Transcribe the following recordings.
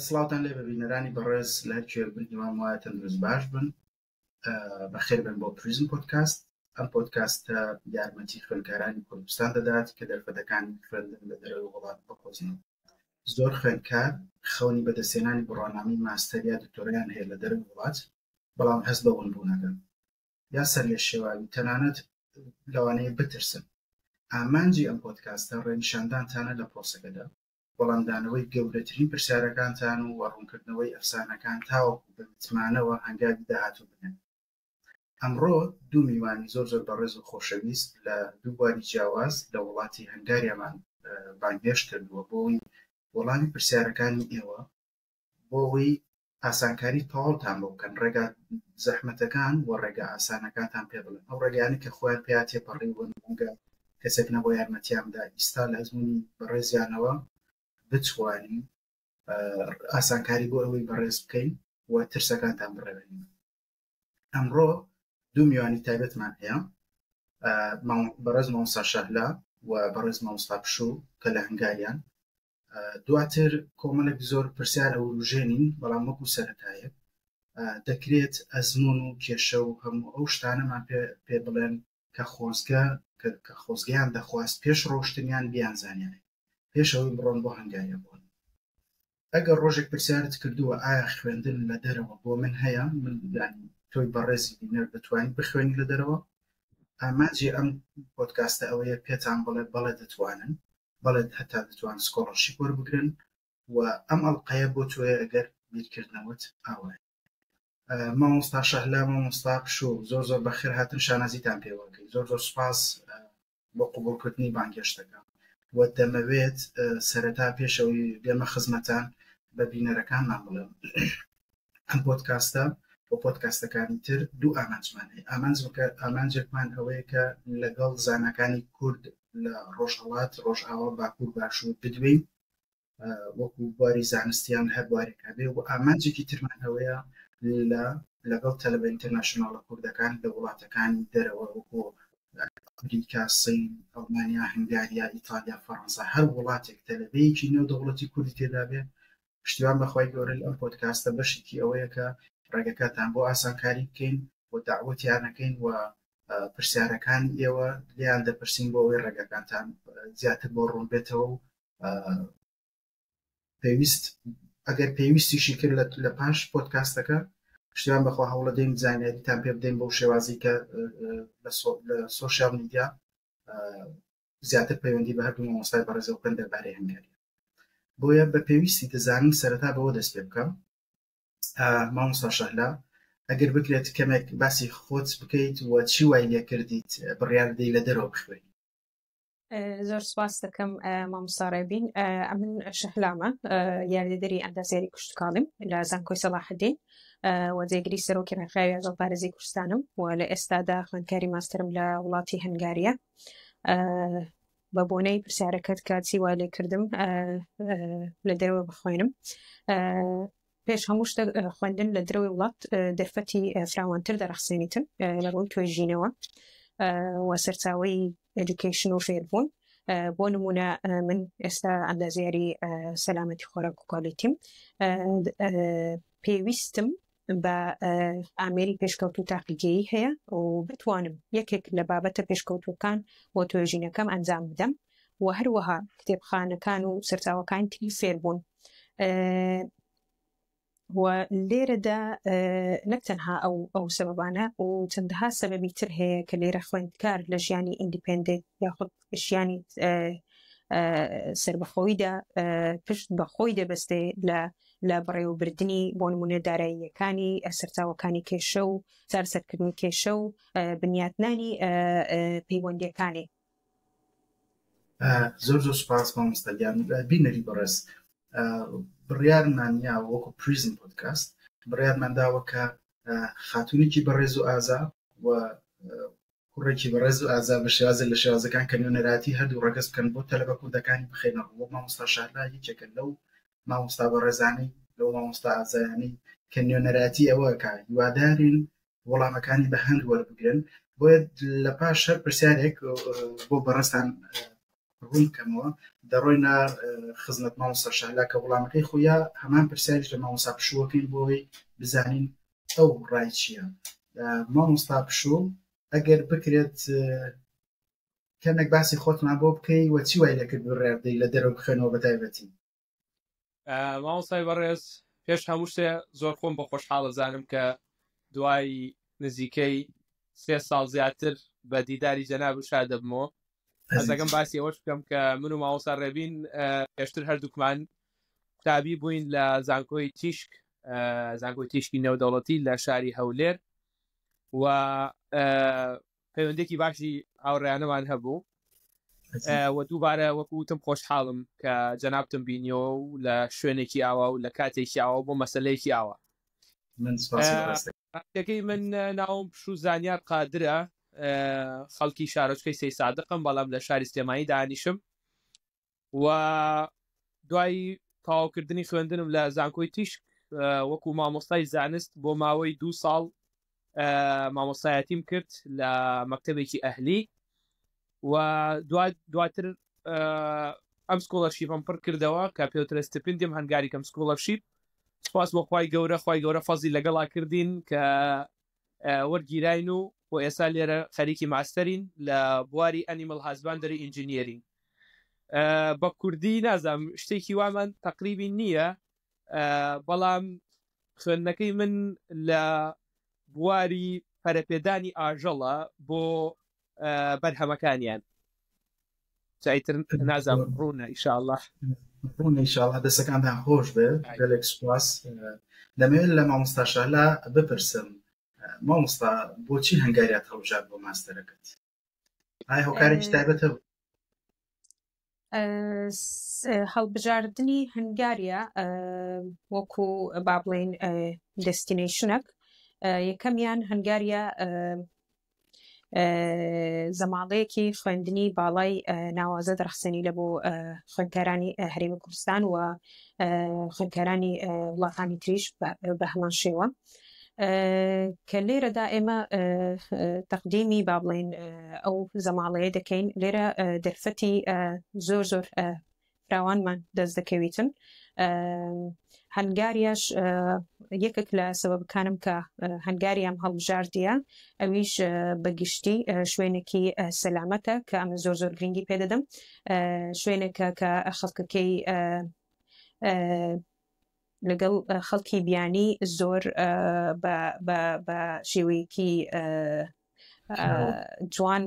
سڵاوتان لێ ببینەرانی بەڕێز لە هەر کوێ بردیوان وایە تەندروست باش بن. بەخێر بن بۆ پریزم پۆدکاست. ئەم پۆدکاستە یارمەتی خوێندکارانی کوردستان دەدات کە دەرفەتەکانی خوێندن لە دەرەوەی وڵات بخۆزنەوە. زۆر خوێندکار خەونی بەدەستهێنانی بڕوانامەی ماستەریا دکتۆرەیان هەیە لە دەرەوەی وڵات، بەڵام هەست بە ونبوونەکەن یا سەر لێ شێواوی تەنانەت لەوانەیە بترسن. ئامانجی ئەم پۆدکاستە ڕێنیشاندانتانە لە پرۆسەکەدا، وەڵامدانەوەی گەورەترین پرسیارەکانتان و ڕوونکردنەوەی ئەفسانەکان تاوەکو بە متمانەوە هەنگاوی داهاتوو بنێن. ئەمڕۆ دوو میوانی زۆر بەڕێز و خۆشەویست لە دوو بواری جیاواز لە وڵاتی هەنگاریامان بانگێش کردووە بۆەوەی وەڵامی پرسیارەکانی ئێوە، بۆەوەی ئاسانکاری تەواوتان بۆ بکەن، ڕێگا زەحمەتەکان و ڕێگا ئاسانەکانتان پێ بڵێن. ئەو ڕێگایانی کە خۆیان پێیان تێپەڕیون ڕەنگە کەسێک نەبۆ یارمەتیان بدا، ئیستا لە ئەزموونی بەڕێزیانەوە بتوانین ئاسانکاری بۆ ئەوەی بەڕێز بکەین و ترسەکانتان بڕێوێنین. ئەمڕۆ دوو میوانی تایبەتمان هەیە، بەڕێز مامۆستا شەهلا و بەڕێز مامۆستا پشوو کە لە هەنگاریان. دواتر کۆمەڵێک زۆر پرسیار ئەوروژێنین، بەڵام وەکو سەرەتایە دەکرێت ئەزمون و کێشە و هەموو ئەو شتانەمان پێ بڵێن کە خۆزگەیان دەخواست پێش ڕۆشتنیان بیانزانیان پێش ئەوەی بڕۆن بۆ هەنگاریە بوون. ئەگەر ڕۆژێک پرسیارت کردووە ئایا خوێندن لە دەرەوە بۆ من هەیە، من تۆی بەڕێزی بینەر بتوانیت بخوێنی لە دەرەوە، ئامانجی ئەم پۆدکاستە ئەوەیە پێتان بڵێ بەڵێ دەتوانن، بەڵێ هەتا دەتوان سکۆڵەرشیپ وەربگرن و ئەم ئەڵقەیە بۆ تۆیە ئەگەر بیرکردنەوەت ئاوایە. مامۆستا شەهلا، مامۆستا پشوو، زۆر بەخێر هاتن، شانازیتان پێوەکەی. زۆر سوپاس بۆ قبوڵکردنی بانگێشتەکە و دەمەوێت سەرەتا پێشەوەی بێمە خزمەتان بە بینەرەکانمان بڵێم ئەم پۆدکاستە بۆ پۆدکاستەکانی تر دوو ئامانجمان هەیە. ئامانجێکمان ئەوەیە کە لەگەڵ زانەکانی کورد لە ڕۆژهەڵات، ڕۆژئاوا، باکوور، باشوور بدوێین وەکو بواری زانستیان هەر بوارێکا بێ، و ئامانجێکی ترمان ئەوەیە لەگەڵ تەلەڤە ئینتەرناشناڵە کوردەکان لە وڵاتەکانی دەرەوە وەکو ئەمریکا، سین، ئەڵمانیا، هەنگاریا، ئیتالیا، فەڕەنسا، هەر وڵاتێک تەلەڤەیەکی نێودەوڵەتی کوردی تێدا بێ. پشتیوان بەخوای گەورە ئەم پۆدکاستە بەشێکی ئەوەیە کە ڕێگەکەتان بۆ ئاسانکاری بکەین و داوەتیانەکەین و پرسیارەکانی ئێوە لیان دەپرسین بۆ ئەوەی ڕێگەکانتان زیاتر بۆ ڕوون بێتەوە و ئەگەر پێویستیشی کرد لە پاش پۆدکاستەکە پشتیوان بەخوا هەوڵە دەین زانیاریتان پێ بدەین بۆ شێوازی کە لە سۆشیال میدیا زیاتر پەیوەندی بە هەردوو مامۆستای بەڕێزە بکەن دەربارەی هەنگاری. بۆیە بە پێویستی دەزانین سەرەتا بەوە دەست پێ بکەم. مامۆستا شەهلا، ئەگەر بکرێت کەمێک باسی خۆت بکەیت و چی وای لێ کردیت بڕیار بدەیت لە دەرەوە بخوێنیت. زۆر سپاس دەکەم مامۆستا ڕێبین. من شەهلامە، یاردەدەری ئەندازیاری کوشتکاڵیم لە زانکۆی سەلاحەدین و جێگری سەرۆکی ڕێکخراوی ئاژەڵپارێزی کوردستانم و لە ئێستادا خوێندکاری ماستەرم لە وڵاتی هەنگاریە. بە بۆنەی پرسیارەکەت کە چی وای لێ کردم لە دەرەوە بخوێنم، پێش هەموو شتە خوێندن لە درەوەی وڵات دەرفەتی فراوانتر دەرەخسێنیتن لە ڕووی توێژینەوە و سەرچاوەی ئێدوکیشن و فێربوون. بۆ نمونە من ئێستا ئەندازیاری سەلامەتی خۆراک و کوالیتیم، پێویستم بە ئامێری پێشکەوت و تاقیگەیی هەیە و بتوانم یەکێک لە بابەتە پێشکەوتوەکان بۆ توێژینەکەم ئەنجام بدەم و هەروەها کتێبخانەکان و سەرچاوەکانی تری فێربوون. و لێرەدا نەک تەنها ئەو سەبەبانە و چەندەها سەبەبی تر هەیە کە لێرە خوێندکار لە ژیانی ئیندیپێندنت یاخود ژیانی سەربەخۆییدا پشت بەخۆی دەبەستێ لە بڕێوەبردنی بۆ نمونە داراییەکانی سەرچاوەکانی کێشە و چارەسەرکردنی کێشە و بنیاتنانی پەیوەندیەکانی. زۆر سوپاس مامۆستا گیان. بینەری بەڕێز، بڕیارمانیا وەکو پریزم پۆدکاست بڕیارمان داوە کە خاتونێکی بەڕێز و ئازا و کوڕێکی بەڕێز و ئازا بە شێوازە لە شێوازەکان کە نوێنەراتی هەردوو ڕەگەز بکەن بۆ تەلەڤە کوردەکانی بخێنەوە. وەک مامۆستا شەهلا یەکێکە لەو مامۆستا بەڕێزانەی، لەو مامۆستا ئازایانەی کە نوێنەراتی ئەوەکە هیوادارین وەڵامەکانی بە هەند وەربگرن. بۆیە لە پاش هەر پرسیارێک بۆ بەڕێزتان ڕوون بکەمەوە دەڕۆینە خزمەت مامۆستا شەهلا کە وەڵامەکەی خۆیان هەمان پرسیاریش لە مامۆستا پشووەکەین بۆی بزانین ئەو ڕای چییە. مامۆستا پشوو ئەگەر بکرێت کەمێک باسی خۆتمان بۆ بکەی وە چی وای لەکرد بڕێردەی لە دەرەوە بخێنەوە بەتایبەتی. مامۆستای بەڕێز پێش هەموو شتێ زۆر خۆم بە خۆشحاڵە زانم کە دوای نزیکەی 3 ساڵ زیاتر بە دیداری جەناب شاد دەبمەوە. ئەزەکەم باسی ئەوەش بکەم کە من و مامۆستا ڕێبین پێشتر هەردووکمان قوتابی بووین لە زانکۆی تیشک، زانکۆی تیشکی نێودەوڵەتی لە شاری هەولێر و پەیوەندێکی باشی هاوڕێیانەمان هەبوو و دووبارە وەکوتم خۆشحاڵم کە جەنابتم بینیەوە و لە شوێنێکی ئاوا و لە کاتێکی ئاوا بۆ مەسەلەیەکی ئاوا. ڕاستیەکەی من ناوم پشوو زانیار قادرە، خەڵکی شارۆچکەی سەی سادقم، بەڵام لە شاری سلێمانی دانیشم و دوای تەواوکردنی خوێندنم لە زانکۆی تیشک وەکو مامۆستای زانست بۆ ماوەی 2 ساڵ مامۆستایەتیم کرد لە مەکتەبێکی ئەهلی و دواتر ئەم سکۆلەرشیپم پڕ کردەوە کە پێوترە ستیپندیم هەنگاریکەم سکۆلەرشیپ. سپاس بۆ خوای گەورە فەزی لەگەڵا کردین کە وەرگیراین و بۆ ئێستا لێرە خەریکی ماستەرین لە بواری ئەنیمەڵ هازباندری ئینجینیەرینگ. بە کوردی نازام شتێکی وامان تەقریبی نییە، بەڵام خوێندنەکەی من لە بواری پەرەپێدانی ئاژەڵە بۆ بەرهەمەکانیان. چایتر نازام ڕوونە ئیشاءالله ڕوونە ئیشاءالله دەستەکانتان خۆش بێ. گەلێک سوپاس. دەمەوێت لە مامۆستا شەهلا بپرسم مامۆستا بۆچی هەنگاریات هەڵبژارد بۆ ماستەرەکەت؟ ئایا هۆکارێکی تایبەتە بوو؟ هەڵبژاردننی هەنگاریە وەکو با بڵێن دەستینیشنەک یەکەمیان هەنگاریە زەماڵەیەکی خوێندنی باڵای ناوازە دەرخستنی لە بۆ خوێندکارانی هەرێمی کوردستان و خوێندکارانی وڵاتانی تریش بە هەمان شێوە کە لێرەدا ئێمە تەقدیمی با بڵێن ئەو زەماڵەیە دەکەین. لێرە دەرفەتی زۆر فراوانمان دەست دەکەویتن. هەنگاریەش یەکێک لە سەبەبەکانم کە هەنگاریام هەڵبژاردیە ئەویش بەگشتی شوێنێکی سەلامەتە کە ئەمە زۆر گرنگی پێدەدەم، شوێنێکە کە خەڵکەکەی لەگەڵ خەڵکی بیانی زۆر بە شێوەیەکی جوان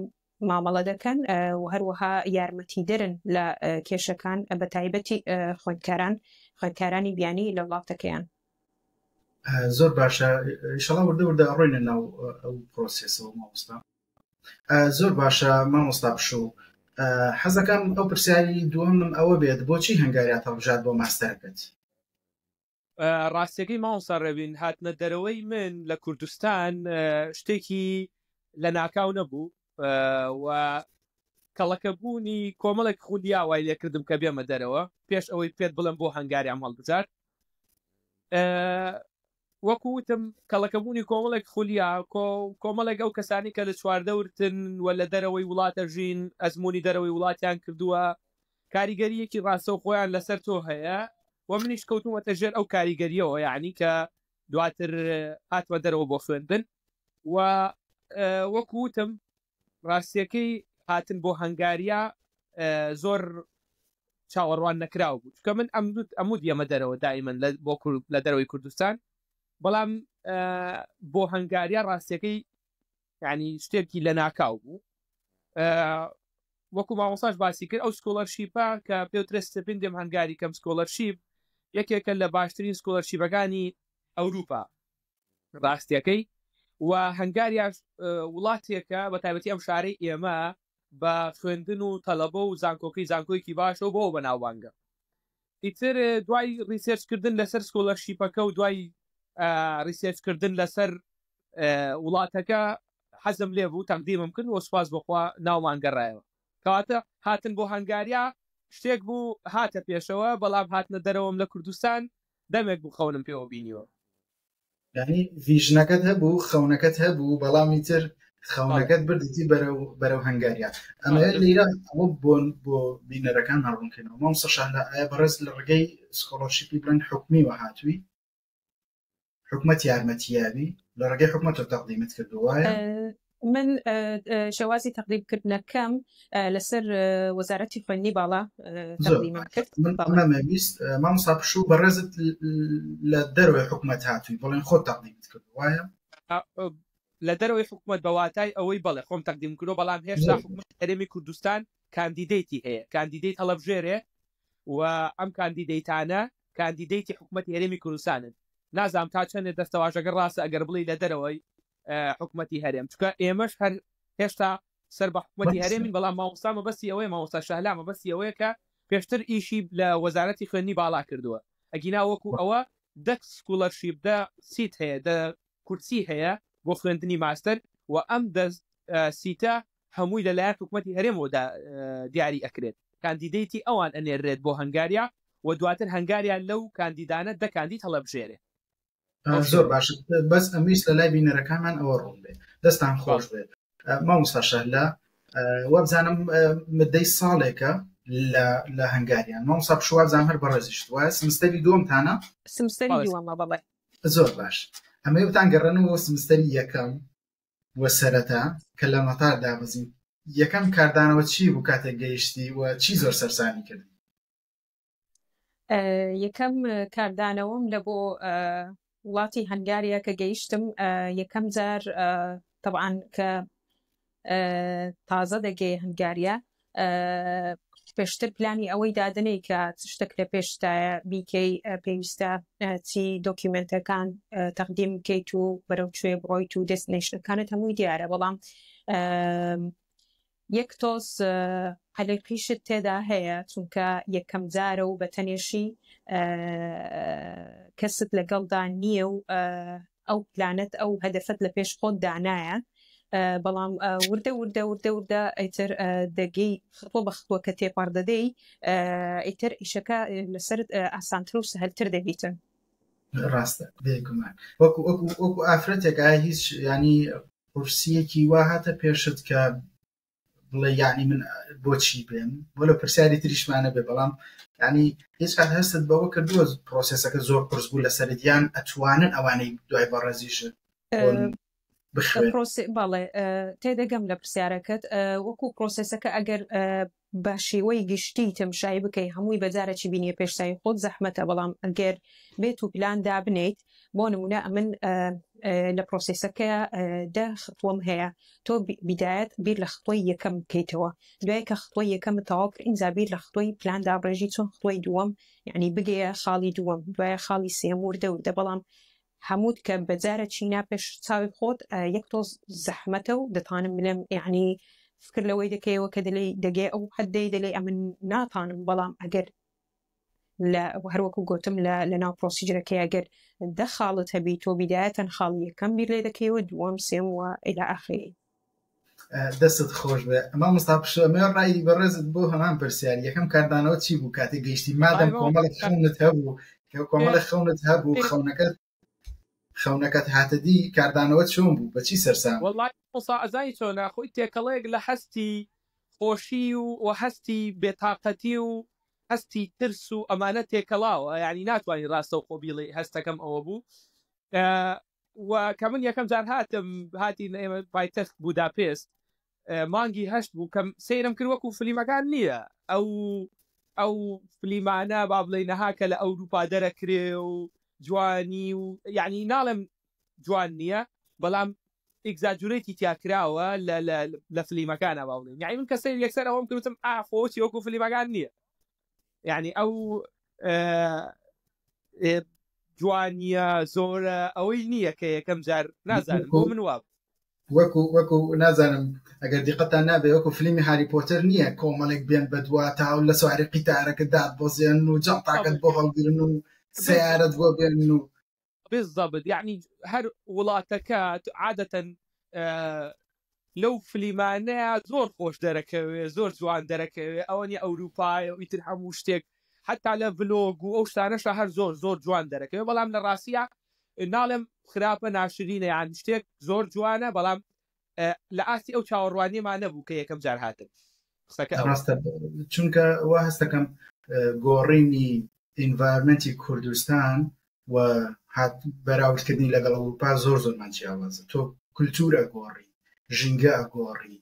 مامەڵە دەکەن و هەروەها یارمەتی دەرن لە کێشەکان بە تایبەتی خوێندکارانی بیانی لە وڵاتەکەیان. زۆر باشە. ئینشاڵڵا وردە ئەڕۆینە ناو ئەو پرۆسێسەوە مامۆستا. زۆر باشە مامۆستا پشوو. حەزەکەم ئەو پرسیاری دووەمم ئەوە بێت بۆچی هەنگاریات هەڵبژارد بۆ ماستەرەکەت؟ ڕاستیەکەی مامۆستا ڕێبین هاتنە دەرەوەی من لە کوردستان شتێکی لە ناکاو نەبوو و کەڵەکەبوونی کۆمەڵێک خوندیا وای لێکردم کە بێمە دەرەوە پێش ئەوەی پێت بڵم بۆ هەنگاریام هەڵبژارد. وەکوتم کەڵەکەبوونی کۆمەڵێک خولیا کۆمەڵێک ئەو کەسانی کە لە چواردەورتن و لە دەرەوەی وڵاتە ژین ئەزمموی دەرەوەی وڵاتیان کردووە کاریگەریەکی ڕاستە و خۆیان لەسەر تۆ هەیە و منیش کەوتومەتە ژێر ئەو کاریگەریەوە، یعنی کە دواتر هاتوە دەرەوە بۆ خوێندن و وەکوتم ڕاستیەکەی هاتن بۆ هەنگاریە زۆر چاوەڕوان نەکراو بوو کە من ئەمود ئەمە دەرەوە دائیمەن لە دەرەوەی کوردستان، بەڵام بۆ هەنگاریە ڕاستیەکەی یعنی شتێکی لە ناکاو بوو. وەکو مامۆستاش باسی کرد ئەو سکۆلەرشیپە کە پێوترە ستیپندیم هەنگاری کەم سکۆلەرشیپ یەکێکە لە باشترین سکۆلەرشیپەکانی ئەوروپا ڕاستیەکەی و هەنگاریاش وڵاتێکە بە تایبەتی ئەم شارەی ئێمە بە خوێندن و تەلەبە و زانکۆیەکی باشەوە بۆ بەناوبانگە. ئیتر دوای ریسێرچکردن لەسەر سکۆلەرشیپەکە و دوای ریسێرچکردن لەسەر وڵاتەکە حەزم لێ بوو تەقدیمم کرد و سوپاس بخوا ناومان گەڕایەوە. کەواتە هاتن بۆ هەنگاریە شتێک بوو هاتە پێشەوە، بەڵام هاتنە دەرەوەم لە کوردستان دەمێک بوو خەونم پێوە بینیوە. یعنی ڤیژنەکەت هەبوو خەونەکەت هەبوو بەڵامی تر خەونەکەت بردیتی بەرەو هەنگاریا ئەمە لێرە ئەوە بۆ بینەرەکان هەڕوونکەنەوە مامۆستا شاهلا ئایا بەڕێز لە ڕێگەی سکۆڵەرشیپی بڵێن حکومیوە هاتووی حکومەت یارمەتیابی لە ڕێگەی حکومەتە تەقدیمت کردووایە من شوازی تەقدیمکردنەکەم لەسەر وەزارەتی خوێندنی باڵا تەقدیمم کرد مامۆستا پشوو بەڕێزت لە دەروی حکومەت هاتووی بڵێن خۆت تەقدیمت کردووایە لە دەروی حکومەت بەواتای ئەوەی بەڵێ خۆم تەقدیم کردو بەڵام هێشتا حکومەت هەرێمی کوردستان کاندیدەیتی هەیە کاندیدەیت هەڵەبژێرێ و ئەم کاندیدەیتانە کاندیدەیتی حکومەتی هەرێمی کوردستانن نازام تا چەندێک دەستەواژەگە ڕاستە ئەگەر بڵی لە دەرەوەی حکومەتی هەرێم چکە ئێمەش هەر هێشتا سەر بە حکومەتی هەرێمین بەڵام مامۆستا مەبەستی ئەوەیە مامۆستا شاهلا مەبەستی ئەوەیە کە پێشتر ئیشی لە وەزارەتی خوێندنی باڵا کردووە ئەگینا وەکو ئەوە دەک سکۆڵەرشیپ دە سیت هەیە دە کورسی هەیە بۆ خوێندنی ماستەر و ئەم سیتە هەمووی لەلایەن حکومەتی هەرێمەوە دیاری ئەکرێت کاندیدەیتی ئەوان ئەنێرێت بۆ هەنگاریا و دواتر هەنگاریا لەو کاندیدانە دە کاندید هەڵەبژێرێ زۆر باش بەس ئەمیش لە لای بینەرەکانمان ئەوە ڕوون بێت دەستان خۆش بێت مامۆستا شاهلا وەبزانم مدەی ساڵێکە لە هەنگاریان مامۆستا پشووا بزانم هەر بەڕێزیشت وایە سمستەری دووەمتانە سمستەری دووەمە بەڵێ زۆر باش ئەمە بتان گەڕێنەوە سمستەری یەکەم وە سەرەتا کە لە مەتار دابزین یەکەم کاردانەوە چی بوو کاتێک گەیشتی و چی زۆر سەرسانی کرد یەکەم کاردانەوەم لە بۆ وڵاتی هەنگاریا کە گەیشتم یەکەم جار طبعاً کە تازە دەگەی هەنگاریا پێشتر پلانی ئەوەی دادنەی کە شتێک لە پێشتایە بیکەی پێویستە چی دۆکیومنتەکان تەقدیم بکەیت و بەرەو کوێ بڕۆیت و دەستنیشتەکانت هەمووی دیارە بەڵام یەک تۆز عەلەقیشت تێدا هەیە چونکە یەکەم جارە و بە تەنێشی کەست لەگەڵدا نییە و ئەو پلانت ئەو هەدەفەت لە پێش خۆت دانایە بەڵام وردە ئەیتر دەگەی خۆ بە خۆ کە تێپەڕ دەدەی ئیتر ئیشەکە لەسەر ئاسانتر و سەهەلتر دەبیتن ڕاستە بێگومان وەکو ئافرەتێک هیچ ینی قورسیەکی وا هاتە پێشت کە بڵێ یعنی من بۆچی بێن بۆ لە پرسیاری تریشمانە بێ بەڵام ینی هیچ کات هەستت بەوە کردووە پرۆسێسەکە زۆر قرس بوو لەسەردیان ئەتوانن ئەوانەی دوای بەڕێزیشن باڵێ تێدەگەم لە پرسیارەکەت وەکو پرۆسێسەکە ئەگەر بە شێوەی گشتی تەمشای بکەی هەمووی بەجارێکی بینیە پێشتایی خۆت زەحمەتە بەڵام ئەگەر بێت و پلاندا بنیت بۆ نمونە ئەمن لە پرۆسێسەکە دە خطوەم هەیە تۆ بیدایەت بیر لە خطوەی یەکەم بکەیتەوە دوای کە خطوەی یەکەم تەواو کرد ئینجا بیر لە خطوەی پلاندا بڕێژی چۆن خطوەی دووەم یعنی بگەیە خاڵی دووەم دوایە خاڵی سێم وردە بەڵام هەمووت کە بەجارە چینا پێش چاوی خۆت یەک تۆز زەحمەتە و دەتوانم بلێم یعنی فکر لەوەی دەکەیەوە کە دەگەی ئەو حدەی دەلێ ئەمن ناتانم بەڵام ئەگەر لە هەروەکو گوتم لە ناو پرۆسیجرەکەی ئەگەر دە خاڵت هەبی تۆ بیدایەتەن خاڵی یەکەم بیر لێ دەکەیەوە دووەم سێم وە ئیلا ئاخری دەستت خۆش بێ ئەمە مستاف ئەمە ڕایی بەڕێزت بۆ هەمان پرسیاری یەکەم کاردانەوە چی بوو کاتێک گەیشتی مادەم کۆمەڵی خەونت هەبوو کۆمەڵی خەونت هەبوو خەونەکەت هاتەدی کاردانەوە چۆن بوو بەچی سەرسام وەڵای ئەزای چۆنە خۆی تێکەڵەیەک لە هەستی خۆشی و هەستی بێتاقەتی و هەستی ترس و ئەمانە تێکەڵاوە یعنی ناتوانانی ڕاستە و خۆبیڵی هەستەکەم ئەوە بوو و کە من یەکەم جار هاتی ئێمە پایتەخت بوداپێست مانگی هەشت بوو کەم سەیرم کرد وەکو فلیمەکان نییە ئەو فلیمانە با بڵێ نەها کە لە ئەوروپا دەرەکرێ و جوانی و یعنی ناڵم جوان نییە بەڵام ئێگزاجورێتی تیاکراوە لە فلیمەکانە با بڵێن یعنی من کە سەیر یەکسەر ئەوەم کردم خۆچی وەکو فلیمەکان نییە یعنی ئەو جوانیە زۆرە ئەوەی نییە کە یەکەم جار نازانم بۆ من واب وەکو نازانم ئەگەر دیقەتان نابێ وەکو فلیمی هاری پۆتەر نییە کۆمەڵێک بێن بەدووە تا لە سواری قیتارەکە داد بۆزێن و جەڵتاکەت بۆ هەڵگرن و سیارەت بۆ بێن و بالضبط یعنی هەر وڵاتەکە عادەتەن لەو فلیمانەیە زۆر خۆش دەرەکەوێ زۆر جوان دەرەکەوێ ئەوەنی ئەوروپای و ئیتر هەموو شتێک حتا لە ڤلۆگ و ئەو شتانەشە هەر زۆر جوان دەرەکەوێ بەڵام لە ڕاستیە ناڵێم خراپە ناشرینە یان شتێک زۆر جوانە بەڵام لە ئاسی ئەو چاوەڕوانیمان نەبوو کە یەکەم جار هاتن قسەکە ڕاستە چونکە وا هەستەکەم گۆڕینی ئینڤایرمنتی کوردستان و هات بەراوردکردنی لەگەڵ ئەوروپا زۆر زۆرمان جیاوازە تۆ کولتورە گۆڕی ژینگە ئەگۆڕی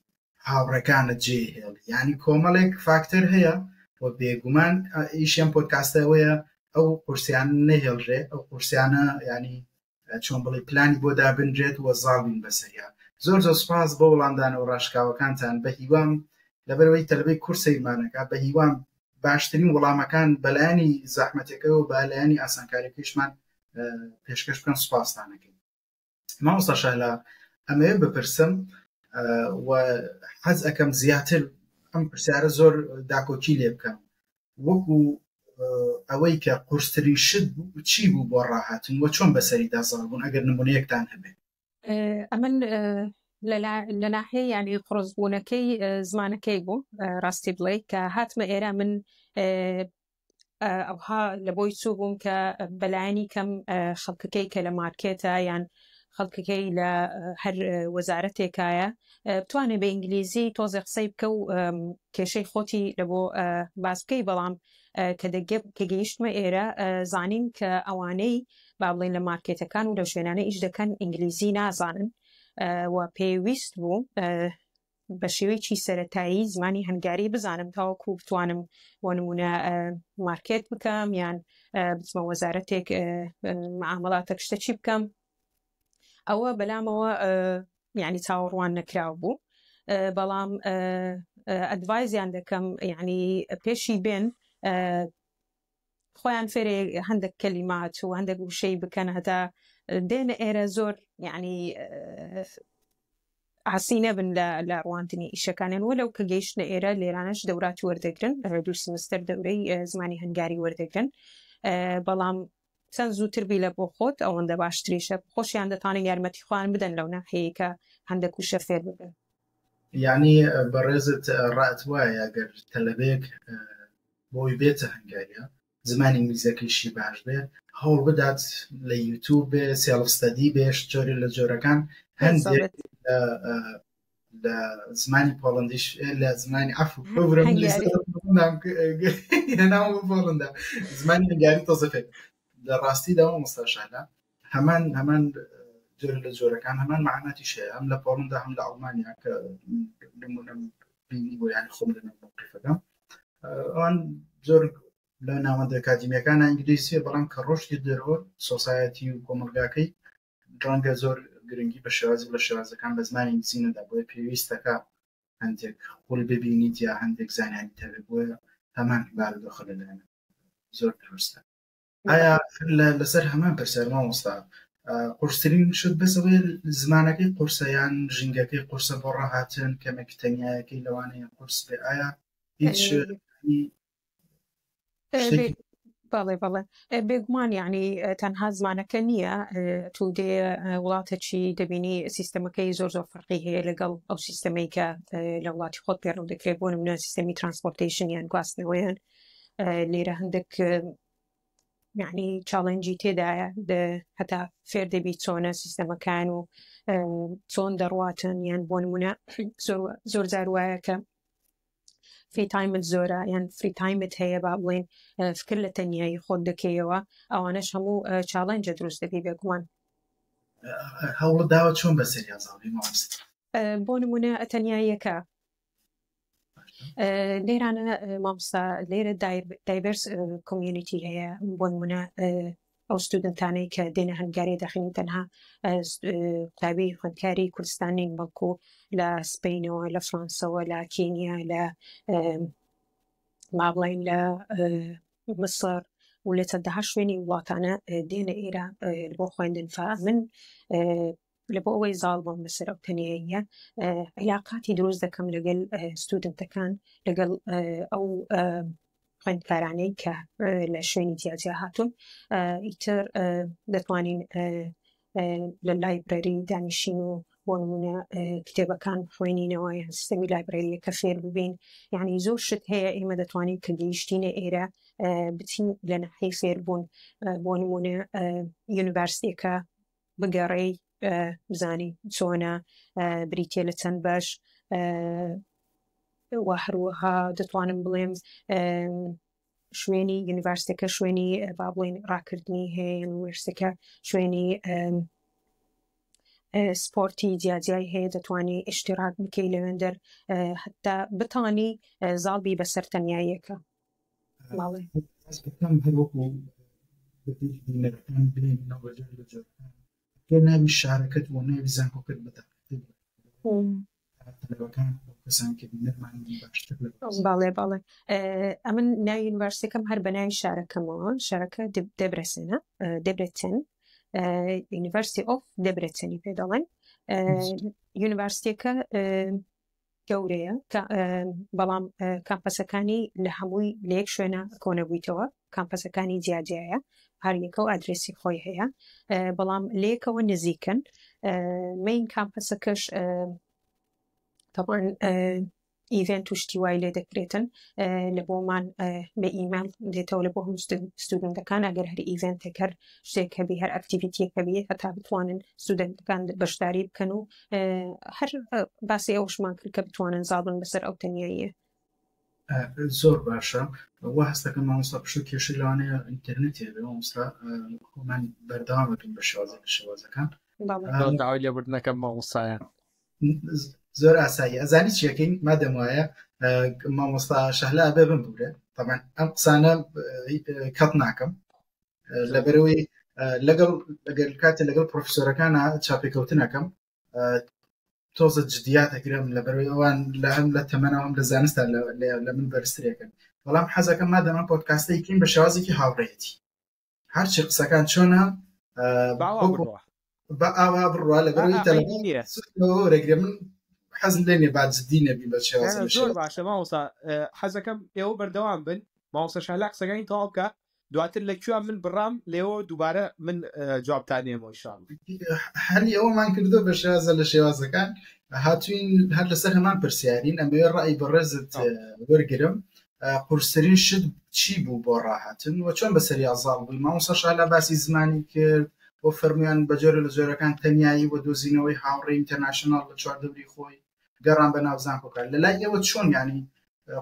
هاوڕەکانت جێهێڵی یعنی کۆمەڵێک فاکتەر هەیە و بێگومان ئیشیان پۆدکاستەوەیە ئەو قورسیان نەهێڵژێ ئەو قورسیانە ینی چۆن بڵێ پلانی بۆ دابنرێت و زاڵین بەسەریا زۆر زۆر سپاس بۆ وەڵامدانە و ڕاشکاوەکانتان بە هیوام لەبەرەوەی تەلەبەی کورسەیمانەکە بە هیوام باشترین وەڵامەکان بەلایانی زەحمەتەکەی و بەلایانی ئاسانکاریەکەیشمان پێشکەش بکەم سوپاسدانەکەین مامۆستا شایلا ئەمەیە بپرسم و حەز ئەەکەم زیاتر ئەم پرسیارە زۆر داکۆکی لێ بکەم وەکو ئەوەی کە قورستری شت چی بوو بۆ ڕاهاتن و چۆن بەسەریدا زاڵبوون ئەگەر نمونەیەکتان هەبێت ئەمن لە ناحێ ینی قڕزبوونەکەی زمانەکەی بوو ڕاستی بڵێ کە هاتمە ئێرە من ئەوها لە بۆی چوو بووم کە بەلایانی کەم خەڵکەکەی کە لە مارکێتە یان خەڵکەکەی لە هەر وەزارەتێکایە بتوانێت بە ئینگلیزی تۆزێ قسەی بکە و کێشەی خۆتی لە بۆ باس بکەی بەڵام کە گەیشتمە ئێرە زانین کە ئەوانەی با بڵێن لە مارکێتەکان و لە شوێنانە ئیش دەکەن ئینگلیزی نازانن و پێویست بوو بە شێوەیەکی سەرەتایی زمانی هەنگاری بزانم تاوەکو بتوانم بۆ نمونە مارکێت بکەم یان بچمە وەزارەتێک معامەڵاتێک شتە چی بکەم ئەوە بەلامەوە یعنی چاوەڕوان نەکراو بوو بەڵام ئەدڤایزیان دەکەم یعنی پێشی بێن خۆیان فێرێ هەندێک کەلیمات و هەندێک وشەی بکەن هەتا دێنە ئێرە زۆر یعنی ئاسی نەبن لە ڕواندنی ئیشەکانیان وەلەو کە گەیشتنە ئێرە لێرانەش دەوراتی وەردەگرن دوو سمستەر دەورەی زمانی هەنگاری وەردەگرن بەڵام چەند زووتر لە بۆ خۆت ئەوەندە باشتریشە خۆشیان دەتوانن یارمەتی خوان بدەن لەو ناحەیە کە هەندێک وشە فێر ببن یعنی بەڕێزت ڕات وایە ئەگەر تەلەبێک بۆی بێتە هەنگاریە زمانی ئینگلیزیەکەیشی باش بێ هەوڵ بدات لە یوتیوب بێ سێڵف ستەدی بێش جۆری لە جۆرەکان هەندێک لە زمانی پۆڵەندیش لە زمانی عەفو پۆڵەندا زمانی هەنگاری تۆزە فێر لە ڕاستیداوە مستەشانە هەمان جۆر لە جۆرەکان هەمان معناتیش هەیە هەم لە پۆڵەندا هەم لە ئەڵمانیا کە نمونە بینی بۆ یانی خۆم لە موقیفەکە ئەوان زۆر لە ناوەندە ئەکادیمیەکان ئینگلیزیە بەڵام کە ڕۆشتی دەرەوە سۆسایەتی و کۆمەلگاکەی ڕەنگە زۆر گرنگی بە شێوازی لە شێوازەکان بە زمانی ئینگلیزی نەدا بۆیە پێویستەکە هەندێک خۆل ببینیت یا هەندێک زانیاری تەبێت بۆیە هەمان بارودۆخە لەلایەن زۆر دروستە ئایا لەسەر هەمان پرسیار مامۆستا قورسترین شت بەسەوەی زمانەکەی قورسە یان ژینگەکەی قورسە بۆ ڕاهاتن کەمێک تەنیایەکەی لەوانەیە قورس بێ ئایا هیچ بەڵێ بێگومان یعنی تەنها زمانەکە نییە تو دێ وڵاتێکی دەبینی سیستەمەکەی زۆر فەرقی هەیە لەگەڵ ئەو سیستەمەی کە لە وڵاتی خۆت پێڕوو دەکرێت بۆ نمونە سیستەمی ترانسپۆرتیشن یان گواستنەوەیان لێرە هەندێک یعنی چاڵنجی تێدایە هەتا فێر دەبی چۆنە سیستەمەکان و چۆن دەڕواتن یان بۆ نمونە زۆر جار وایە کە فری تایمت زۆرە یان فری تایمت هەیە با بڵێن فکر لە تەنیایی خۆت دەکەیەوە ئەوانەش هەموو چاڵنجە دروست دەبی بێگومان هەوڵ داوە چۆن بەسەریا زاڵی مامۆستا بۆ نمونە تەنیاییەکە لێرانە مامۆستا لێرە دایڤەرس کۆمیونیتی هەیە بۆ نمونە ئەو ستودنتانەی کە دێنە هەنگاری دەخینی تەنها قوتابی خوێندکاری کوردستانی بەڵکو لە سپینەوە لە فرانسەوە لە کینیا لە مابڵین لە مصر و لە چەندەها شوێنی وڵاتانە دێنە ئێرە بۆ خوێندن من لە بۆ ئەوەی زاڵ بۆم بەسەر ئەو تەنیاییە علاقاتی دروست دەکەم لەگەڵ ستودنتەکان لەگەڵ ئەو خوێندکارانەی کە لە شوێنی جیاجیا هاتوون ئیتر دەتوانین لە لایبرەری دانیشین و بۆ نمونە کتێبەکان خوێنینەوە یان سیستەمی لایبرەریەکە فێر ببین یعنی زۆر شت هەیە ئێمە دەتوانین کە گەیشتینە ئێرە بچین لە ناحیەی فێربوون بۆ نمونە یونیڤەرسیتێکە بگەڕێی بزانی چۆنە بریتێ لە چەند بەش و هەروەها دەتوانم بڵێم شوێنی یونیڤەرسیتەکە شوێنی با بڵێن ڕاکردنی هەیە یونیڤەرسیتەکە شوێنی سپۆرتی جیاجیای هەیە دەتوانێت ئیشتیراک بکەی لەوێندەر حتا بتانی زاڵبی بەسەر تەنیاییەکە ماڵێ هەروەکو بینەرەکان بێن نەوەجار لە جۆرەکان تۆ ناوی شارەکەت بۆ ناوی زانکۆکەت بەدەکەن کەسان کە بینەرمان باشتر باڵێ ئەمن ناوی یونیڤەرسیتەکەم هەر بە ناوی شارەکەمەوە شارەکە دەبرێسێنە دەبرێتن University of Debrecen'i پێ دەڵێن یونیڤەرسیتەکە گەورەیە بەڵام کامپەسەکانی لە هەمووی لە یەک شوێنە کۆنەبوویتەوە کامپەسەکانی جیاجیایە هەر یەکە و ئادرێسی خۆی هەیە بەڵام لەیەکەوە نزیکن مین کامپەسەکەش طبعاً ئیڤنت و شتی وای لێ دەکرێتن لە بۆمان بە ئیمەیل دێتەوە لە بۆ هەموو ستودنتەکان ئەگەر هەر ئیڤنتێکەر شتێک هەبی هەر ئەکتیڤیتیەکە بێ هەتا بتوانن ستودنتەکان بەشداری بکەن و هەر باسی ئەوشمان کرد کە بتوانن زاڵبن بەسەر ئەو تەنیاییە زۆر باشە وا هەستەکەم مامۆستا پشت کێشەی لەوانەیە ئینتەرنێتێ بێ مامۆستا خۆمان بەردەوام بکەین بە شێوازەکان داوای لێبوردنەکەم مامۆستایان زۆر ئاسایی ئەزانی چیەکەین مادەم وایە مامۆستا شەهلا بێ بمبورێ طبعاً ئەم قسانە کەت ناکەم لەبەرەوەی لەگەڵ کاتێ لەگەڵ پرۆفیسۆرەکانە چاپێکەوتنەکەم تۆزە جدیات ئەگرم لەبەرەوەی ئەوان لە هەم لە تەمەنەوە هەم لە زانستا لە من بەرزترێکن بەڵام حەزەکەم مادەمان پۆدکاستەیەکەین بە شێوازێکی هاوڕێیەتی هەرچی قسەکان چۆنە بە ئاوا بڕوا لەبەرەوەی تەلەفۆنێگرێ من حەزم لێنێ با جدی نەبی بە شێوازە زۆر باشە مامۆستا حەزەکەم ئێوە بەردەوام بن مامۆستا شەهلا قسەکانی تەواو بکە دواتر لەکوێ من بڕام لێەوە دووبارە من جوابتانێمەوە ئینشاڵڵا هەری ئەومان کردو بە شێوازە لە شێوازەکان هاتوین هەر لەسەر هەمان پرسیارین ئەمێ ڕای بەڕێزت وەرگرم قورسترین شت چی بوو بۆ ڕاهاتن و چۆن بەسەری ئازاڵ بووی مامۆستا شەهلا باسی زمانی کرد بۆ فەرمویان بە جۆرە لە جۆرەکان تەنیایی و دۆزینەوەی هاوڕێی ئینتەرناشناڵ لە چواردەوری خۆی گەڕان بە ناو زانکۆکان لەلای ئێوە چۆن یانی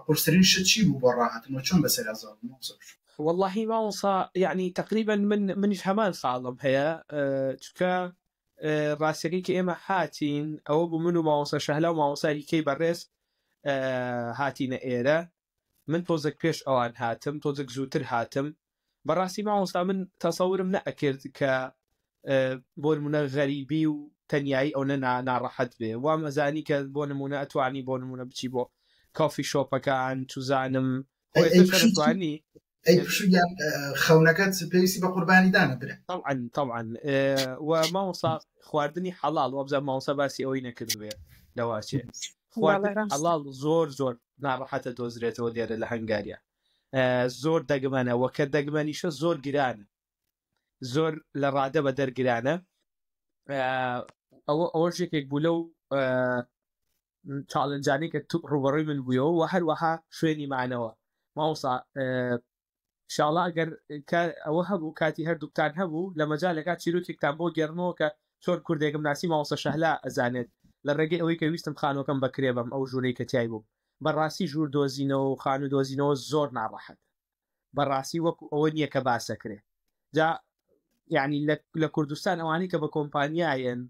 قورسترین شت چی بوو بۆ ڕاهاتن و چۆن بەسەری ئازاڵ والله مامۆستا یعنی تقریبا منیش هەمان ساڵم هەیە چکە ڕاستیەکەی کە ئێمە هاتین ئەوە بوو من و مامۆستا شەهلا و مامۆستای کەی بەڕێز هاتینە ئێرە من تۆزێک پێش ئەوان هاتم تۆزێک زووتر هاتم بەڕاستی مامۆستا من تەسەورم نەئەکرد کە بۆ نمونە غەریبی و تەنیایی ئەو ناڕەحەت بێ وام ئەزانی کە بۆ نمونە ئەتوانی بۆ نمونە بچی بۆ کافی شۆپەکان توزانم توانی خەونەکەت پێویستی بە قوربانی دانە برێ طبعا و مامۆستا خواردنی حەڵاڵ وابزە مامۆستا باسی ئەوەی نەکرد بێ لەواچێ خواردنی حەڵاڵ زۆر ناڕەحەتە دۆزرێتەوە لێرە لە هەنگاریە زۆر دەگمەنە وەکە دەگمەنیشە زۆر گرانە زۆر لە ڕادە بە دەرگرانە ئەوە ژێکێک بوو لەو چاڵنجانی کە ڕوبەڕووی من بوویەوە و هەروەها شوێنی مانەوە مامۆستا شاڵا ئەگەر ئەوە هەبوو کاتی هەردووکتان هەبوو لە مەجالێکا چیرۆکێکتان بۆ گەڕنەوە کە چۆن کوردێکم ناسی مامۆستا شەهلا ئەزانێت لە ڕێگەی ئەوەی کە ویستم خانۆکەم بەکرێ بەم ئەو ژوورەی کە تیای بووم بەڕاستی ژوور دۆزینەوە و خان و دۆزینەوە زۆر ناڕەحەت بەڕاستی وەکو ئەوە نییە کە باسەکرێ جا یعنی لە کوردستان ئەوانی کە بە کۆمپانیایەن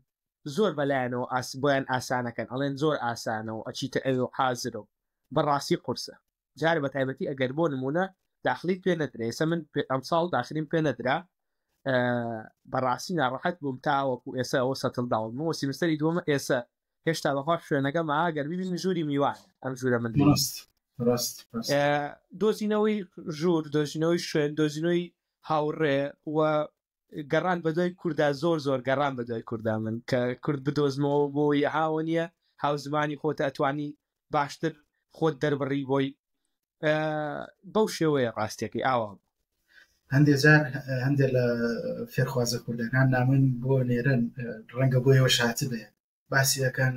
زۆر بەلایەنەوە بۆیان ئاسانەکەن ئەڵێن زۆر ئاسانەوە ئەچیتە ئەوێ حازرەوە بەڕاستی قورسە جارە بە تایبەتی ئەگەر بۆ نمونە داخلیت پێ نەدرێ ئێستا من ئەم ساڵ داخلیم پێ نەدرا بەڕاستی ناڕەحەت بووم تاوەکو ئێستا ئەوە سەتڵ داوم سیمستەری دووەمە ئێستا هێشتا بەخوا شوێنەکە ماگەر ببین ژووری میوان ئەم ژوورە من دۆزینەوەی ژوور دۆزینەوەی شوێن دۆزینەوەی هاوڕێ و گەڕان بەدوای کووردا زۆر گەڕان بەدوای کووردا من کە کورد بدۆزمەوە بۆی هاوە نییە هاو زمانی خۆتە ئەتوانی باشتر خۆت دەربڕی بۆی بەو شێوەیە ڕاستیەکەی ئاوا هەندێک جار هەندێک لە فێرخوازە کوردەکان نامن بۆ نێرن ڕەنگە بۆیەوە شاتە بێ باسیەکەن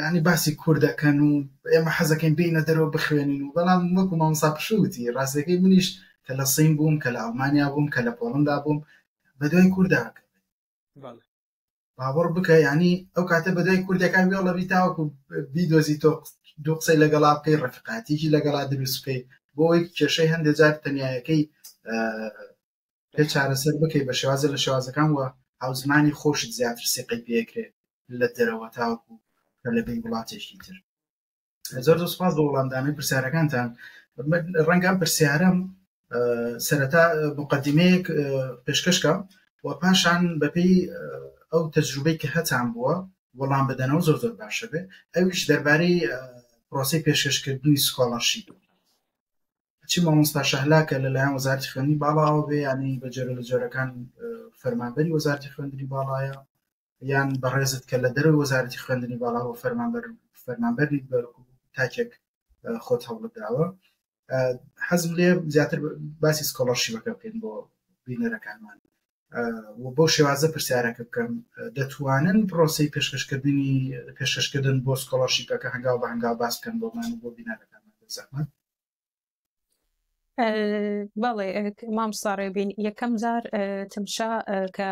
ینی باسی کوردەکەن و ئێمە حەزەکەین بینە دەرەوە بخوێنین و بەڵام وەکو مامۆستا پشووتی ڕاستیەکەی منیش کە لە سین بووم کە لە ئەڵمانیا بووم کە لە پۆڵندا بووم بەدوای کورداکە باوەڕ بکە ینی ئەو کاتە بەدای کوردەکان وێڵەبی تاوەکو بیدۆزی تۆ دوو قسەی لەگەڵا بکەی ڕەفیقاتیی لەگەڵا دروست بکەی بۆی کێشەی هەندێک جار تەنیایەکەی پێ چارەسەر بکەی بە شێوازە لە شێوازەکان وە هاوزمانی خۆشت زیاتر سێقەی پێکرێت لە دەرەوە تاوەکو کە لەبێی وڵاتێکی تر. زۆر سوپاس بۆ وەڵامدانەی پرسیارەکانتان. ڕەنگەم پرسیارم سەرەتا مقدمەیەک پێشکەشکە و پاشان بەپێی ئەو تەجروبەی کە هەتان بووە وەڵام بدەنەوە زۆر باشە بێ. ئەویش دەربارەی پرۆسەی پێشکەشکردنی سکۆڵەرشیپ چی مامۆستا شەهلاکە لەلایەن وەزارەتی خوێندنی باڵاوە بێ ینی بەجێرە لە جۆرەکان فەرمانبەری وەزارەتی خوێندنی باڵایە یان بەڕێزت کە لە دەروی وەزارەتی خوێندنی باڵاوە فەرمانبەری تاکێک خۆت هەوڵداوە. حەزم لێ زیاتر باسی سکۆڵەرشیپەکە بکەین بۆ بینەرەکانمان و بۆ شێوازە پرسیارەکە بکەم دەتوانن پرۆسەی پێشکەشکردن بۆ سکۆڵەرشیپەکە هەنگاو بە هەنگاو باس بکەن بۆمان بۆ بینەرەکانمان بزەحمەت. بەڵێ مامۆستا ڕێبین یەکەم جار تمشا کە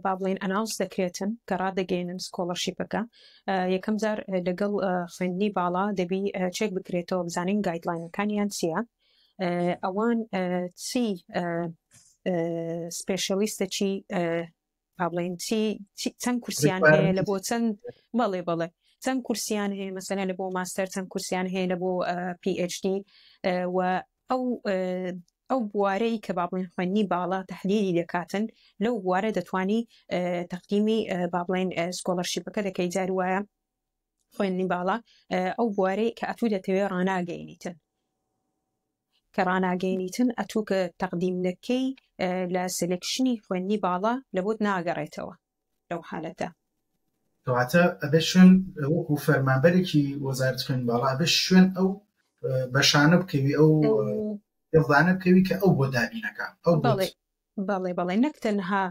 با بڵێن ئەناونس دەکرێتن کە ڕادەگەێنن سکۆڵەرشیپەکە یەکەم جار لەگەڵ خوێندنی باڵا دەبی چێک بکرێتەوە بزانین گایدلاینەکانیان چییە ئەوان چی سپێشەلیستە چی با بڵێن چەند کورسیان هەیە لە بۆ چەند بەڵێ چەند کورسیان هەیە مەسەلەن لە بۆ ماستەر چەند کورسیان هەیە لە بۆ PhD و ئەو بوارەی کە با بڵێن خوێندنی باڵا تەحلیلی دەکاتن لەو بوارە دەتوانی تەقدیمی با بڵێن سکۆڵەرشیپەکە دەکەی جار وایە خوێندنی باڵا ئەو بوارەی کە ئەتوو دەتەوێت ڕناگەینیتن کە ڕناگەینیتن ئەتوو کە تەقدیم دەکەی لە سلێکشنی خوێندنی باڵا لە بۆت ناگەڕێتەوە لەو حالەتە. کەواتە ئەبێ شوێن وەکو فەرمانبەرێکی وەزارەتی خوێندنی باڵا ئەبێ شوێن ئەو بەشانە بکەوی ئەو یڵدانە بکەوی کە ئەو بۆ دابینەکە ئەو بەڵێ نەک تەنها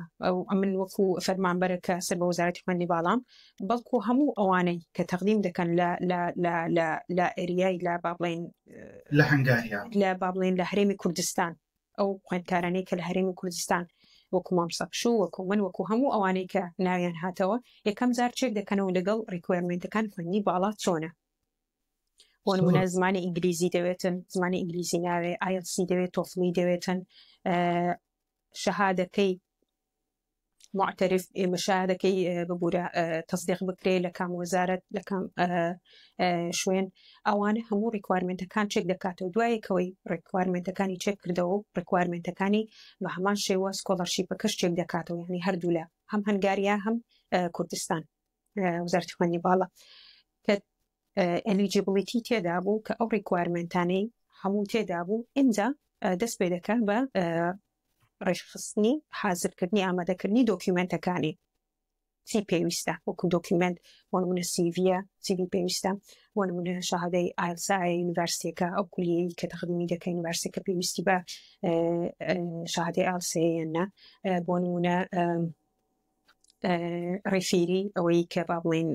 من وەکو فەرمانبەرەکە سەر بە وەزارەتی خوێندنی باڵام بەڵکو هەموو ئەوانەی کە تەقدیم دەکەن لە ئێریای لا با بڵێن لە هەنگاریا لە با بڵێن لە هەرێمی کوردستان ئەو خوێندکارانەی کە لە هەرێمی کوردستان وەکو مامۆستا پشوو وەکو من وەکو هەموو ئەوانەی کە ناویان هاتەوە یەکەم جار چێک دەکەنەوە لەگەڵ ڕیکوێرمنتەکان خوێندنی باڵا چۆنە بۆ نمونە زمانی ئینگلیزی دەوێتن زمانی ئینگلیزی ناوێ IELTS دەوێت تۆفلی دەوێتن شەهادەکەی معتەرف شەهادەکەی ببوورە تەصدیق بکرێ لە کام وەزارەت لە کام شوێن ئەوانە هەموو ڕیکوارمنتەکان چێک دەکاتەوە دوایەکەوەی ڕیکوارمنتەکانی چێک کردەوە ڕیکوارمنتەکانی بە هەمان شێوە سکۆڵەرشیپەکەش چێک دەکاتەوە یعنی هەردوو لە هەم هەنگاریا هەم کوردستان وەزارەتی خوێندنی باڵا کە eligibility تێدا بوو کە ئەو ڕیکوارمنتانەی هەموو تێدا بوو اینجا دەست پێ دەکەن بە ڕێژخستنی حازرکردنی ئامادەکردنی دۆکیومنتەکانی چی پێویستە وەکو دۆکیومنت بۆ نمونە سیڤە چیوی پێویستە بۆ نمونە شەهادەی IELTS یونیڤەرسیتیەکە ئەو کولیەی کە تەقدیمی دەکەی یونیڤەرسیتیەکە پێویستی بە شەهادەی IELTS یاننا بۆ نمونە ڕێفیری ئەوەی کە با بڵێن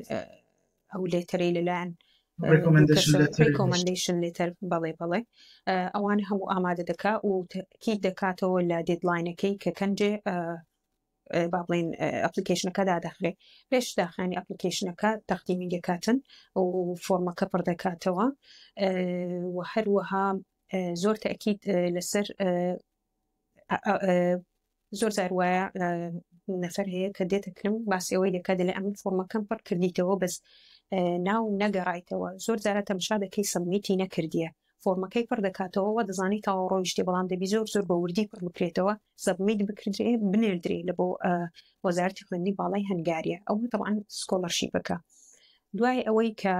ئەو لێتەرەی لەلایەن ریکۆمەندیشن لێتەر بەڵێ ئەوانە هەموو ئامادە دەکا و تاکید دەکاتەوە لە دێدلاینەکەی کە کەنجێ با بڵێن ئەپلیکیشنەکە دادەخرێ پێش داخانی ئەپلیکیشنەکە تەقدیمی دەکاتن و فۆرمەکە پڕ دەکاتەوە و هەروەها زۆر تاکید لەسەر زۆر جار وایە نەفەر هەیە کە دێتەکرم باسی ئەوەی دەکات لە ئەمن فۆرمەکەم پڕ کردیتەوە بەس ناو نەگەڕایتەوە زۆر جارە تەمشا دەکەی سەبمیتی نەکردیە فۆرمەکەی پڕ دەکاتەوە دەزانی تاوە ڕۆیشتی بەڵام دەبی زۆر بە وردی پڕ بکرێتەوە سەبمیت بکردێ بنێردرێ لە بۆ وەزارەتی خوێندنی باڵای هەنگاریە ئەو تەبعاً سکۆڵەرشیپەکە دوای ئەوەی کە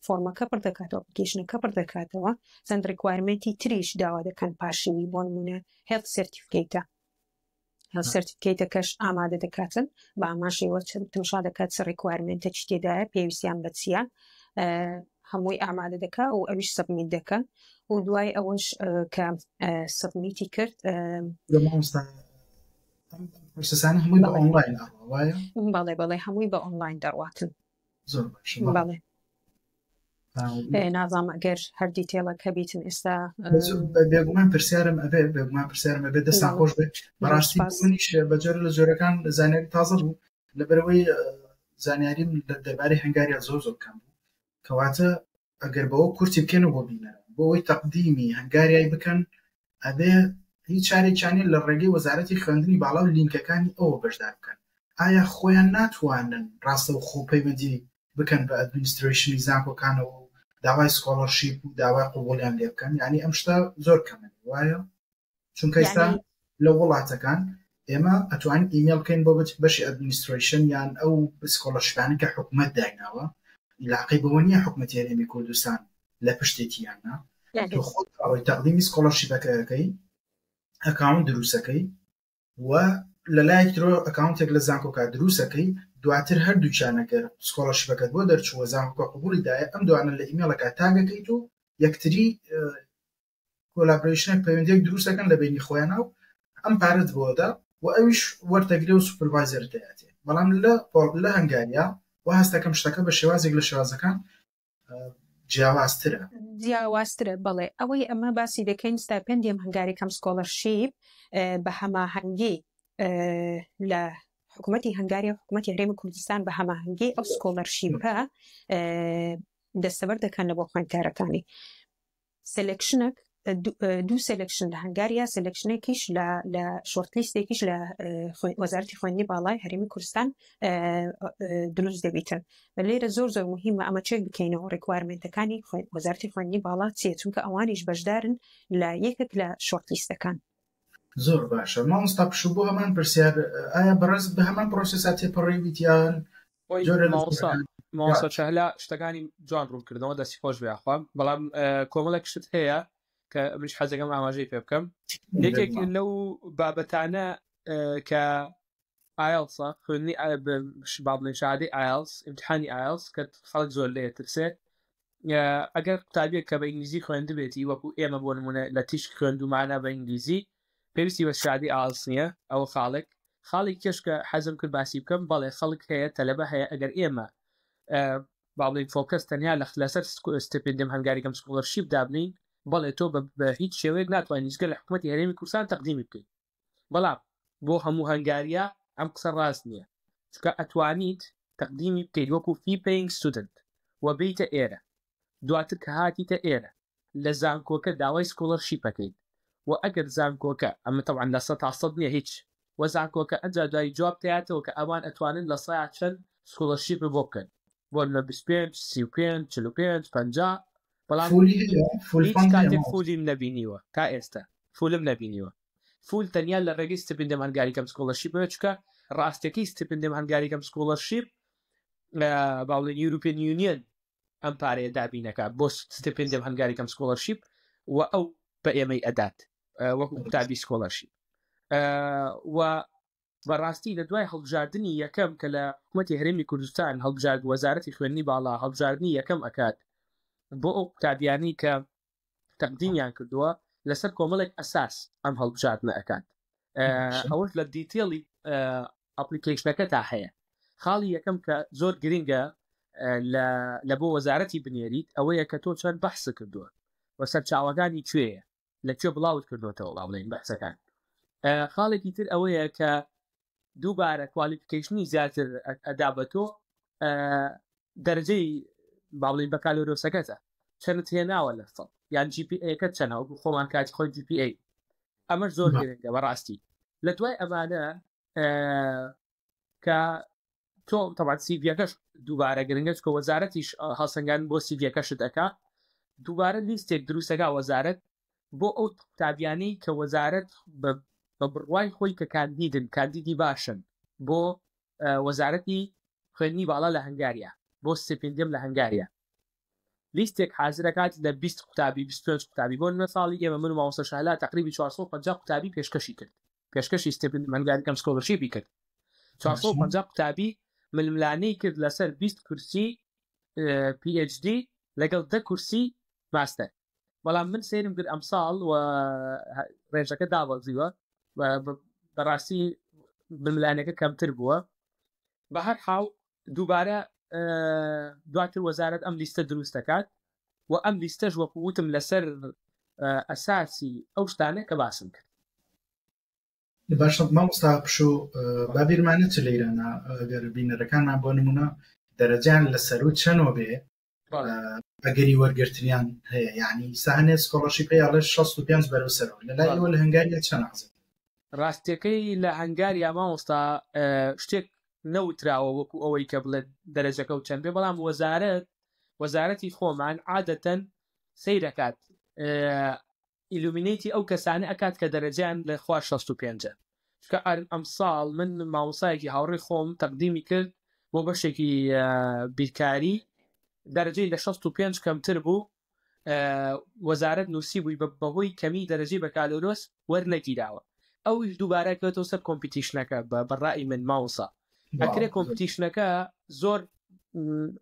فۆرمەکە پڕ دەکاتەوە ئەپلیکیشنەکە پڕ دەکاتەوە چەند ڕیکوایرمنتی تریش داوا دەکەن پاشیوی بۆ نمونە هێڵت سێرتیفیکەیتە سەرتیفیکەیتەکەش ئامادە دەکاتن بە ئامان شێوە تمشا دەکات ڕیکوایرمنتە چ تێدایە پێویستیان بە چیە هەمووی ئامادە دەکا و ئەویش سەبمیت دەکە و دوای ئەوەش کە سەبمیتی کرد بەڵێ هەمووی بە ئۆنلاین دەڕواتن بەڵێ نازام ئەگەر هەر دیتێڵە کە بیتن ئێستا بێگومان پرسیارم ئەبێ دەستان خۆش بێت بەڕاستی منیش بەجۆر لە جۆرەکان زانێت تازە بوو لەبەرەوەی زانیاریم دەربارەی هەنگاریا زۆر کەم بوو کەواتە ئەگەر بەوە کورتی بکەنەوە بۆ بینەرە بۆ ئەوەی تەقدیمی هەنگاریای بکەن ئەبێ هیچ چارێکیانی لە ڕێگەی وەزارەتی خوێندنی باڵا و لینکەکانی ئەوە بەشدار بکەن ئایا خۆیان ناتوانن ڕاستە و خۆپەیوەندی بکەن بە ئەدمینستریشنی زانکۆکانەوە و داوای سکۆڵەرشیپ و داوای قبوڵیان لێ بکەن یعنی ئەم شتە زۆر کەمن وایە چونکە ئێستا لە وڵاتەکان ئێمە ئەتوانین ئیمێل بکەین بۆ بەشی ئەدمینستریشن یان ئەو سکۆڵەرشیپانی کە حکوومەت دایناوە علاقەی بەوە نییە حکوومەتی هەرێمی کوردستان لە پشتێکیانە تۆ خۆت ئەوەی تەقدیمی سکۆڵەرشیپەکەی ئەکاونت دروستەکەی و لەلایەک ترۆ ئەکاونتێک لە زانکۆکە دروستەکەی دواتر هەردووچانەگەر سکۆڵەرشیپەکەت بۆ دەرچووە زانکۆکە قبوڵی دایە ئەم دوانە لە ئیمێلەکە تاگەکەیت و یەکتری کۆلابرێشنێک پەیوەندیەک دروستەکەن لە بینی خۆیانە و ئەم پارەت بۆدا و ئەویش وەرتەگرێ و سوپەرڤایزەر دەیاتێ بەڵام لە هەنگاریا و هەستەکەم شتەکە بە شێوازێک لە شێوازەکان جیاوازترە بەڵێ ئەوەی ئەمە باسی دەکەین ستایپێندیم هەنگاری کەم سکۆڵەرشیپ بە هەماهەنگی لە حکوومەتی هەنگاریا حکوومەتی هەرێمی کوردستان بە هەماهەنگی ئەو سکۆڵەرشیپە دەستەبەر دەکەن لە بۆ خوێندکارەکانی سلکشنێک دوو سلکشن لە هەنگاریا سلکشنێکیش لە شۆرتلیستێکیش لە وەزارەتی خوێندنی باڵای هەرێمی کوردستان دروست دەبیتن لێرە زۆر مهمە ئەمە چێک بکەینەوە ڕێکوارمنتەکانی وەزارەتی خوێندنی باڵا چیە چونکە ئەوانیش بەشدارن لە یەکێک لە شۆرتلیستەکان زۆر باشە مامۆستا پشوو بۆ هەمان پرسیار ئایا بەڕێز بە هەمان پرۆسێسا تێپەڕێویتیان مامۆستا چەهلا شتەکانی جوان ڕوونکردنەوە دەستی خۆش بێخوام بەڵام کۆمەڵێک شت هەیە کە منیش حەزەکەم ئاماژەی پێ بکەم یەکێک لەو بابەتانە کە ئایلسە خوێندنی با بڵێن شادەی ئایلس ئیمتحانی ئایلس کە خەڵک زۆر لێ ترسێت ئەگەر قوتابیەک کە بە ئینگلیزی خوێندبێتی وەکو ئێمە بۆ نمونە لە تیشک خوێندومانە بە ئینگلیزی پێویستی بە شادی ئایلس نییە ئەوە خاڵی کێش کە حەزم کرد باسی بکەم بەڵێ خەڵک هەیە تەلەبە هەیە ئەگەر ئێمە با بڵێن فۆکەس تەنیا لەسەر ستیپندیم هەنگاریکەم سکۆڵەرشیپ دابنین بەڵێ تۆ بە هیچ شێوەیەک ناتوانین هیچگە لە حکوومەتی هەرێمی کوردستان تەقدیمی بکەیت بەڵام بۆ هەموو هەنگاریا ئەم قسە ڕاست نییە چونکە ئەتوانیت تەقدیمی بکەیت وەکو fee paying student و بیتە ئێرە دواتر کە هاتیتە ئێرە لە زانکۆکە داوای سکۆڵەرشیپەکەیت و ئەگەر زانکۆکە ئەمە تەوان لە 100% نییە هیچ و زانکۆکە ئەجا دوای جواب تیاتەوە کە ئەوان ئەتوانن لە سایە چەند سکۆڵەرشیپ بۆ بکەن بۆ لە 25 35 45 50 بەڵام کاتێک فولیم نەبینیوە تا ئێستا فولم نەبینیوە فول تەنیا لە ڕێگەی ستپندم هەنگاریکەم سکۆڵەرشیپەوە چکە ڕاستەکەی ستپندم هەنگاریکەم سکۆڵەرشیپ باوڵێن یوروپیان یونیۆن ئەم پارەیە دابینەکە بۆ ستپندم هەنگاریکەم سکۆڵەرشیپ و ئەو بە ئێمەی ئەدات وەکو قوتابی سکۆڵەرشیپ و بەڕاستی لە دوای هەڵبژاردننی یەکەم کە لە حکوومەتی هەرێمی کوردستان هەڵبژارد وەزارەتی خوێندنی باڵا هەڵبژاردننی یەکەم ئەکات بۆ ئەو قوتابیانی کە تەقدیمیان کردووە لەسەر کۆمەڵێک ئەساس ئەم هەڵبژاردنە ئەکات ئەوەش لە دیتێڵی ئەپلیکیشنەکە تا هەیە خاڵی یەکەم کە زۆر گرنگە لە بۆ وەزارەتی بنێریت ئەوەیە کە تۆ چەند بەحسە کردووە وەسەر چاوەکانی کوێیە لەکوێ بڵاوت کردوێتەوە باڵێن بەحسەکان خاڵێکی تر ئەوەیە کە دووبارە کوالیفیکیشنی زیاتر ئەدا بە تۆ دەرجەی باڵین بەکالۆرۆسەکەتە چەندت هێناوە لە سەڵ یان GPA-کە چەنەوە خۆمان کاتی خۆی GPA ئەمەش زۆر گرنگە بەڕاستی لە دوای ئەمانە کە تۆ تەبات سیڤەکەش دووبارە گرنگە چکە وەزارەتیش هەڵسەنگان بۆ سیڤەکەشت دەکا دووبارە لیستێک دروستەکە وەزارەت بۆ ئەو قوتابیانەی کە وەزارەت بە بڕوای خۆی کە کاندیدی باشن بۆ وەزارەتی خوێندنی باڵا لە هەنگاریا بۆ ستپندیم لە هەنگاریا لیستێک حازرەکات لە 20 قوتابی 25 قوتابی بۆ نمە ساڵی ئێمە من و مامۆستا شاهلا تقریبی 450 قوتابی پێشکەشی کرد پێشکەشی ستپندیم هەنگاریکەم سکۆڵەرشیپی کرد 450 قوتابی ململانەی کرد لەسەر 20 کورسی PhD لەگەڵ 10 کورسی ماستەر بەڵام من سێرم کرد ئەم ساڵ و ڕێژەکە دابەزیوە بەڕاستی ململانەکە کەمتر بووە بە هەر حاڵ دووبارە دواتر وەزارەت ئەم لیستە دروست دەکات و ئەم لیستەش وەکووتم لەسەر ئەساسی ئەو شتانە کە باسم کرد باشە مامۆستا پشوو بابیرمانە چ لە ئیرانە ئەگەر بینەرەکانمان بۆ نمونە دەرەجیان لە سەر و چەنۆ بێ ئەگەری وەرگرتنیان هەیە یعنی ساهنێ سکۆڵەرشیپ هەیە 65 بەرەو سەرەوە لەلایەوە لە هەنگاریە چەند حەزت؟ ڕاستیەکەی لە هەنگاریا مامۆستا شتێک نەوتراوە وەکو ئەوەی کە بڵێت دەرەجەکە و چەند بێ بەڵام وەزارەتی خۆمان عادەتەن سەیرەکات ئیلومینێتی ئەو کەسانە ئەکات کە دەرەجیان لە خوا 65 چکە ئەم ساڵ من مامۆسایەکی هاوڕێی خۆم تەقدیمی کرد بۆ بەشێکی بیرکاری دەرەجەی لە 65 کەمتر بوو وەزارەت نووسی بووی بەهۆی کەمی دەرەجەی بەکالۆرۆس وەرنەگیراوە ئەویش دووبارە کەوتەوە سەر کۆمپیتیشنەکە بەڕای من ماوەسا ئەکرێ کۆمپیتیشنەکە زۆر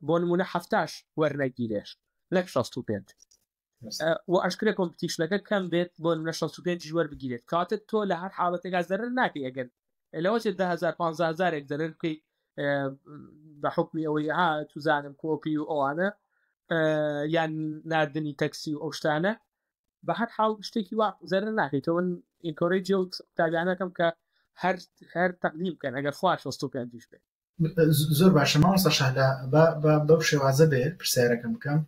بۆ نمونە 70 وەرنەگیرێش لەک 65 و ئەشکرێ کۆمپیتیشنەکە کەم بێت بۆ نمونە 65 وەربگیرێت کاتت تۆ لە هەر حاڵەتێکا زەرر ناکەی ئەگەن لەوەچێت 10,000-15,000 زەرر بکەی بە حکمی ئەوەی توزانم کۆپی و ئەوانە یان نردنی تەکسی و ئەو شتانە بە هەر حاڵ شتێکی وا زەرر ناکەیتەوە من ئینکۆرێجی و تابیانەکەم کە هەر تەقدیم بکەن ئەگەر خوا 65 بێت زۆر باشە مامۆستا شەهلا بەو شێوازە بێ پرسیارەکەم بکەم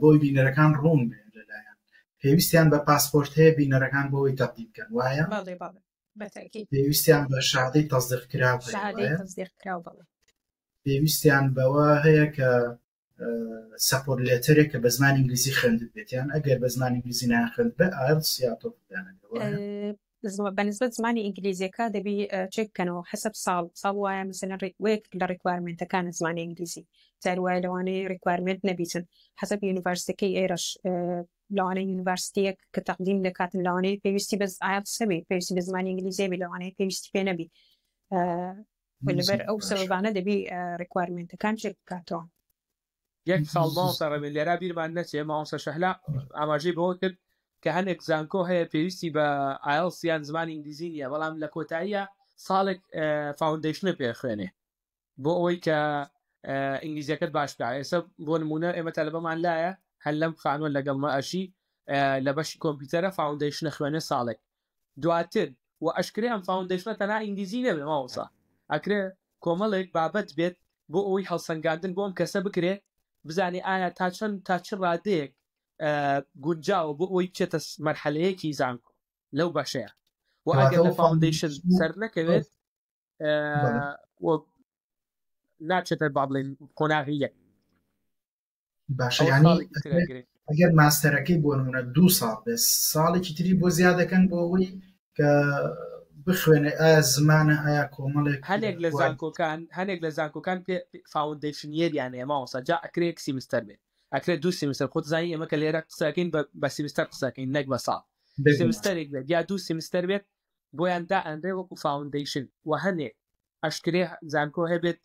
بۆی بینەرەکان ڕوون بێ لەلایەن پێویستیان بە پاسپۆرت هەیە بینەرەکان بۆی تەقدیم بکەن وایە؟ پێویستیان بە شادەی تەصدیقکراو پێویستیان بەوە هەیە کە سەپۆرت لێتەرێک کە بە زمانی ئینگلیزی خوێندت بێتیان ئەگەر بە زمانی ئینگلیزی ناخوێند بە ئایلتس یا بەنسبەت زمانی ئینگلیزیەکە دەبی چێککەنەوە حسب ساڵ وایە مثلا وەیەک لە ڕیکوایرمنتەکانە زمانی ئینگلیزی جار وایە لەوانەیە ڕیکوایرمنت نەبیتن حسب یونیڤەرسیتەکەی ئێرەش لەوانەیە یونیڤەرسیتەیەک کە تەقدیم دەکاتن لەوانەیە پێویستی بە ئایلتس هەبێ پێویستی بە زمانی ئینگلیزی بێ لەوانەیە پێویستی پێ نەبی لەبەر ئەو سەبەبانە دەبی ڕیکوایرمنتەکان چێک بکاتەوە یەک ساڵ ماوەسا ڕەبێ لێرا بیرمان نەچێ ماوەسا شەهلا ئاماژەی بەوە کرد کە هەندێک زانکۆ هەیە پێویستی بە ئایلتس یان زمانی ئینگلیزی نیە بەڵام لە کۆتاییە ساڵێک فاوندیشنە پێ خوێنێ بۆ ئەوەی کە ئینگلیزیەکەت باش بکە ئێستا بۆ نمونە ئێمە تەلەبەمان لایە هەر لەم خانووە لەگەڵ مەئەشی لە بەشی کۆمپیوتەرە فاوندیشنە خوێنێ ساڵێک دواتر و ئەشکرێ ئەم فاوندیشنە تەنها ئینگلیزی نەبێ ماوەسا ئەکرێ کۆمەڵێک بابەت بێت بۆ ئەوەی هەڵسەنگاندن بۆ ئەم کەسە بکرێ بزانێ ئایا تا چ ڕادەیەک گونجاوە بۆ ئەوەی بچێتە مەرحەلەیەکی زانکۆ لەو بەشەیە و ئەگەر لە فاوندیشن سەر نەکەوێت ناچێتە با بڵێن قۆناغیەک باشە یعنی ئەگەر ماستەرەکەی بۆ نمونە 2 ساڵ بێ ساڵێکی تری بۆ زیادەکەن بۆ ئەوەی کە بخوێنێ ئایا زمانە ئایا کۆمەڵێک هەنێک لە زانکۆکان فاوندیشن یەریان هەیە ماوەسا جا ئەکرێ سیمستەر بێت ئەکرێت 2 سیمستەر خۆت زانی ئێمە کە لێرە قسەکەین بە سیمستەر قسەکەین نەک بە ساڵ سیمستەرێک بێت یا 2 سیمستەر بێت بۆیان دا ئەندێ وەکو فاوندیشن و هەنێک ئەشکرێ زانکۆ هەبێت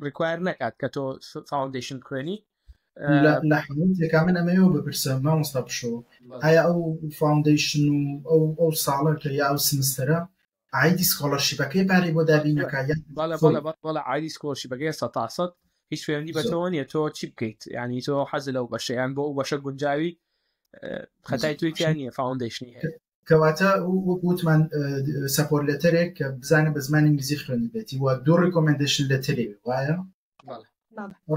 ریکوایر نەکات کە تۆ فاوندیشن خوێنی لە حموتێکا من ئەمەوە بپرسە مامۆستا پشۆ ئایا ئەو فاوندیشن و ئەو ساڵە کە یا ئەو سیمستەرە ئایدی سکۆڵەرشیپەکەی پارەی بۆ دابینەکە بەڵە ئایدی سکۆڵەرشیپەکەی 100% هیچ فێنی بەتەوە نیە تۆ چی بکەیت یعنی تۆ حەزە لەو بەشەیان بۆ ئەو بەشە گونجاوی خەتای تویتیان نییە فاوندیشنی هەیە کەواتە وتمان سەپۆرت لێتەرێک کە بزانە بە زمانی ئینگلیزی خوێنی بێتی و 2 ڕیکۆمەندیشن لەتەرێ وایە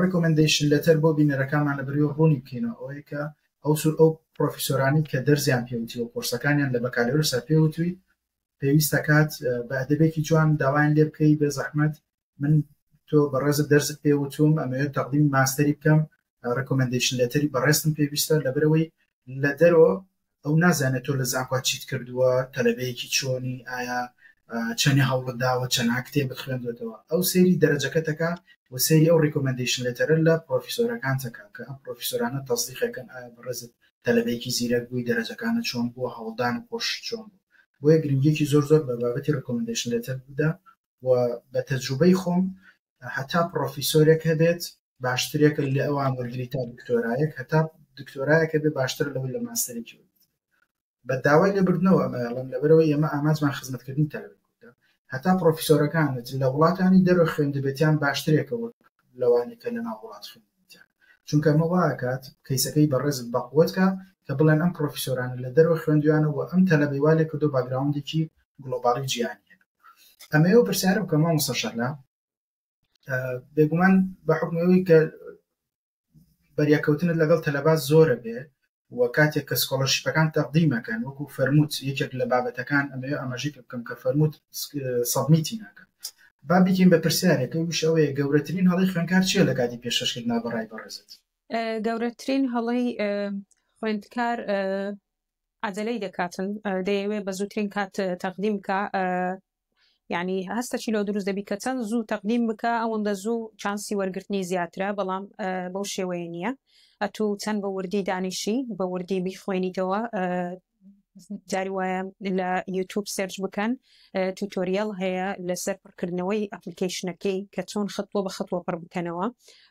ڕیکۆمەندیشن لەتەر بۆ بینەرەکانمان لە بەریەوە ڕوونی بکەینەوە ئەوەیە کە ئەو پرۆفیسۆرانی کە دەرزیان پێوتی و کورسەکانیان لە بەکالۆرسا پێوتوی پێویستە کات بە ئەدەبێکی جوان داوایان لێ بکەی بە زەحمەت من تۆ بەڕێزت دەرزت پێوتوم ئەمەوێت تەقدیم ماستەری بکەم ڕیکۆمەندیشن لەتەری بەڕێستم پێویستە لەبەرەوەی لە دەرەوە ئەو نازانێت تۆ لە زانکۆ چیت کردووە تەلەبەیەکی چۆنی ئایا چەنی هەوڵت داوە چەند کتێبت خوێندوێتەوە ئەو سەیری دەرەجەکەتەکە و سەیری ئەو ڕیکۆمەندیشن لەتەرە لە پرۆفیسۆرەکان تەکە کە ئەم پرۆفیسۆرانە تەصدیقەکەن ئایا بەڕێزت تەلەبەیەکی زیرەک بووی دەرەجەکانە چۆن بووە هەوڵدان و پۆش چۆن بوو بۆیە گرنگێکی زۆر بە بابەتی ڕیکۆمەندیشن لەتەر بدا و بە تەجروبەی خۆم هەتا پرۆفیسۆرێک هەبێت باشترێک لە ئەوان وەرگری تا دکتۆرایەک هەتا دکتۆرایەکە بێ باشتر لەوەی لە ماستەرێکی بە داوای لەبردنەوە ئەمەڵم لەبەرەوەی ئێمە ئامانجمان خزمەتکردنی تەلەبەکە هەتا پرۆفیسۆرەکانت لە وڵاتانی دەرەوە خوێندبێتیان باشترێکەوە لەوانی کە لەناو وڵات خوێندبێتیان چونکە ئەمە وایەکات کەیسەکەی بەڕێزت بەقوتکە کە بڵێن ئەم پرۆفیسۆرانە لە دەرەوە خوێندویانەوە ئەم تەلەبەی والێ کردو باگراوندێکی گلۆباڵی جیهانی هەبێت. ئەمەوە پرسیارە بکەم مامۆستا شەهلا، بێگومان بە حکمەوەی کە بەریاکەوتنت لەگەڵ تەلەبات زۆرە بێ و کاتێک کە سکۆڵەرشیپەکان تەقدیمەکەن وەکو فەرمووت یەکێک لە بابەتەکان ئەمەوێ ئەمەژی بکەم کە فەرمووت سەبمیتی ناکەن. با بکەین بە پرسیارێکە وش ئەوەیە گەورەترین هەڵی خوێندکار چییە لە کاتی پێشکەشکردنا بەڕای بەڕێزت؟ گەورەترین هەڵی خوێندکار عەجەلەی دەکاتن، دەیەوێ بە زووترین کات تەقدیم بکە، یعنی هەستەکی لۆ دروست دەبی کە چەند زوو تەقدیم بکە ئەوەندە زوو چانسی وەرگرتنی زیاترە، بەڵام بەو شێوەیە نییە. ئەتوو چەند بە وردی دانیشی بە وردی بیخوێنیتەوە، جاری وایە لە یوتیوب سێرچ بکەن، توتۆریەل هەیە لەسەر پڕکردنەوەی ئەپلیکیشنەکەی کە چۆن خطوە بە خطوە پڕ بکەنەوە،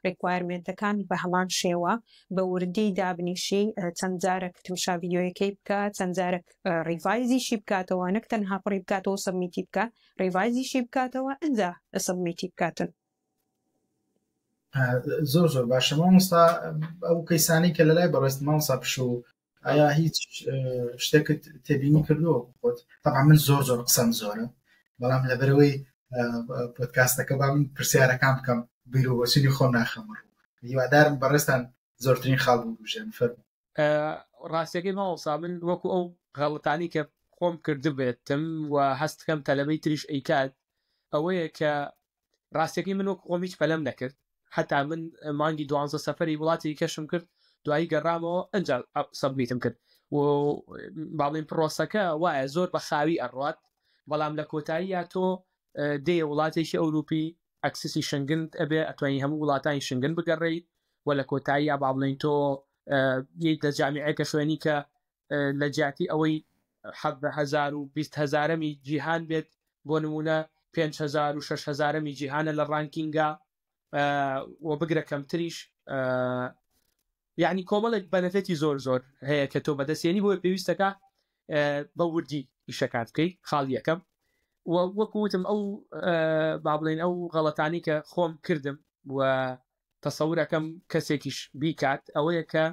ڕیکوایرمنتەکان بە هەمان شێوە بە وردی دابنیشی، چەند جارێک تووشا ڤیدیۆیەکەی بکە، چەند جارێک ڕیڤایزیشی بکاتەوە، نەک تەنها پڕی بکاتەوە سەبمیتی بکە، ڕیڤایزیشی بکاتەوە ئەنجا سەبمیتی بکاتن. زۆر زۆر باشە مامۆستا. ئەو کەیسانی کە لەلای بەڕێست مامۆستا پشوو ئایا هیچ شتێکت تێبینی کردووە خۆت؟ طبعا من زۆر قسەم زۆرە، بەڵام لەبەرەوەی پۆدکاستەکە با من پرسیارەکان بکەم بیر و بۆچینی خۆم ناخەمڕ. هیوادارم بەڕێستان زۆرترین خاڵ بژێن. فەرموو. ڕاستیەکەی مامۆستا من وەکو ئەو غەڵەتانی کە خۆم کردبێتم و هەست دەکەم تەلەبەی تریش ئەیکات ئەوەیە کە ڕاستیەکەی من وەکو خۆم هیچ پەلەم نەکرد، حتا من مانگی 12 سەفەری وڵاتی کەشم کرد، دوایی گەڕامەوە ئەنجا سەبمیتم کرد و باڵین پرۆسەکە وایە زۆر بە خاوی ئەڕوات، بەڵام لە کۆتاییە تۆ دێ وڵاتێکی ئەوروپی ئەکسسی شنگن ئەبێ ئەتوانی هەموو وڵاتانی شنگن بگەڕێیت و لە کۆتاییە با بڵین تۆ یەک لە جامیعەکە خوێنی کە لە جیاتی ئەوەی 10,000 و 20,000می جیهان بێت، بۆ نمونە 5,000 و 6,000می جیهانە لە ڕانکینگا و بگرە کەمتریش، یعنی کۆمەڵێک بەنەفێتی زۆر هەیە کە تۆ بەدەستێنی بۆ پێویستەکە بە وردی ئیشەکات بکەی. خاڵ یەکەم و وەکوتم ئەو با بڵێن ئەو غەڵەتانی کە خۆم کردم و تەسەورەکەم کەسێکیش بیکات ئەوەیە کە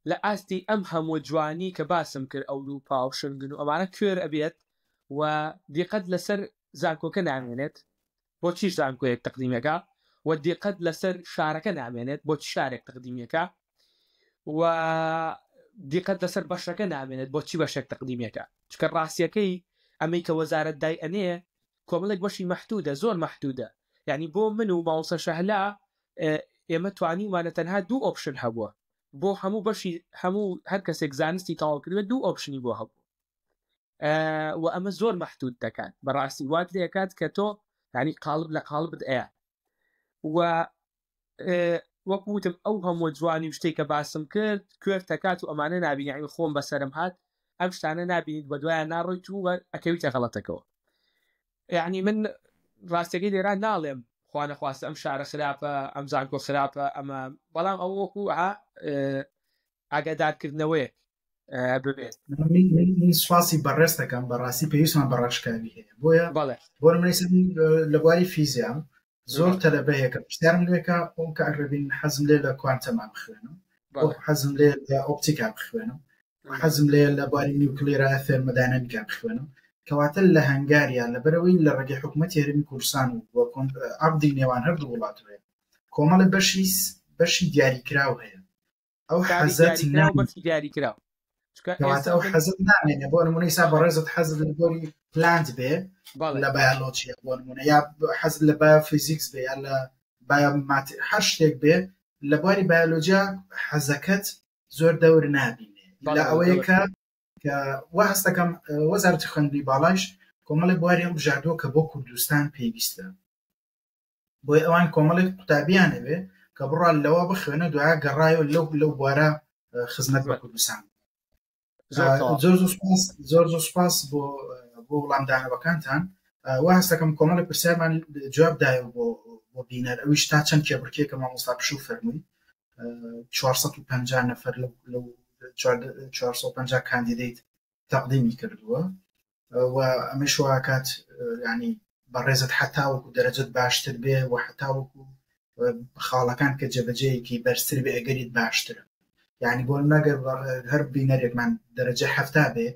لە ئاستی ئەم هەموو جوانی کە باسم کرد ئەوروپا و شنگن و ئەمانە کوێر ئەبێت و دیقەت لەسەر زانکۆکە نامێنێت بۆچی زانکۆیەک تەقدیمەکە و دیقەت لەسەر شارەکە نامێنێت بۆچی شارێک تەقدیمەکە و دیقەت لەسەر بەشەکە نامێنێت بۆچی بەشێک تەقدیمەکە، چکە ڕاستیەکەی ئەمەی کە وەزارەت دای ئەنێ کۆمەڵێک بەشی مەحدودە، زۆر مەحدودە. یعنی بۆ من و مامۆستا شەهلا ئێمە توانیمانە تەنها 2 ئۆپشن هەبووە بۆ هەموو بەشی هەموو هەر کەسێک زانستی تاوا کردوێت 2 ئۆپشنی بۆ هەبوو و ئەمە زۆر مەحدود دەکات. بەڕاستی وات لێکات کە تۆ ینی قالب لە قالبت ئەیە و وەکوتم ئەو هەموو جوانی شتێک کە باسم کرد کوێر تەکات و ئەمانە نابینی، یعنی خۆم بەسەرم هات ئەم شتانە نابینیت بە دوایان ناڕۆیت و ئەکەویتە غەڵەتەکەەوە. یعنی من ڕاستیەکەی لێران ناڵێم خوا نەخواستە ئەم شارە خراپە ئەم زانکۆ خراپە ئەمە، بەڵام ئەو وەکو ئاگادارکردنەوەیە ببێت. من سواسی بەڕێز دەکەم، بەڕاستی پێویستمان بەڕاشکاوی هەیە بۆیە بۆ منیسم لە بواری فیزیام زۆر تەلەبەیەکە پرسیارم لێکە ئەوم کە ئەگربین حەزم لێ لە کوانتەمان بخوێنم، حەزم لێ لە ئۆپتیکا بخوێنم، حەزم لێ لە بواری نیوکلێرە تێرمۆداینامیکا بخوێنم، کەواتە لە هەنگاریان لەبەرەوەی لە ڕێگەی حکوومەتی هەرێمی کوردستان و عەقدی نێوان هەردوو وڵاتەوە کۆمەڵە بەشی دیاریکراو هەیە. ئەو حەزەت دیاریکراو کەواتە ئەو حەزت نامێنێ. بۆ نمونەی سا بەڕێزت حەزت لە بۆری پلانت بێ لە بایۆلۆجیا، بۆ نمونە یا حەزت لە بایۆفیزیکس بێ یا لە هەر شتێک بێ لە بواری بایۆلۆجیا حەزەکەت زۆر دەور نابینێ. لە ئەوەیە کە وا هەست دەکەم وەزارەتی خوێندنی باڵایش کۆمەڵی بواری ئەو بژاردووە کە بۆ کوردستان پێویستە، بۆی ئەوان کۆمەڵێک قوتابیانە بێ کە بڕان لەوە بخوێنە دوایە گەڕایەوە لەو بوارە خزمەت بە کوردستان. زۆر سوپاس بۆ وەڵامدانەوەکانتان. وا هەست دەکەم کۆمەڵی پرسیارمان جوابدایە بۆ بینەر ئەویش تا چەند کێبڕکێکە مامۆستا پشوو فەرمووی 450 نەفەر لەو 450 کاندیدەیت تەقدیمی کردووە و ئەمەش واکات ینی بەڕێزت حتاوەکو دەرەجەت باشتر بێ و حتاوەکو خاڵەکان کە جێبەجێیەکی بەرزتر بێ ئەگەریت باشترە. یعنی بۆ نەگەر هەر بینەرێکمان دەرەجە 7 بێ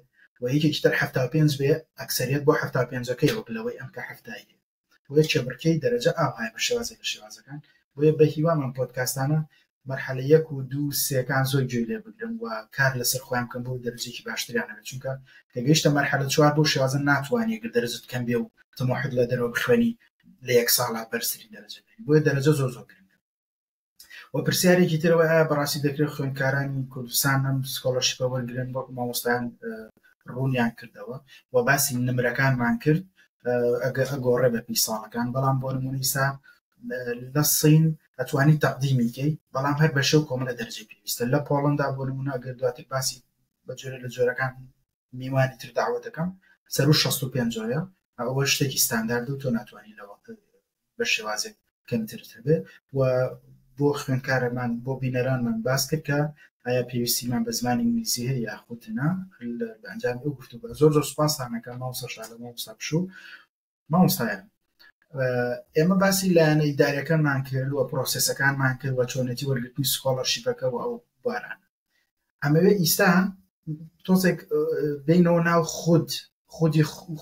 و هیچ تر 75 به اکثریت بۆ 75 و بلەوەی ئەم کە هەفتایی و چێبڕکەی دەرەجە ئاهای بە شێوازێک لە شێوازەکان بۆیە بە هیوامم پۆدکاستانە مەرحەلە 1 و 2 3کان زۆر گوێ لێ بگرن و کار لەسەر خۆیان بکەن بۆ دەرەجێکی باشتریانەوێت چونکە کە گەیشتە مەرحەلە 4 بۆ شێوازە ناتوانێت گە دەرەجەت کەم بێ و تەماحد لە دەرەوە بخوێنی لە 1 ساڵا بەرزترین دەرەجە بێت بۆیە دەرەجە زۆر گرنگە و پرسیارێکی ترەوە ئایا بەڕاستی دەکرێت خوێندکارانی کوردستان ئەم سکۆلەرشیپە وەرگرن وەک مامۆستایان ڕوونیان کردەوە و باسی نمرەکانمان کرد ئەگۆڕێ بە پیساڵەکان بەڵام بۆ نمونەی سا لە سین ئەتوانی تەقدیمیکەی بەڵام هەر بە شێو کۆمەڵە دەرەجەی پێویستە لە پۆڵندا بۆ نمونە ئەگەر دواتر باسی بە جۆرە لە جۆرەکان میوانی تر داوەتەکەم سەر و 65ە ئەوە شتێکی ستاندارد و تۆ ناتوانانی لەوە بە شێوازێک کەمترت هەبێ و بۆ خوێندکارەمان بۆ بینەرانمان باس کرد کە ئایا پێویستیمان بە زمانی ئینگلیزی هەیە یاخودنا لە ئەنجامی ئەو گفتوگۆ زۆر سوپاسانەکە مامۆستا شادە مامۆستا پشوو مامۆستایان ئێمە باسی لایەنە ئیداریەکانمان کرد و پرۆسسەکانمان کرد و چۆنێتی وەرگرتنی سکۆلەرشیپەکە و ئەو باران ئەمەوێ ئیستا تۆزێک بینەوە ناو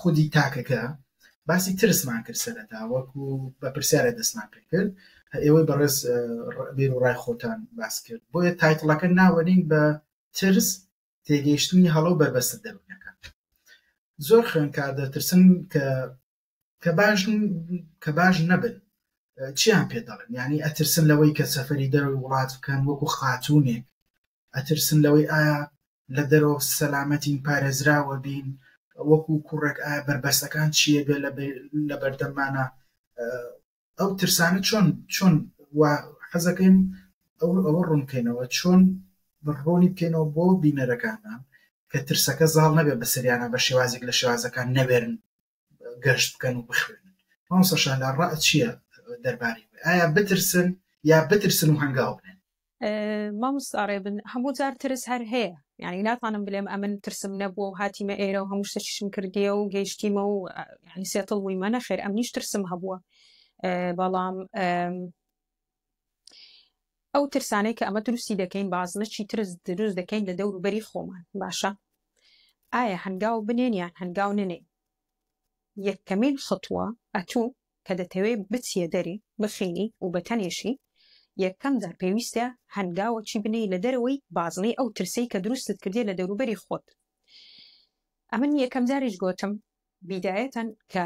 خودی تاکەکە باسی ترسمان کرد سەرەتا وەکو بە پرسیارە دەستمان پێ کرد ئێوەی بەڕێز بیر و ڕای خۆتان باس کرد بۆیە تایتڵەکە ناوەنین بە ترس تێگەیشتنی هەڵە و بربەستە دەرونەکان زۆر خوێندکار دەترسن کە باش نەبن چیان پێ دەڵێن یعنی ئەترسن لەوەی کە سەفەری دەروی وڵات بکەن وەکو خاتوونێک ئەترسن لەوەی ئایا لە دەرەوە سەلامەتین پارێزراوە بین وەکو کوڕێک ئایا بربەستەکان چییە بێ لە بەردەمانە ئەو ترسانە چۆن حەزەکەین ئەوە ڕوونکەینەوە چۆن بڕۆنی بکەینەوە بۆ بینەرەکانان کە ترسەکە زاڵ نەبێت بە سەریانە بە شێوازێک لە شێوازەکان نەبێرن گەشت بکەن و بخوێنن مامۆستا لە ڕائە چییە دەربارەی ئایا بترسن یا بترسن و هەنگاو بنێن مامۆستا ڕێبن هەموو جار ترس هەر هەیە یعنی ناتوانم بڵێم ئەمن ترسم نەبووە و هاتیمە ئێرە و هەموو شتێکیشم کردیە و گەیشتیمە و یعنی سێتڵ بوویمە نەخێر ئەم نیش ترسم هەبووە بەڵام ئەو ترسانەی کە ئەمە دروستی دەکەین بازنەکی ترس دروست دەکەین لە دەوروبەری خۆمان باشە ئایا هەنگاو بنێن یان هەنگاو ننێن یەکەمین خطوە ئەتوو کە دەتەوێت بچیە دەری بخینی و بەتەنێشی یەکەم جار پێویستە هەنگاوەکی بنێ لە دەرەوەی بازنەی ئەو ترسەی کە دروستت کردێ لە دەوروبەری خۆت ئەمن یەکەم جاریش گۆتم بیدایەتەن کە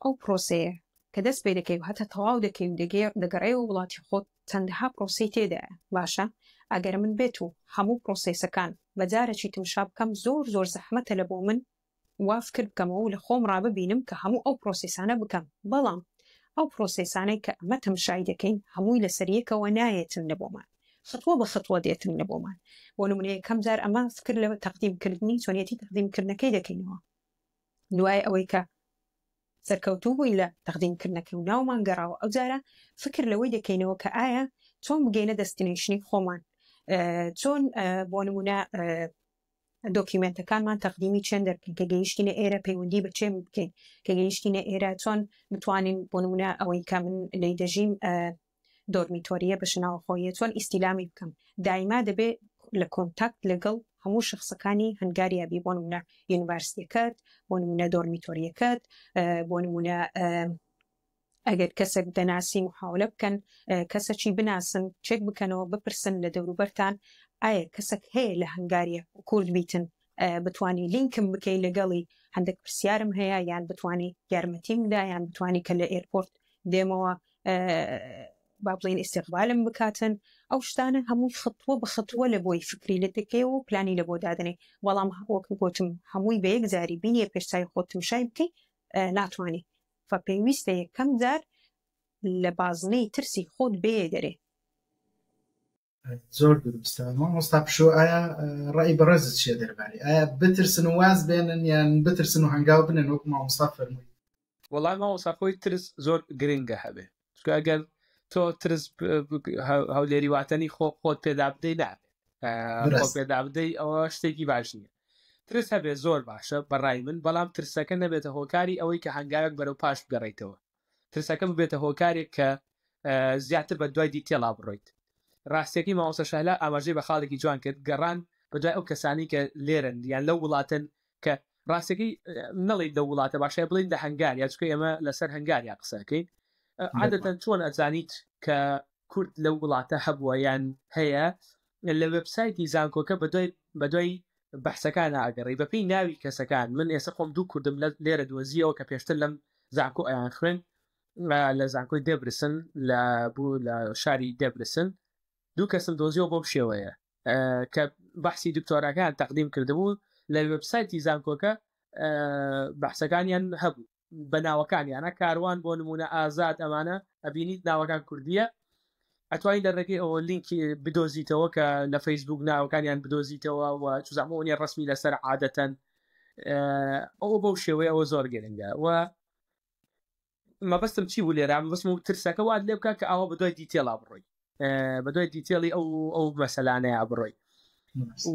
ئەو پرۆسەیە کە دەست پێ دەکەی و هەتا تەواو دەکەی و دەگەڕێ و وڵاتی خۆت چەندەها پرۆسی تێدایە باشە ئەگەر من بێت و هەموو پرۆسیسەکان بەجارێکی تمشا بکەم زۆر زەحمەتە لە بۆ من وا فکر بکەمەوە و لە خۆم ڕاببینم کە هەموو ئەو پرۆسیسانە بکەم بەڵام ئەو پرۆسیسانەی کە ئەمە تمشای دەکەین هەمووی لەسەریەکەوە نایەتن لە بۆمان خطوە بە خطوە دێتن لە بۆمان بۆ نمونە یەکەم جار ئەمە فکر لە تەقدیمکردنی چۆنیەتی تەقدیمکردنەکەی دەکەینەوە دوای ئەوەی کە سەرکەوتوو بووی لە تەقدیمکردنەکەی و ناومان گەڕاوە ئەو جارە فکر لەوەی دەکەینەوە کە ئایا چۆن بگەینە دەستنیشتنی خۆمان چۆن بۆ نمونە دۆکیومنتەکانمان تەقدیمی چێن دەکەین کە گەیشتینە ئێرە پەیوەندی بە چێ بکەین کە گەیشتینە ئێرە چۆن بتوانین بۆ نمونە ئەوەی کە من لەی دەژیم دۆرمیتۆریە بەشناوە خۆیە چۆن ئیستیلامی بکەم دایما دەبێت لە کۆنتاکت لەگەڵ هەموو شخصەکانی هەنگاریابی بۆ نمونە یونیڤەرسیتیەکەت بۆ نمونە دۆرمیتۆریەکەت بۆ نمونە ئەگەر کەسێک دەناسی محاولە بکەن کەسێکی بناسن چێک بکەنەوە بپرسن لە دەوروبەرتان ئایا کەسێک هەیە لە هەنگاریە کورد بیتن بتوانی لینکم بکەی لەگەڵی هەندێک پرسیارم هەیە یان بتوانی یارمەتیمدا یان بتوانی کە لە ئێرپۆرت دێمەوە با بڵین ئیستیقبالم بکاتن ئەو شتانە هەمووی خطوە بە خطوە لە بۆی فکری لە دەکەی و پلانی لە بۆ دادنێ بەڵام وەکو گوتم هەمووی بە یەک جاری بینیە پێشسای خۆت تمشای بکەی ناتوانانی پێویستە یەکەم جار لە بازنەی ترسی خۆت بێ دەرێ زۆر دروستە مامۆستا پشۆ ئایا ڕای بەڕێزت چیە دەربارەی ئایا بترسن و واز بێنن یان بترسن و هەنگاو بنن وەکو مامۆستا فەرمووی وەڵام مامۆستا خۆی ترس زۆر گرنگە هەبێ چونکە ئەگەر تۆ ترس هەولێری واتەنی خۆت پێدا بدەی نابێت پێدا بدەی ئەوە شتێکی باش نییە ترس هەبێ زۆر باشە بەڕای من بەڵام ترسەکە نەبێتە هۆکاری ئەوەی کە هەنگاوێک بەرەو پاش بگەڕیتەوە ترسەکە ببێتە هۆکارێک کە زیاتر بە دوای دیتێڵا بڕۆیت ڕاستیەکەی مامۆستا شەهلا ئاماژەی بە خاڵێکی جوان کرد گەڕان بە دوای ئەو کەسانی کە لێرن یان لەو وڵاتن کە ڕاستەکەی نەڵێ لە وڵاتە باشە بڵین لە هەنگاریا چکە ئێمە لەسەر هەنگاریا قسەکەین عادەتەن چۆن ئەزانیت کە کورد لەو وڵاتە هەبووە یان هەیە لە وێبسایتی زانکۆکە بەدوای بەحسەکان ئاگەڕی بەپێی ناوی کەسەکان من ئێستا خۆم 2 کوردم لێرە دۆزیەوە کە پێشتر لەم زانکۆ ئەیان خوێن لە زانکۆی دێبرسن بوو لە شاری دێبرسن 2 کەسم دۆزیەوە بۆ شێوەیە کە بەحسی دکتۆراکان تەقدیم کردبوو لە وێبسایتی زانکۆکە بەحسەکانیان هەبوو بە ناوەکانیانە کاروان بۆ نمونە ئازاد ئەمانە ئەبینیت ناوەکان کوردیە ئەتوانین دەڕێکی ئەوە لینکی بدۆزیتەوە کە لە فەیسبوک ناوەکانیان بدۆزیتەوە و چزانەوەنی ڕسمی لەسەر عادەتەن ئەوە بەو شێوەیە ئەوە زۆر گرنگە و مەبەستم چی بوو لێرە بەستم و ترسەکە وات لێ بکە کە ئەوە بەدوای دیتێڵا بڕۆی بەدوای دیتێڵی ئەو مەسەلانەیە بڕۆی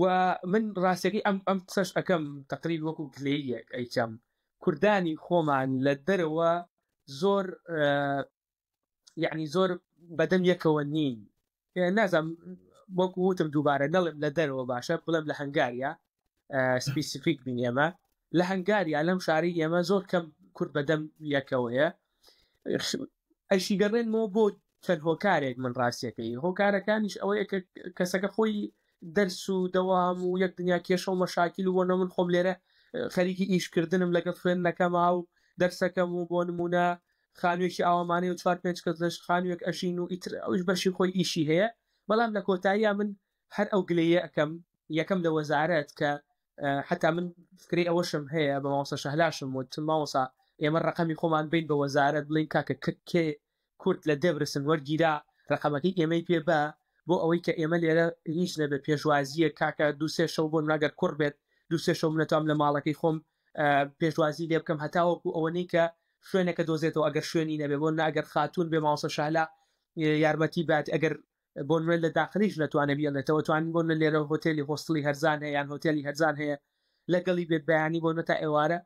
و من ڕاستەکەی ئەم قسەش ئەەکەم تقریب وەکو گلەیەک ئەیچەم کوردانی خۆمان لە دەرەوە زۆر یعنی زۆر بەدەم یەکەوە نین نازم وەکو وتم دووبارە نەڵم لە دەرەوە باشە بڵم لە هەنگاریا سپیسیفیک بین ئێمە لە هەنگاریا لەم شاری ئێمە زۆر کەم کورد بەدەم یەکەوەیە ئەشی گەڕێنمەوە بۆ چەند هۆکارێک من ڕاستیەکەی هۆکارەکانیش ئەوەیە کەسەکە خۆی دەرس و دەوام و یەک دنیا کێشە و مەشاکیل و بۆنە من خۆم لێرە خەریکی ئیشکردنم لەگەڵ خوێندنەکەما و دەرسەکەم و بۆ نمونە خانوێکی ئاوامانەی و 4-5 کەس لەش خانوێک ئەشین و ئیتر ئەوش بەشی خۆی ئیشی هەیە بەڵام لە کۆتاییە من هەر ئەو گلەیە ئەەکەم یەکەم لە وەزارەت کە حتا من فکری ئەوەشم هەیە بە ماوەسە شەهلاشم وتم ماوەسا ئێمە ڕقەمی خۆمان بین بە وەزارەت بڵین کاکە کێ کورد لە دێبرسن وەرگیرا ڕقەمەکەی ئێمەی پێ بە بۆ ئەوەی کە ئێمە لێرە هیچ نەبێ پێشوازیە کاکە 2-3 شەو بۆ ناگەر کوڕ بێت 2-3 شەو منەتوام لە ماڵەکەی خۆم پێشوازی لێ بکەم هەتاوەکو ئەوەنەی کە شوێنەکە دۆزێتەوە ئەگەر شوێنی نەبێ بۆ ناگەر خاتون بێ ماوەسە شالا یارمەتی بات ئەگەر بۆ نوێن لە داخلیش نەتوانە بێنێتەوە توانین بۆ لێرە هۆتێلی هۆستڵی هەرزان هەیە یان هۆتێلی هەرزان هەیە لەگەڵی بێت بەیانی بۆ نەتا ئێوارە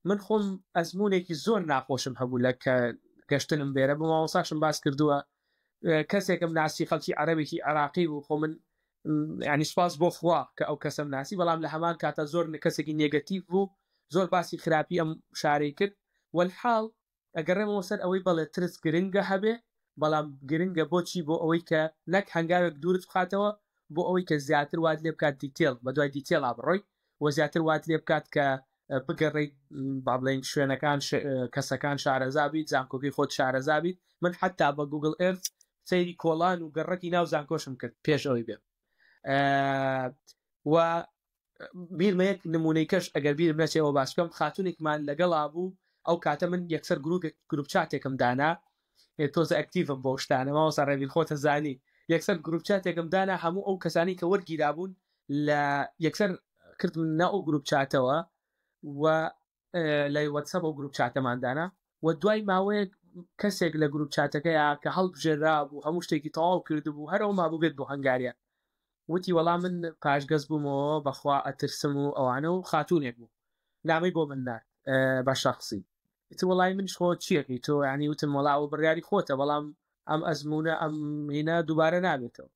من خۆم ئەزمونێکی زۆر ناخۆشم هەبوو لە کە گەشتنم بێرە بۆ ماوەساشم باس کردووە کەسێکم ناسی خەڵکی عەرەبێکی عراقی و خۆ من ینی سپاس بۆ خوا کە ئەو کەسم ناسی بەڵام لە هەمان کاتە زۆر کەسێکی نێگەتیڤ بوو زۆر باسی خراپی ئەم شارەی کرد والحاڵ ئەگەڕێمەوە سەر ئەوەی بەڵێ ترس گرنگە هەبێ بەڵام گرنگە بۆچی بۆ ئەوەی کە نەک هەنگاوێک دوورت بخاتەوە بۆ ئەوەی کە زیاتر وات لێ بکات دیتێڵ بەدوای دیتێڵا بڕۆی و زیاتر وات لێ بکات کە بگەڕێیت با بڵێن شوێنەکان کەسەکان شارەزابیت زانکۆکەی خۆت شارەزابیت من حتا بە گوگل ئێرت سەیری کۆڵان و گەڕەکی ناو زانکۆشم کرد پێش ئەوەی بێ و بیرمەیەک نمونەی کەش ئەگەر بیرم نەچێەوە باس بکەم خاتونێکمان لەگەڵا بوو ئەو کاتە من یەکسەر گروپ چاتێکم دانا تۆزە ئەکتیڤم بۆ شتانە ماوەسا ڕێویل خۆتە زانی یەکسەر گروپ چاتێکم دانا هەموو ئەو کەسانی کە وەرگیرابوون لە یەکسەر کردم ناو ئەو گروپ چاتەوە و لە وەتسەپ ئەو گروپ چاتەماندانا و دوای ماوەیەک کەسێک لە گروپ چاتەکەیە کە هەڵبژێرا بوو هەموو شتێکی تەواو کردبوو هەرەوە مابوو بێت بۆ هەنگاریە وتی وەڵام من پاشگەز بوومەوە بەخوا ئەترسم و ئەوانە و خاتونێک بوو نامەی بۆ من نات بە شخصی ئیتر وەڵای منش خۆ چیەکەی تۆ ینی وتم وەڵاو بڕیاری خۆتە بەڵام ئەم ئەزمونە ئەم هینە دووبارە نابێتەوە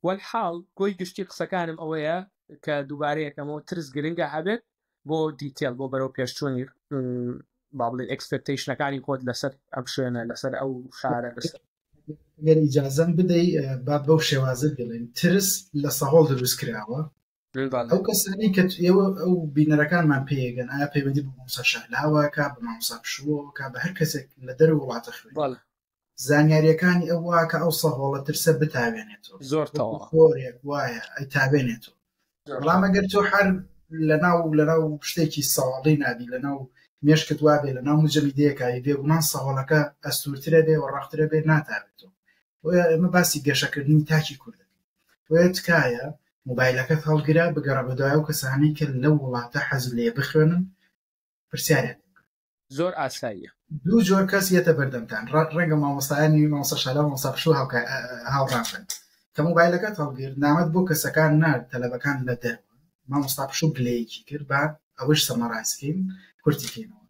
والحاڵ گۆی گشتی قسەکانم ئەوەیە کە دووبارەیەکەمەوە ترس گرنگە هەبێت بۆ دیتێل بۆ بەرەو پێشچوونی با بڵێن ئەکسپێکتیشنەکانی خۆت لەسەر ئەم شوێنە لەسەر ئەو شارە گەر ئیجازەم بدەی با بەو شێوازە بڵێن ترس لە سەهۆڵ دروست کراوە ئەو کەسانی کە ئێوە ئەو بینەرەکانمان پێگەن ئایا پەیوەندی بە مامۆستا شەهلاوە کا بە مامۆستا پشووە کا بە هەر کەسێک لە دەرەوە وڵاتە خوێن زانیاریەکانی ئەو واکە ئەو سەهۆڵە ترسە بتاوێنێتەوە زۆر تەواو خۆرێک وایە ئەی تاوێنێتەوە بەڵام ئەگەر تۆ هەر لەناو شتێکی سەواڵی نابی لەناو مێشکت وابێ لەناو مجەمیدەیەکایی بێگومان سەهۆڵەکە ئەستورترە بێ و ڕاحترە بێ ناتاوێتەوە ئێمە باسی گەشەکردنی تاکی کوردەکەین وەیە تکایە مۆبایلەکەت هەڵگرە بگەڕە بەدوای ئەو کەسانەی کە لەو وڵاتە حەزم لێ بخوێنن پرسیاریان زۆر ئاساییە دوو جۆر کەس یەتە بەردەمتان ڕەنگە مامۆستایانی مامۆستا شەهلا مامۆستا پشوو هاوڕان کە مۆبایلەکەت هەڵگرت نامەت بۆ کەسەکان نرد تەلەبەکان لە دەرەوە مامۆستا پشوو گلەیەکی کرد با ئەوەش سەمەڕایزکەین کورتیکەینەوە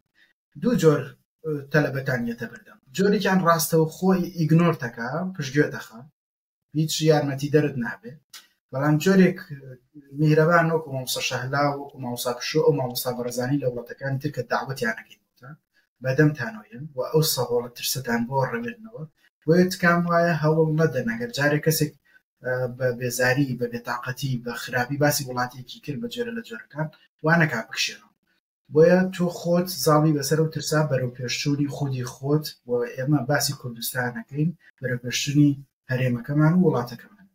دوو جۆر تەلەبەکان یەتە بەردەم جۆرێکیان ڕاستەوە خۆی ئیگنۆر دەکا پشتگوێ دەخات هیچ یارمەتی دەرت نابێت بەڵام جۆرێک میهرەبان وەکو مامۆستا شەهلا وەکو مامۆستا پشوو ئەو مامۆستا بەڕێزانی لە وڵاتەکانی تر کە داوەتیانەکەیتە بەدەمتانۆیان و ئەو سەهۆڵە ترسەتان بۆ ڕەوێنەوە بۆیە تکام وایە هەوڵ نەدەن ئەگەر جارێک کەسێک بە بێزاری بە بێتاقەتی بە خراپی باسی وڵاتێکی کرد بە جۆرە لە جۆرەکان وانەکا بکشێنەوە بۆیە تۆ خۆت زاڵی بەسەر و ترسا بەرەو پێشچوونی خودی خۆت و ئێمە باسی کوردستانەکەین بەرەو پێشچوونی هەرێمەکەمان و وڵاتەکەمان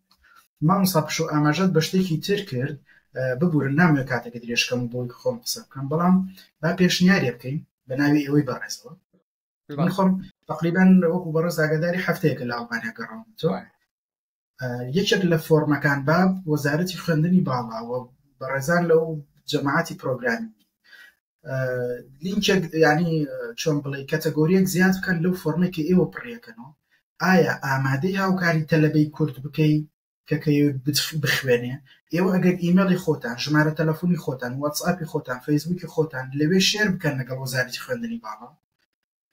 مامۆستا پشوو ئاماژەت بە شتێکی تر کرد ببورن ناموێت کاتێکە درێژکەم بۆی خۆم قسە بکەم بەڵام با پێشنیارێ بکەین بە ناوی ئێوەی بەڕێزەوە من خۆم تقریبا وەکو بەڕێز ئاگاداری هەفتەیەکە لە ئەڵمانیا گەڕاومەوە یەکێک لە فۆرمەکان باب وەزارەتی خوێندنی باڵاوە بەڕێزان لەو جەماعەتی پرۆگرامی لینکێک ینی چۆن بڵێ کەتەگۆریەک زیاد بکەن لەو فۆرمێکی ئێوە پڕیەکەنەوە ئایا ئامادەی هاوکاری تەلەبەی کورد بکەی کە بخوێنێ ئێوە ئەگەر ئیمێڵی خۆتان ژمارە تەلەفۆنی خۆتان واتسئاپی خۆتان فەیسبووکی خۆتان لەوێ شێر بکەن لەگەڵ وەزارەتی خوێندنی باڵا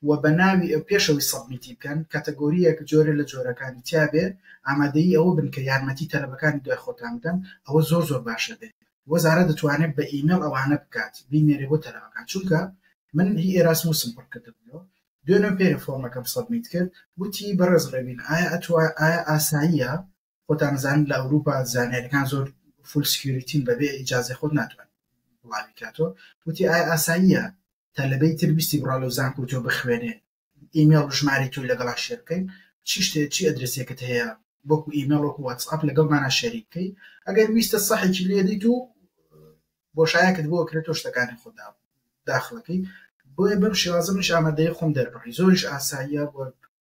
و بە ناوی پێشەوەی سەبمیتی بکەن کاتەگۆریەک جۆرە لە جۆرەکانی تیابێ ئامادەی ئەوە بن کە یارمەتی تەلەبەکانی دوای خۆتان بدەن ئەوە زۆر زۆر باشە بێت وەزارە دەتوانێت بە ئیمێڵ ئەوانە بکات بینێرێ بۆ تەلەبەکان چونکە من هی ئێراسموسم پڕکردبووە دوێنێ پێرە فۆرمەکەم سەبمیت کرد وتی بەڕێز ڕێبین ئایا ئاساییە خۆتان زان لە ئەوروپا زانیاریەکان زۆر فول سکیوریتین بەبێ ئیجازەی خۆت ناتوان وڵامی کاتۆ وتی ئایا ئاساییە تەلەبەی تر بیستی بڕا لەو زانکە و تۆ بخوێنێ ئیمێڵ ژمارەی تۆی لەگەڵا شێر بکەین چی شتێک چی ئەدرسێکت هەیە بۆکو ئیمێڵ وەکو واتسئاپ لەگەڵمانە شێری بکەی ئەگەر ویستە سەحێکی لێدەیت و بۆشایەکت بۆ کرێت تۆ شتەکانی خۆدا داخڵەکەی بۆیە بەم شێوازمش ئامادەی خۆم دەربڕی زۆریش ئاساییە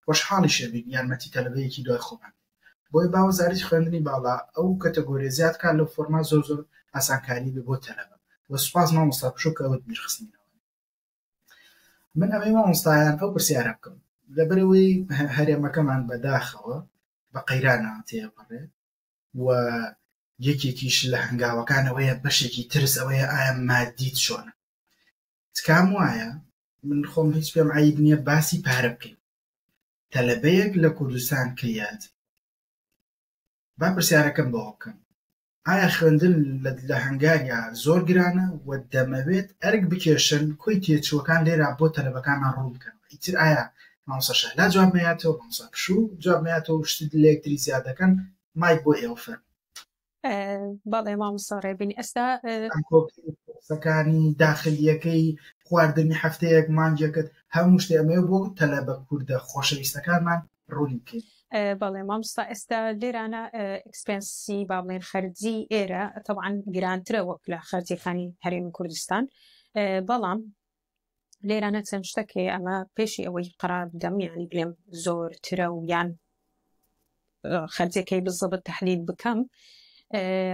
خۆشحاڵی شێبین یارمەتی تەلەبەیەکی دوای خۆمان بۆی با وەزارەتی خوێندنی باڵا ئەو کەتەگۆریە زیاد کار لەو فۆرما زۆر زۆر ئاسانکاری بێ بۆ تەلەبە و سوپاس مامۆستا پشوو کە ئەوت بیرخستنینەوە من ئەمەی مامۆستایان ئەو پرسیارە بکەم لەبەرەوەی هەرێمەکەمان بەداخەوە بە قەیرانە تێپەڕێ و یەکێکیش لە هەنگاوەکانەوەیە بەشێکی ترس ئەوەیە ئایا مادیت چۆنە تکام وایە من خۆم هیچ پێم عیب نییە باسی پارە بکەین تەلەبەیەک لە کوردستان کەیات با پرسیارەکەم بەوە بکەم ئایا خوێندن لە هەنگاریا زۆر گرانە و دەمەوێت ئەرک بکێشن کۆی تێچووەکان لێرە بۆ تەلەبەکانمان ڕوو بکەن ئیتر ئایا مامۆستا شەهلا جواب مەیاتەوە مامۆستا پشوو جواب مەیاتەوە شت لە یەکتری زیاد دەکەن مایک بۆ ئێوە فەرمووی بەڵێ مامۆستا ڕێبینی ئێستا کۆپسەکانی داخلیەکەی خواردنی هەفتەیەک مانگێکت هەموو شتێ ئەمەیە بۆ تەلەبە کووردە خۆشەویستەکانمان ڕوونی بکەین بەڵێ مامۆستا ئێستا لێرانە ئەکسپێنسی با بڵێن خەرجی ئێرە تەبعاً گرانترە وەک لە خەرجیەکانی هەرێمی کوردستان بەڵام لێرانە چەند شتێکێ ئەمە پێشی ئەوەی قەرار بدەم یعنی بڵێم زۆرترە و یان خەرجەکەی بزەبت تەحلیل بکەم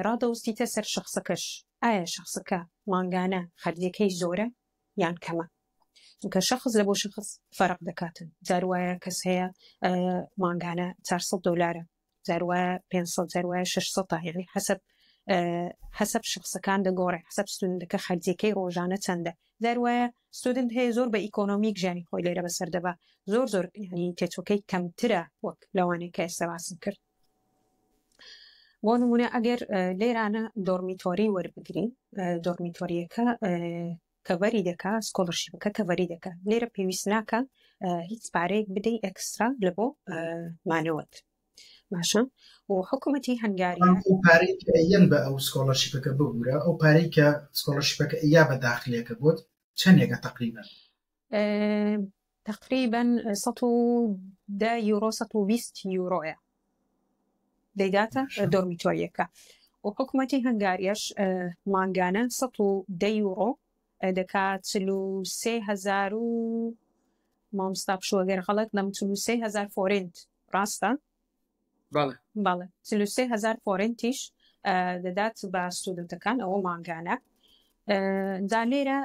ڕادەوەستیتە سەر شخصەکەش ئایا شخصەکە مانگانە خەرجەکەی زۆرە یان کەمە کە شخص لە بۆ شخص فەرق دەکاتن جاروایە کەس هەیە مانگانە 400 دلارە جاروایە 500 جاروایە 600 یعنی حسب شخصەکان دەگۆڕێ حسب ستودنتەکە خەرجەکەی ڕۆژانە چەندە جاروایە ستودنت هەیە زۆر بە ئیکۆنۆمیک ژیانی خۆی لێرە بەسەر دەبا زۆر یعنی تێچۆکەی کەمترە وەک لەوانەیە کە ئێستا باسم کرد بۆ نمونە ئەگەر لێرانە دۆرمیتۆری وەربگرین دۆرمیتۆریەکە کەڤەری دەکا سکۆڵەرشیپەکە کەڤەری دەکا لێرە پێویست ناکە هیچ پارەیەک بدەی ئەکسترا لە بۆ مانەوەت باشە و حکوومەتی هەنگاریە پارەی ئەیەن بە ئەو سکۆڵەرشیپەکە بگورە ئەو پارەی کە سکۆڵەرشیپەکە یا بە داخلێکە بۆت چەندێکە تقریبا تقریبا 110 یورۆ 120 یورۆیە دەیداتە دۆرمیتۆریەکە و حکوومەتی هەنگاریەش مانگانە 110 یورۆ دەکات 43,000 و مامۆستا پشوەگەر غەڵەت لەم 43,000 فۆرنت ڕاستە؟ بەڵێ 43,000 فۆرنتیش دەدات بە ستودنتەکان ئەوە مانگانە جا لێرە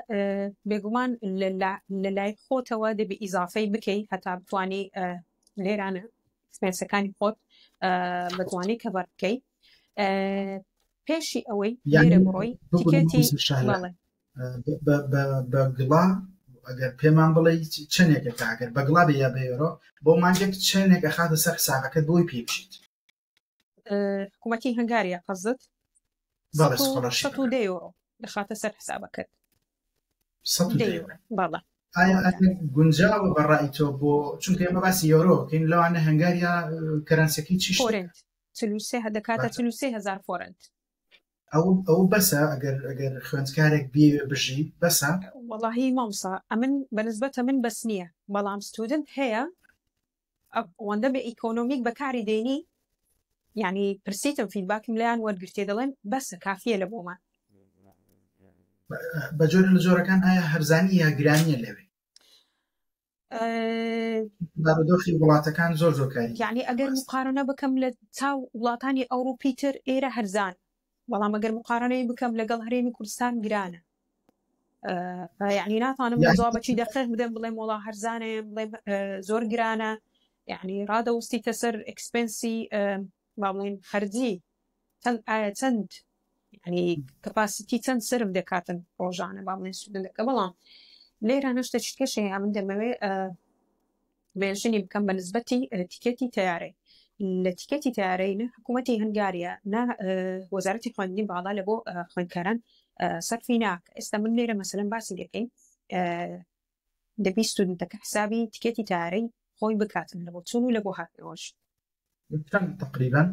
بێگومان لە لای خۆتەوە دەبێ ئیزافەی بکەی هەتا بتوانی لێرانە ئەکسپێنسەکانی خۆت بتوانی کەڤەر بکەی پێشی ئەوەی لێرە بڕۆی تیکێتی بەڵێ بەگڵا ئەگەر پێمان بڵێ چەندێکە ئەگەر بەگڵا بێ یا بێرۆ بۆ مانگێک چەندێکە خاتە سەر حسابەکەت بۆی پێ بشیت حکوومەتی هەنگاریە قەزت بەڵێ سکۆڵەرشیپ 110 یورۆ دەخاتە سەر حسابەکەت 110 یورۆ بەڵێ ئایا گونجاوە بەڕای تۆ بۆ چونکە ئێمە باسی یۆرۆ بکەین لەوانە هەنگاریا کەرەنسیەکەی چی فۆرنت 33 دەکاتە 33000 فۆرنت ئەو بەسە ئەگەر خوێندکارێک بێ بژی بەسە وەڵاهی مامۆستا ئەمن بەنسبەتە من بەس نییە بەڵام ستودنت هەیە ئەوەندە بە ئیکۆنۆمیک بەکاری دێنی یعنی پرسیتم فیدباکم لایەن وەرگرتێ دەڵێن بەسە کافیە لە بۆمە بە جۆرە لە جۆرەکان ئایا هەرزانی یا گرانیە لەوێ بارودۆخی وڵاتەکان زۆر کاری یعنی ئەگەر مقارنە بکەم لە چاو وڵاتانی ئەوروپی تر ئێرە هەرزان بەڵام ئەگەر مقارنەی بکەم لەگەڵ هەرێمی کوردستان گرانە یعنی ناتوانم جوابەکی دەقیق بدەم بڵێم وڵا هەرزانێ بڵێم زۆر گرانە یعنی ڕادەوەستیتە سەر ئەکسپنسی با بڵێن خەرجی چەند یعنی کەپاسیتی چەند سرف دەکاتن ڕۆژانە با بڵێن سودەکە بەڵام لێرە نەشتە شتکەشەیە من دەمەوێ بێژنی بکەم بە نسبەتی تیکێتی تیارەی لە تیکێتی تیارەی نە حکوومەتی هەنگاریە نە وەزارەتی خوێندنی باڵا لە بۆ خوێندکاران سەرفی ناکە ئێستا من لێرە مەسەلەن باسی دەکەین دەبی ستودنتەکە حسابی تیکێتی تیارەی خۆی بکاتن لە بۆ چون و لە بۆ هاتنەوەش تقریبا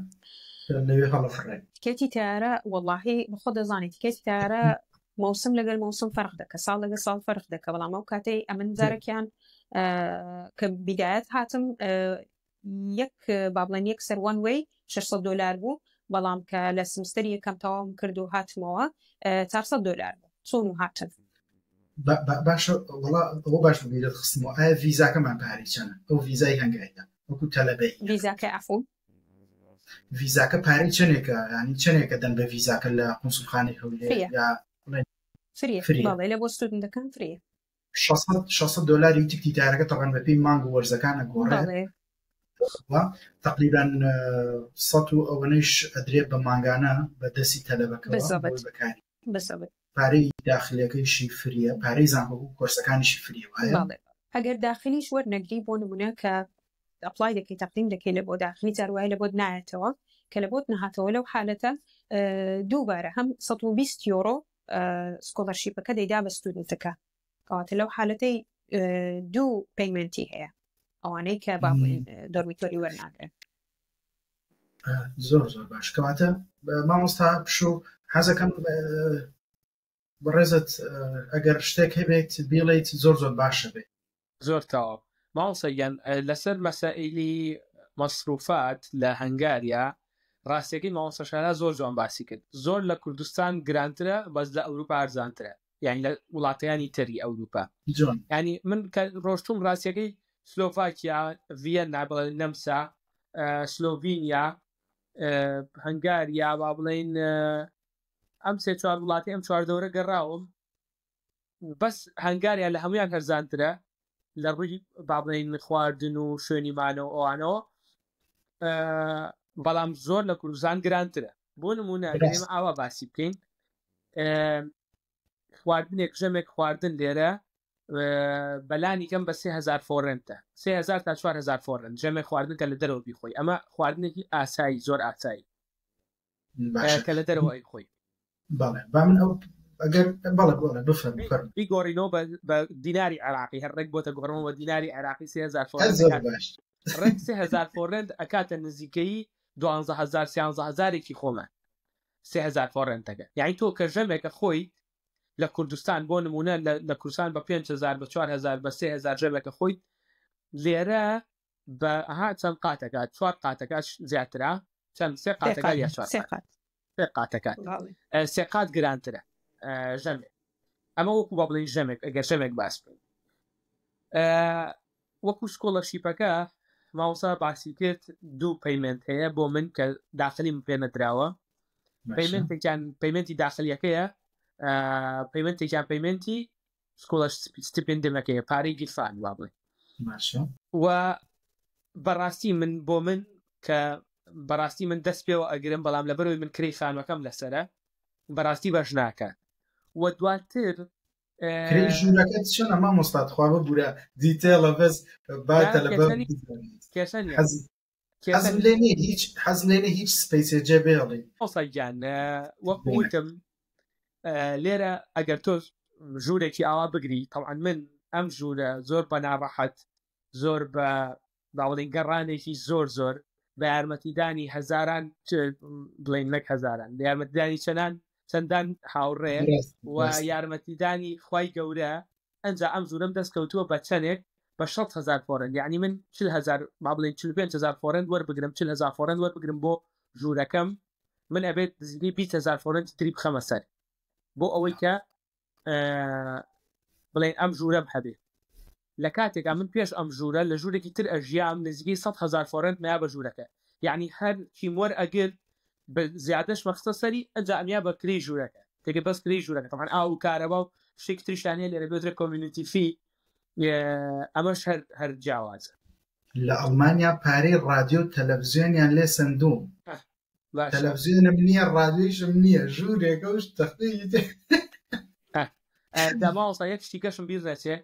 لەوێ هەڵەفڕێ تیکێتی تیارە وەڵاهی بەخۆ دەزانی تیکێتی تیارە موسم لەگەڵ موسم فەرق دەکە ساڵ لەگە ساڵ فەرق دەکە بەڵام ئەو کاتەی ئەمن جارێکیان کە بیدایەت هاتم یەک با بڵێن یەک سەر وان وەی $600 بوو بەڵام کە لە سمستەری یەکەم تەواوم کرد و هاتمەوە $400 بوو چۆن و هاتن باشە وڵا ئەوە باش بیرت خستمەوە ئایا ڤیزاکەمان پارەی چەنە ئەو ڤیزای هەنگاریدا وەکو تەلەبەی ڤیزاکە ئەفۆ ڤیزاکە پارەی چەندێکە ینی چەندێکە دەن بە ڤیزاکە لە قونسوڵخانەی هەولێر یا فریە بەڵێ لە بۆ ستودنتەکان فریە $600 تیکتی تیارەکە تەقەن بە پێی مانگ و وەرزەکانە گۆڕێ تقریبا 100 و ئەوەنەیش ئەدرێت بە مانگانە بە دەستی تەلەبەکەوە بەکاری پارەی داخلیەکەیشی فریە پارەی زانکۆ و کۆرسەکانیشی فریە وایە ئەگەر داخلیش وەرنەگری بۆ نمونە کە ئەپلای دەکەی تەقدیم دەکەی لە بۆ داخلی جاروایە لە بۆت نایەتەوە کە لە بۆت نەهاتەوە لەو حالەتە دووبارە هەم 120 یۆرۆ سکۆلەرشیپەکە دەیدا بە ستودنتەکە کەواتە لەو حالەتەی دوو پەیمەنتی هەیە ئەوانەی کە با دۆرمیتۆری وەرناگرن زۆر باش کەواتە مامۆستا پشو حەزەکەم بەڕێزت ئەگەر شتێک هەبێت بیڵیت زۆر باشە بێت زۆر تاوە ماڵسەگەن لەسەر مەسائلی مەسروفات لە هەنگاریا ڕاستیەکەی ماوەسەشانە زۆر جوان باسی کرد زۆر لە کوردستان گرانترە بەس لە ئەوروپا ئارزانترە یعنی لە وڵاتەیانی تری ئەوروپا ینی من کە ڕۆشتوم ڕاستیەکەی سلۆڤاکیا ڤیەنا بڵێن نەمسا سلۆڤینیا هەنگاریا با بڵێن ئەم سێ چوار وڵاتی ئەم چواردەوەرە گەڕاوم بەس هەنگاریا لە هەمویان هەرزانترە لە ڕووی با بڵێن خواردن و شوێنی مانەوە ئەوانەوە بەڵام زۆر لە کوردستان گرانترە بۆ نمونە ئەگەر ئاوا باسی بکەین خواردنێک ژەمێک خواردن لێرە بەلانی کەم بە 3000 فۆرنتە 3000 تا 4000 فۆرنت ژەمێک خواردن کە لە دەرەوە بیخۆی ئەمە خواردنێکی ئاسایی زۆر ئاسایی کە لە دەرەوە ئەیخۆی بەڵێ با من ئەو ئەگەر بەڵێ بفەرمە بیگۆڕینەوە بە دیناری عێراقی هەرڕێک بۆتە گۆڕەوە بە دیناری عێراقی 3000 ڕێک 3000 فۆرنت ئەکاتە نزیکەی 12000 13000 خۆمە 3000 فۆرنتەکە یعنی تۆ کە ژەمێکە خۆی لە کوردستان بۆ نمونە لە کوردستان بە 5000 بە 4000 بە 3000 ژەمێکە خۆی لێرە بە چەند قاتەکات 4 قاتەکەش زیاترە چەند سێ قاتەکە یا 4 قاتەکات سێ قات گرانترە ژەمێک ئەمە وەکو با بڵێن ژەمێک ئەگەر ژەمێک باس بکەین وەکو سکۆلەرشیپەکە ماوەسا باسی کرد دوو پەیمەنت هەیە بۆ من کە داخلیم پێ نەدراوە پەیمەنتی داخلیەکەیە پەیمەنتێکیان پەیمەنتی ستیپندمەکەیە پارەی گیرفان وا بڵێ و بەڕاستی من بۆ من کە بەڕاستی من دەست پێوە ئەگرم بەڵام لەبەرەوەی من کڕی خانوەکەم لەسرە بەڕاستی بەش ناکات و دواتر ژوورەکەت چۆنە مامۆستات خوا ببوورە دیتێڵە بەس باتە لەبەر حەزم لێ نیە هیچ سپەیسێجێ بێڵێ مۆسەگیان وەکوتم لێرە ئەگەر تۆ ژوورێکی ئاوا بگری تەڵعاً من ئەم ژوورە زۆر بە ناڕەحەت زۆر بە باوەڵین گەڕانێکی زۆر بە یارمەتیدانی هەزاران بڵین نەک هەزاران بە یارمەتیدانی چەندان هاوڕێ و یارمەتیدانی خوای گەورە ئەنجا ئەم ژوورم دەستکەوتووە بە چەندێک بە 600,000 فۆرن یعنی من 40,000 با بڵین 45,000 فۆرن وەربگرم 40,000 فۆرن وەربگرم بۆ ژوورەکەم من ئەبێت زیدی 20,000 فۆرن تری بخەمە سەر بۆ ئەوەی کە بڵێن ئەم ژوورەم هەبێ لە کاتێکا من پێش ئەم ژوورە لە ژوورێکی تر ئەژیام نزیکی 100,000 فۆرن میا بە ژوورەکە یعنی هەر چیموەر ئەگەر زیادەش مەخستە سەری ئەنجا ئەمیا بە کری ژوورەکە تێکە بەس کری ژوورەکە تەمان ئاو کارەبا و شتێکی تریشانەیە لێرە بێترە کۆمیونیتی فی ئەمەش هەر جیاوازە لە ئەڵمانیا پارەی رادیۆ تەلەڤیزیۆنیان لێ سندوم تەلەڤیزیۆنم نییە رادیۆیشم نییە ژوورێکە وش تەختەیەکی داماوەسا یەک شتیکەشم بیرڕێتێ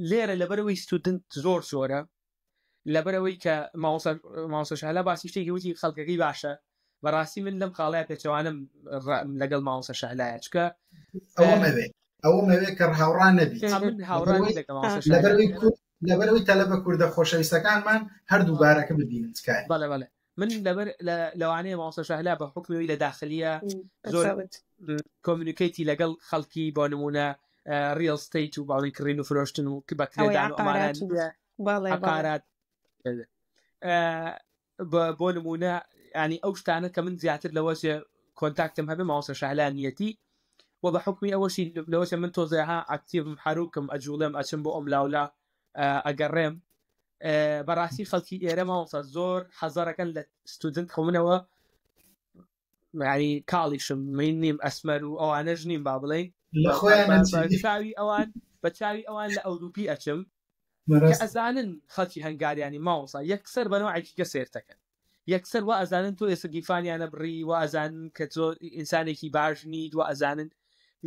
لێرە لەبەرەوەی ستودنت زۆر زۆرە لەبەرەوەی کە ماوەسە شەهلا باسی شتێکی وتی خەڵکەکەی باشە بەڕاستی من لەم خاڵەیە پێچەوانم لەگەڵ ماوەسە شەهلایە چکە ئەوە مەوێ کە هاوڕان نەبیت لەبەرەوەی تەلەبە کوردە خۆشەویستەکانمان هەردوو بارەکە ببینن تکای بەڵێ من لەبەر لەوانەیە ماوەسە شەهلا بە حکمی لە داخلیە زۆر کۆمیونیکیتی لەگەڵ خەڵکی بۆ نمونە ریل ستیت و باڵی کڕین و فرۆشتن و کە بەکرێدان ومانات بۆ نمونە ینی ئەو شتانە کە من زیاتر لەوەشێ کۆنتاکتم هەبێ ماوەسە شەهلانیەتی و بە حکمی ئەوەشی لەوەشە من تۆزێها ئاکتیڤم حروکم ئەجوڵێم ئەچم بۆ ئەم لاولا ئەگەڕێم بەڕاستی خەڵکی ئێرە ماوەسە زۆر حەزەرەکەن لە ستودنت خۆمنەوە ینی کاڵیشم من نیم ئەسمەر و ئەوانەش نیم با بڵێن بە چاوی ئەوان لە ئەوروپی ئەچم کە ئەزانن خەڵکی هەنگاریانی ماوەسا یەکسەر بەنەوەی کە سێرتەکەن یەکسەر وا ئەزانن تۆ ئێستا گیفانیانە بڕی و ئەزانن کە زۆر ئینسانێکی باش نیت و ئەزانن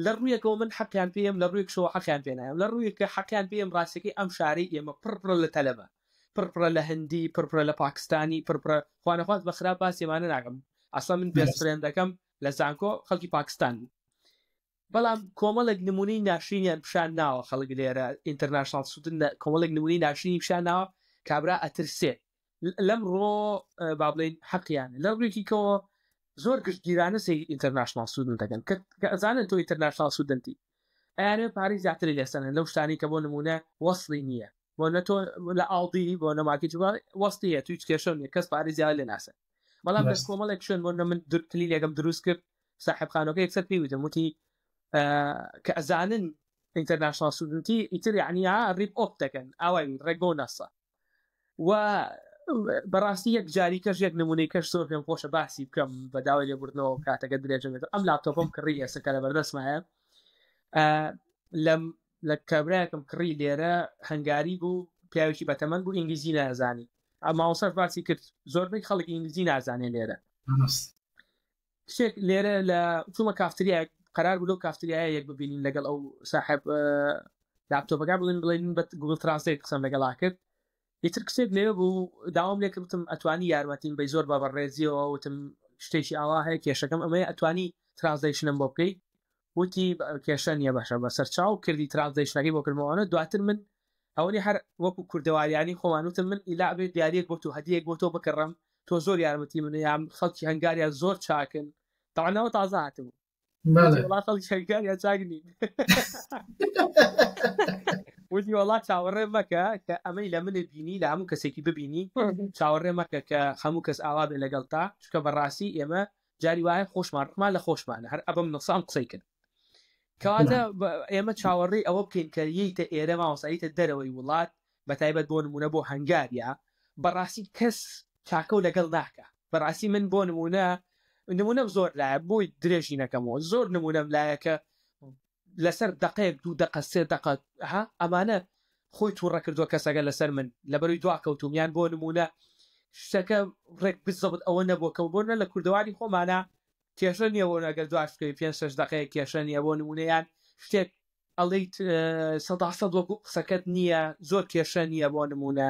لە ڕوویەکەەوە من حەقیان پێم لە ڕوویەک شەوە حەقیان پێنایم لە ڕوویەکە حەقیان پێم ڕاستەکەی ئەم شارەی ئێمە پڕ لە تەلەبە پڕ لە هەندی پڕ لە پاکستانی پڕ خوانەخواست بە خراپ باسیێمانە ناکەم ئەسڵا من بێست فرێندەکەم لە زانکۆ خەڵکی پاکستان بەڵام کۆمەڵێک نمونەی ناشرینیان پیشان ناوە خەڵک لێرە ئینتەرناشنال سودن کۆمەڵێک نمونەی ناشرینی پیشان ناوە کابرا ئەترسێ لەم ڕۆ با بڵێن حەقیان لە ڕوویەکی کەەوە زۆر گشتگیرانە سەی ئینتەرناشنال سودن دەکەن کە ئەزانن تۆ ئینتەرناشنال سودنتی ئەیانێ پارەی زیاتری لێسەنن لەو شتانی کە بۆ نمونە وەسڵی نییە بۆ نە تۆ لە ئاڵدی بۆ نەماکەی وەستیە توی کێشە نیە کەس پارەی زیاد لێ ناسن بەڵام دەست کۆمەڵێک شوێن بۆ من کلی لێگەم دروست کرد ساحبخانەکە یەکسەر پێویتم وتی کە ئەزانن ئینتەرناشنال سودنتی ئیتر یعنی ڕیب ئۆپ دەکەن ئاوای ڕێگۆ نەسە و بەڕاستی یەک جاری کەش یەک نمونەی کەش زۆر پێم خۆشە باسی بکەم بە داوای لێبوردنەوە کاتەکە درێژێت ئەم لاپتۆپم کڕی ئێستا لە بەردەستمایە لە کابراایەکەم کڕی لێرە هەنگاری بوو پیاوێکی بەتەمەند بوو ئینگلیزی نازانی ماوەسەر باسی کرد زۆربەی خەڵک ئینگلیزی نازانێ لێرە شتێک لێرە لە چوومە کافتریایە قرار بوو لەو کافتریایە یەک ببینین لەگەڵ ئەو صاحب لاپتۆپەکە بڵێن بە گوگل ترانسلیت قسەم لەگەڵا کرد یتر کتێک لێ بوو داوام لێ کردم ئەتوانی یارمەتیم بەی زۆر بە بەڕێزیەوە وتم شتێکی ئاوا هەیە کێشەکەم ئەمەیە ئەتوانی ترانسلیشنم بۆ بکەیت وتی کێشە نیە باشە بە سەرچاو کردی ترانسلیشنەکەی بۆ کردمەوەنە دواتر من ئەوەی هەر وەکو کوردەواریانی خۆمانوتم من ئیلا بێت دیارێک بۆ تۆ هەدیەک بۆ تۆ بکڕم تۆ زۆر یارمەتی منە یان خەڵکی هەنگاریان زۆر چاکن تاوانەوە تازە هاتبوو خەڵکی هەنگاریان چاکنی وتی وڵات چاوەڕێ مەکە کە ئەمەی لە منت بینی لە هەموو کەسێکی ببینی چاوەڕێ مەکە کە هەموو کەس ئاوا بێ لەگەڵ تا چکە بەڕاستی ئێمە جاری وایە خۆشمان ڕمان لە خۆشمانە هەر ئەبم نقسام قسەی کرد کەواتە ئێمە چاوەڕێی ئەوە بکەین کە یەیتە ئێرە ماوەساییتە دەرەوەی وڵات بەتایبەت بۆ نمونە بۆ هەنگاریە بەڕاستی کەس چاکە و لەگەڵ ناکە بەڕاستی من بۆ نمونە زۆر لایە بۆی درێژی نەکەمەوە زۆر نمونەم لایەکە لەسەر دقەیەک دوو دقە سێ دقە ئەمانە خۆی تووڕە کردووە کەسەکە لەسەر من لەبەروی دواکەوتومیان بۆ نمونە شتەکە ڕێک بزەبت ئەوە نەبووکە بۆنە لە کوردەواری خۆمانە کێشە نییە بۆ نەگەر دواشکەی 5-6 دقەیە کێشە نییە بۆ نمونەیان شتێک ئەڵیت 100% وەکو قسەکەت نییە زۆر کێشە نییە بۆ نمونە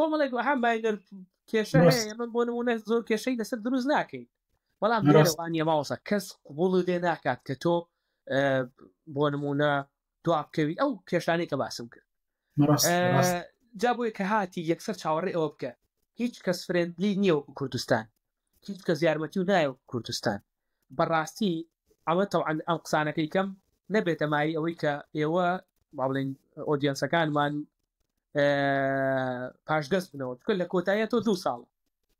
کۆمەڵێک وەها ماینەر کێشە هەیە من بۆ نمونە زۆر کێشەی لەسەر دروست ناکەین بەڵام لێرەوانیە ماوەسە کەس قبوڵی لێ ناکات کە تۆ بۆ نمونە دواب بکەوی ئەو کێشانەی کە باسم کرد جا بۆیە کە هاتی یەکسەر چاوەڕێ ئەوە بکە هیچ کەس فرێندلی نییە وەکو کوردستان هیچ کەس یارمەتی و نایە وەکو کوردستان بەڕاستی ئەمە تەوعەن ئەم قسانەکەی کەم نەبێتە مای ئەوەی کە ئێوە با بڵێن ئۆدیەنسەکانمان پاشدەست بنەوە چکە لە کۆتاییە تۆ 2 ساڵ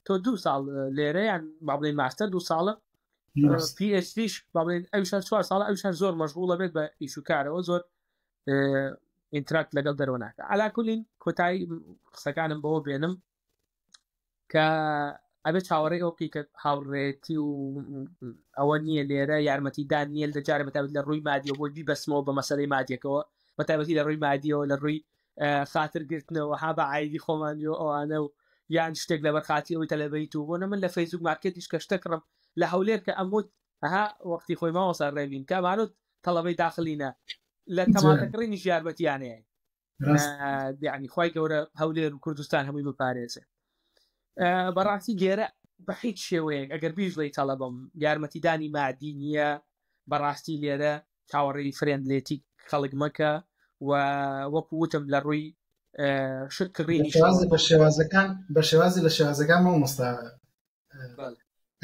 تۆ 2 ساڵ لێرەیان با بڵێن ماستەر 2 ساڵە PhDش با بڵێن ئەویشان 4 ساڵە ئەویشان زۆر مەشغوڵە بێت بە ئیش و کارەوە زۆر ئینتراکت لەگەڵ دەرەوە ناکە علاکولین کۆتایی قسەکانم بەوە بێنم کە ئەبێت چاوەڕێ ئەوکی کە هاوڕێتی و ئەوە نییە لێرە یارمەتیدان نیە لە جارە بەتابەت لە ڕووی مادیە بۆ بیبەسمەوە بە مەسەلەی مادیەکەوە بەتابەتی لە ڕووی مادیەوە لە ڕووی خاترگرتنەوە ها بە عیدی خۆمانیەوە ئەوانە و یان شتێک لە بەرخاتی ئەوی تەلەبەیت و بۆنە من لە فەیسبوک مارکێتیش کە شتەکڕم لە هەولێر کە ئەموت ئەها وەختی خۆی ماوەسا ڕێبین کامانوت تەڵەبەی داخلینە لە تەماتەکڕینیش یارمەتیانەیە یعنی خوای گەورە هەولێر و کوردستان هەمووی بپارێزێ بەڕاستی گێرە بە هیچ شێوەیەک ئەگەر بیژڵی تەڵەبم یارمەتیدانی مادی نییە بەڕاستی لێرە چاوەڕێی فرێندلێتی خەڵک مەکە و وەکو وتم لە ڕووی شکڕینی بە شێوازی لە شێوازەکان مامۆستا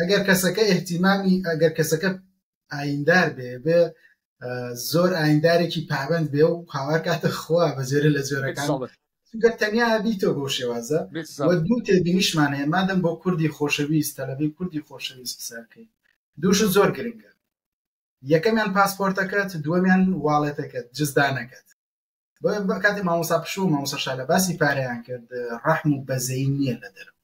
ئەگەر کەسەکە ئێحتیمامی ئەگەر کەسەکە ئایندار بێ زۆر ئایندارێکی پابند بێ و هاوار کاتە خوا بە جێرە لە جۆرەکان گەر تەنیا بیتۆ بۆ شێوازە وە دوو تێبینیشمانەیە مادەم بۆ کوردی خۆشەویست تەلەبەی کوردی خۆشەویست قسەکەی دووش زۆر گرنگە یەکەمیان پاسپۆرتەکەت دووەمیان واڵێتەکەت جزدانەکەت بۆ کاتی مامۆسا پشوو مامۆسا شا لە باسی پارەیان کرد ڕەحم و بەزەی نییە لە دەرەوە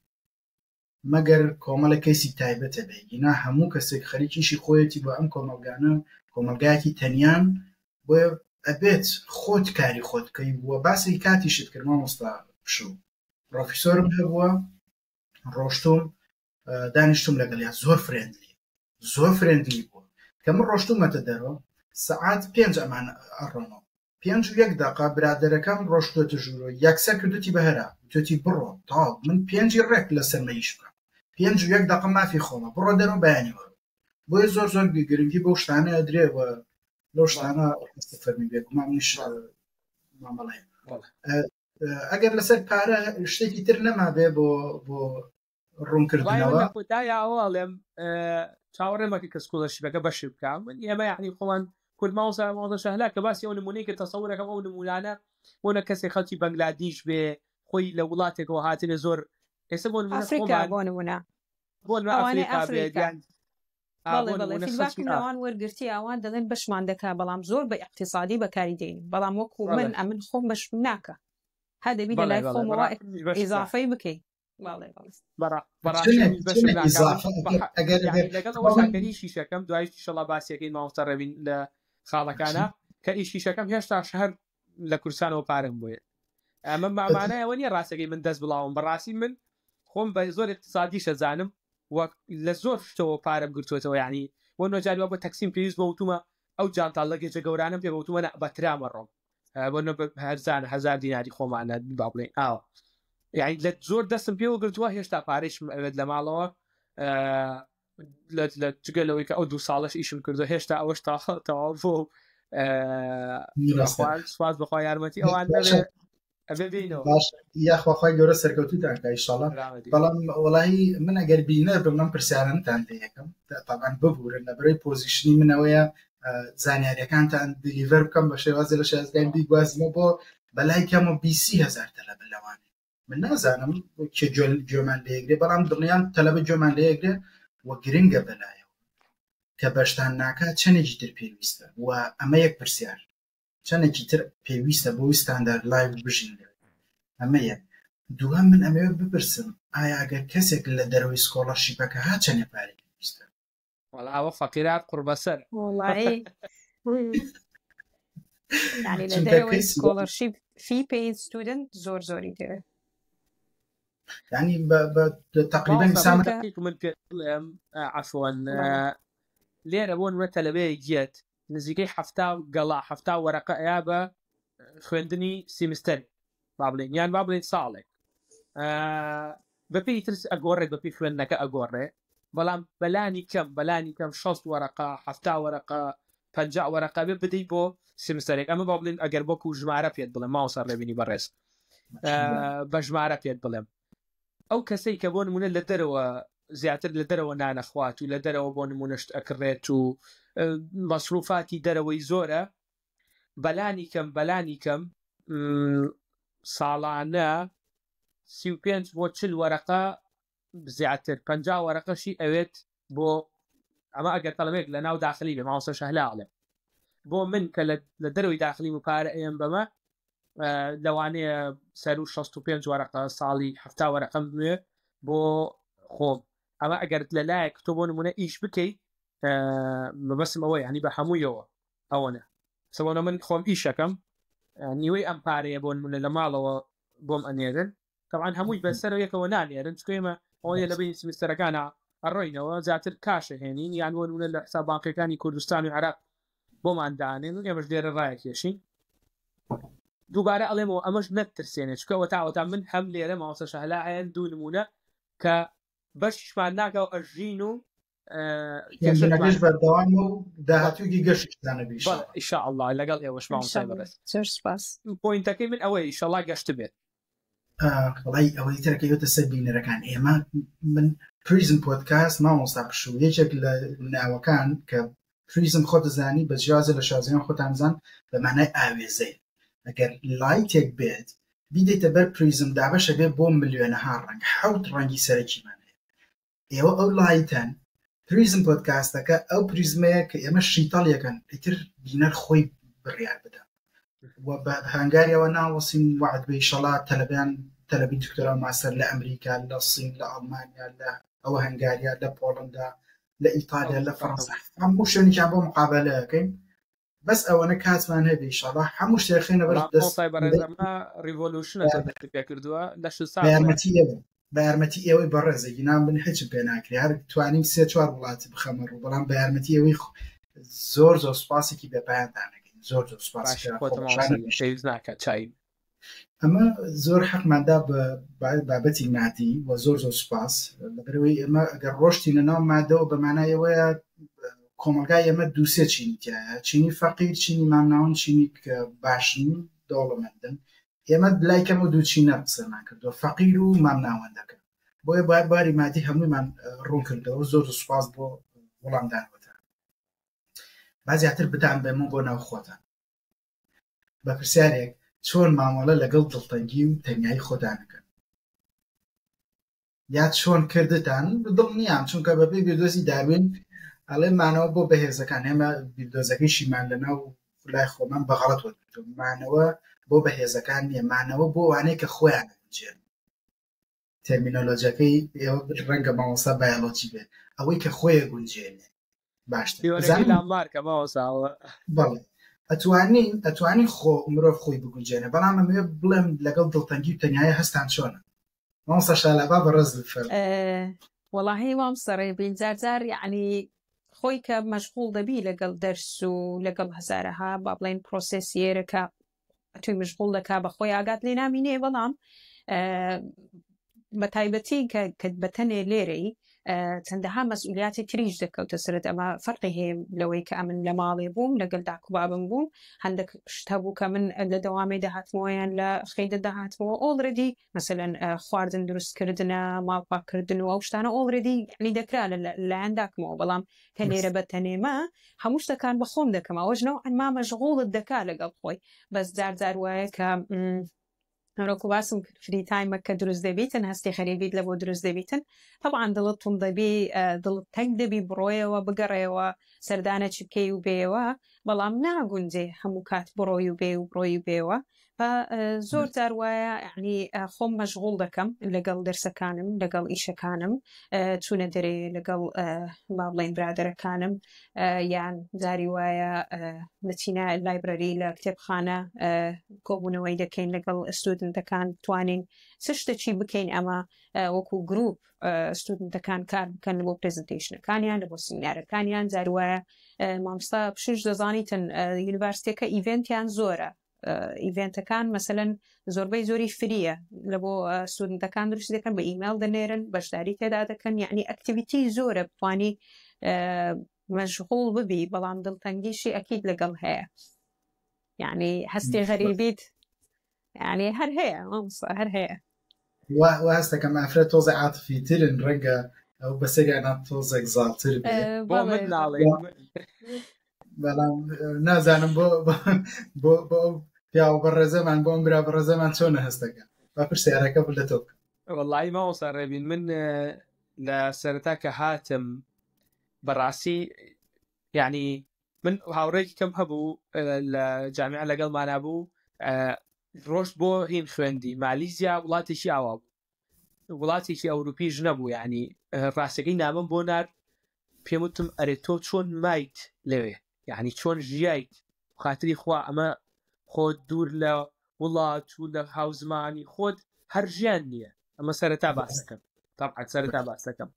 مەگەر کۆمەڵە کەسی تایبەتە بێگینا هەموو کەسێک خەریکیشی خۆیەتی بۆ ئەم کۆمەلگانە کۆمەلگایەکی تەنیان بۆیە ئەبێت خۆت کاری خۆت بکەی بووە باسی کاتیشت کرد مامۆستا پشوو پرۆفیسۆرم هەبووە ڕۆشتوم دانیشتم لەگەڵیان زۆر فرێندلی بووە کە من ڕۆشتومەتە دەرەوە سەعات 5 ئەمان ئەڕۆنەوە 5 و 1 دقا برادەرەکەم ڕۆشتوتە ژوورۆ یەکسەر کردوتی بەهرا توێتی بڕۆ تاڵ من 5 ڕێک لە سەرمەیش بکەم 5 و 1 دقا مافی خۆمە بڕۆ دەرەوە بەیانیوە بۆیە زۆر گرنگی بۆ شتانە درێوە لەو شتانە فەرمی بێگومان نیش مامەڵێ ئەگەر لەسەر پارە شتێکی تر نەما بێ بۆ ڕوونکردنەوە ئەوڵێم چاوەڕێمەکە کە سکۆلەرشیپەکە بەشی بکەم من ئێمە یعنی خۆمان کورد ماوەسا شەهلا کە باسی ئەو نمونەی کە تەسەورەکەم ئەو نمونانە بۆنە کەسێک خەڵکی بەنگلادیش بێ خۆی لە وڵاتێکەوە هاتنێ زۆر ئێستا بۆ ئەوان وەرگرتی ئەوان دەڵێن بەشمان دەکا بەڵام زۆر بە اقتصادی بەکاری دێن بەڵام وەکو من خۆم بەش ناکە هەدەبی لە لای خۆمەوە ئیزافەی بکەی لەگەڵ ئەوەشاکەری شیشەکەم دوای شەڵا باسیەکەی ماوەستە ڕەبین لە خاڵەکانە کە ئیشیشەکەم هێشتا شەهر لە کوردستانەوە پارەم بۆیە ئەمە مامانایەوە نیە ڕاستەکەی من دەست بڵاوم بەڕاستی من خۆم بە زۆر اقتصادی شەزانم وەک لە زۆر شتەوە پارەم گرتوێتەوە یعنی بۆ نۆجاریوە بە تەکسیم پێویست بە وتومە ئەو جانتاڵ لە گێجە گەورانم پێ بەوتومە بە ترامە ڕۆم بۆ هەرزان 1000 دیناری خۆمانە با بڵێن ئاوە یعنی لە زۆر دەستم پێوە گرتووە هێشتا پارێشم ئەوێت لە ماڵەوە لە جگەلەوەی کە ئەو 2 ساڵش ئیشم کردو هێشتا ئەوەش تاواو بۆ سواز بەخوا یارمەتی ئەوان یاخواخوای گەورە سەرکەوتوتانکە ئیشەڵا بەڵام وەڵاهی من ئەگەر بینە بم پرسیارانتان پێیەکەم تاقان ببورن لە بەرەی پۆزیشنی منەوەیە زانیاریەکانتان دیلیڤەر بکەم بە شێوازی لە شێزگای بیگوازمە بۆ بەلای کەمە 20,000 تەلەبە لەوانێ من نازانم کێ گوێمان لێگرێ بەڵام دڵنیان تەلەبە گوێمان لێگرێ وە گرنگە بەلایەوە کە بەشتان ناکات چەندێکی تر پێویستە و ئەمە یەک پرسیار چەندێکی تر پێویستە بۆی ستاندارد لایو بژین ئەمە یەک دووەم من ئەمەوێت بپرسم ئایا ئەگەر کەسێک لە دەرەوەی سکۆڵەرشیپەکە هات چەندێ پارەی پێویستە وەڵاوە فەقیرات قوربەسەر وەڵی یعنی لە دەرەوەی سکۆڵەرشیپ فی پەید ستودنت زۆری دێ يعني تقريبا من بێڵێم عفوان لێرە بۆن وە تەلەبەیە گیت نزیکەی هەفتا گەڵا هەفتا وەرەقە ئەیا بە خوێندنی سیمستەر با بڵێن یان با بڵێن ساڵێک بەپێی ترس ئەگۆڕێت بەپی خوێندنەکە ئەگۆڕێ بەڵام بەلانی کەم 6 وەرەقە 7 وەرەقە 50 وەرەقە بێ بدەیت بۆ سیمستەرێک ئەمە بە بڵێن ئەگەر بۆکو ژمارە پێت بڵێم ماوەسەر ڕێبینی بەڕێز بە ژمارە پێت بڵێم ئەو کەسەی کە بۆ نمونە لە دەرەوە زیاتر لە دەرەوە نانەخوات و لە دەرەوە بۆ نمونەشت ئەکڕێت و مەسروفاتی دەرەوەی زۆرە بەلانی کەم ساڵانە 35 بۆ 40 وەرەقە زیاتر 50 وەرەقەشی ئەوێت بۆ ئەمە ئەگەر تەڵەبێک لە ناو داخلی بێ ماوەسە شەهلاڵێ بۆ من کە لە دەروی داخلی و پارە ئەم بەمە لەوانەیە سەر و 65 وەرەقە ساڵی 7 وەرەقەم بێ بۆ خۆم ئەمە ئەگەر لەلایەک تۆ بۆ نمونە ئیش بکەیت مەبەسم ئەوەی هەنی بە هەموویەوە ئەوەنە سەوەنە من خۆم ئیشەکەم نیوەی ئەم پارەیە بۆ نمونە لە ماڵەوە بۆم ئەنێرن طبعاً هەمووی بەسەر یەکەوە نانێرن چکە ئێمە ئەوەیە لە بین سیمستەرەکانە ئەڕۆینەوە زیاتر کاشە هێنین یان بۆ نمونە لە حساب بانکیەکانی کوردستان و عێراق بۆمان دانێن و ئێمەش لێرە ڕایەکێشین دووبارە ئەڵێمەوە ئەمەش نەترسێنێت چکەوە تاوەتا من هەم لێرە ماوەسە شەهلا هەیەن دوو نمونە کە بەشمان ناکەوە ئەژین و بەردەوام و داهاتووی گەشتدانە بیش ئینشاء الله لەگەڵ ئێوەش ماوەسای بەڕێز پۆینتەکەی من ئەوەی ئینشاءالله گەشت بێت وڵی ئەوەی ترەکەوتە سەر بینەرەکان ئێمە من پریزم پۆدکاست مامۆستا پشوو یەکێک لە ناوەکان کە پریزم خۆ دەزانی بە جیازە لە شازیان خۆتانزان بە مانای ئاوێزەی ئەگەر لایتێک بێت بیدەیتە بەر پریزم دابەشە بێت بۆ ملیۆنەها ڕەنگ 7 ڕەنگی سەرەکیمانەیە ئێوە ئەو لایتەن پریزم پۆدکاستەکە ئەو پریزمەیە کە ئێمە شیتەڵیەکەن ئیتر بینەر خۆی بڕیار بدە و بە هەنگاریەوە ناوەسین وعد بە ئیشەڵا تەلەبی دکتۆرا ماستەر لە ئەمریکا لە سین لە ئەڵمانیا لە ئەوە هەنگاریا لە پۆڵندا لە ئیتالیا لە فەڕەنسا هەموو شوێنێکیان بۆ مقابلەکەین بەس ئەوەنە کاتمان هەبێ ئیشەڵا هەموو شتێخینە بەر دەستای بەڕێزەمە ریڤۆلوشنە پێ کردووە لە بە یارمەتی ئێوەی بەڕێزێکی نام بن هیچ پێ ناکرێ هەر توانیم 3-4 وڵاتی بخەمە ڕوو بەڵام بە یارمەتی ئەوەی زۆر سوپاسێکی بێپایانتانەکەین زۆر سوپاس ناکات چای ئەمە زۆر حەقماندا بە بابەتی مادی و زۆر سوپاس لەبەرەوەی ئێمە ئەگەر ڕۆشتینە ناو مادەوە بەمانایەوەیە کۆمەلگای ئێمە دووسێ چینیتیایە چینی فەقیر چینی مامناون چینی کە باشن دەوڵەمەندن ئێمە لایکەمە دوو چینە قسەمان کردووە فەقیر و مامناوەندەکە بۆیە باید باری مادی هەموویمان ڕوون کردەوە زۆر سوپاس بۆ وەڵامدانەوەتان با زیاتر بدان بێمە بۆ ناو خۆتان بە پرسیارێک چۆن مامەڵە لەگەڵ دڵتەنگی و تەنیایی خۆدانەکەن یا چۆن کردتان دڵ نیام چونکە بەبێ بیردۆزی داوین ئەڵێ مانەوە بۆ بەهێزەکان ئێمە بیردۆزەکەیشیمان لەناو لای خۆمان بەغەڵەت وەمانەوە بۆ بەهێزەکان نیە مانەوە بۆ وانەیە کە خۆیان گونجێن تەرمینۆلۆجیەکەی ئێوە ڕەنگە مامۆستا بایۆلۆجی بێت ئەوەی کە خۆیە گونجێنێ باشتر ئەتوانی خۆ مرۆڤ خۆی بگونجێنێ بەڵام ئەمەوێ بڵێم لەگەڵ دڵتەنگی و تەنیایە هەستان چۆنە مامۆستا شالابا بەڕێز بفەر وەڵاهی مامۆستا ڕێبین جارجار یعنی خۆی کە مەشغوڵ دەبی لەگەڵ دەرس و لەگەڵ هەزارەها با بڵێن پرۆسسیێرەکە توی مشغول دەکا بە خۆی ئاگات لێ نامینێ بەڵام بە تایبەتی کە بەتەنێ لێرەی چەندەها مەسئولیاتی تریش دەکەوتە سرت ئەمە فەرقی هەیە لەوەی کە ئەمن لە ماڵێ بووم لەگەڵ داکوبابم بووم هەندێک شتە بوو کە من لە دەوامی داهاتمەوەیان لە خەیدە داهاتمەوە ئۆڵڕێدی مەسەلەن خواردن دروستکردنە ماڵپاکردن و ئەو شتانە ئۆڵڕێدی لی دەکرا لەلایەن داکمەوە بەڵام کە لێرە بەتەنێمە هەموو شتەکان بەخۆم دەکەم ئەوەژنەوە ئەنما مەشغوڵت دەکا لەگەڵ خۆی بەس جارجار وایە کە ڕۆکو باسم فری تایمە کە دروست دەبیتن هەستی خەریبیت لە بۆ دروست دەبیتن طبعاً دڵتتون دەبی دڵت تەنگ دەبی بڕۆیەوە بگەڕێەوە سەردانە چ بکەی و بێەوە بەڵام ناگونجێ هەموو کات بڕۆی و بێ و بڕۆی و بێوە زۆر جار وایە یعنی خۆم مەشغوڵ دەکەم لەگەڵ دەرسەکانم لەگەڵ ئیشەکانم چوونە دەرێ لەگەڵ با بڵێن برادەرەکانم یان جاری وایە بچینە لایبرەری لە کتێبخانە کۆبوونەوەی دەکەین لەگەڵ ئستودنتەکان توانین چ شتێکی بکەین ئەمە وەکو گروپ ستودنتەکان کار بکەن بۆ پرزنتیشنەکانیان لە بۆ سیمینارەکانیان جاری وایە مامۆستا پشش دەزانیتن یونیڤەرسیتەکە ئیڤنتیان زۆرە ئیڤێنتەکان مەسەلەن زۆربەی زۆری فریە لە بۆ سوودنتەکان دروست دەکەن بە ئیمێل دەنێرن بەشداری تێدا دەکەن یعنی ئەکتیڤیتی زۆرە بتوانی مەشغوڵ ببی بەڵام دڵتەنگیشی ئەکید لەگەڵ هەیە یعنی هەستی غەریبیت یعنی هەر هەیە هەر هەیە وهستەکەم ئافرەت تۆزە عاتفی ترن ڕەنگە ئەو بەسەریانە تۆزێک زاڵتر بۆ من ناڵێ بەڵام نازانم بۆ پیا بەڕێزەمان بۆ ئەم برا بەڕێزەمان چۆنە هەستەکە با پرسیارەکە بڵ لە تۆ وەڵڵی مامۆستا ڕێبین من لە سەرەتا کە هاتم بەڕاستی یعنی من هاوڕێکی کەم هەبوو لە جامیعە لەگەڵمانە بوو ڕۆژ بۆ هین خوێندی مالیزیا وڵاتێکی ئاوا بوو وڵاتێکی ئەوروپیش نەبوو یعنی ڕاستەکەی نامم بۆ نار پێم وتم ئەرێ تۆ چۆن مایت لەوێ یعنی چۆن ژیایت خاتری خوا ئەمە خۆت دوور لە وڵات و لە هاوزمانی خۆت هەر ژیان نییە ئەمە سەرەتا باسەکەم تاقعات سەرەتا باسەکەم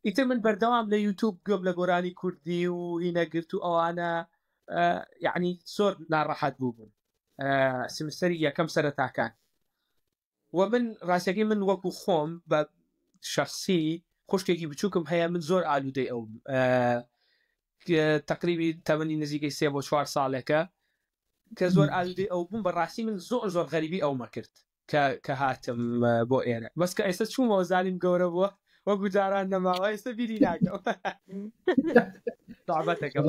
ئیتر من بەردەوام لە یوتیوب گوێم لە گۆرانی کوردی و هینەگرت و ئەوانە یعنی زۆر ناڕەحەت بووبوون سمستەری یەکەم سەرەتاکان و من ڕاستەکەی من وەکو خۆم بە شخصی خوشکێکی بچووکم هەیە من زۆر ئالوودەی ئەو تقریبی تەمەنی نزیکەی 3 بۆ 4 ساڵێکە کە زۆر ئالوودەی ئەو بووم بەڕاستی من زۆر غەریبی ئەومە کرد کە هاتم بۆ ئێرە بەس کە ئێستا چوومەوە زانیم گەورە بووە وەکو جاران نەماوە ئێستا بیری ناکەم تاعبەتەکەم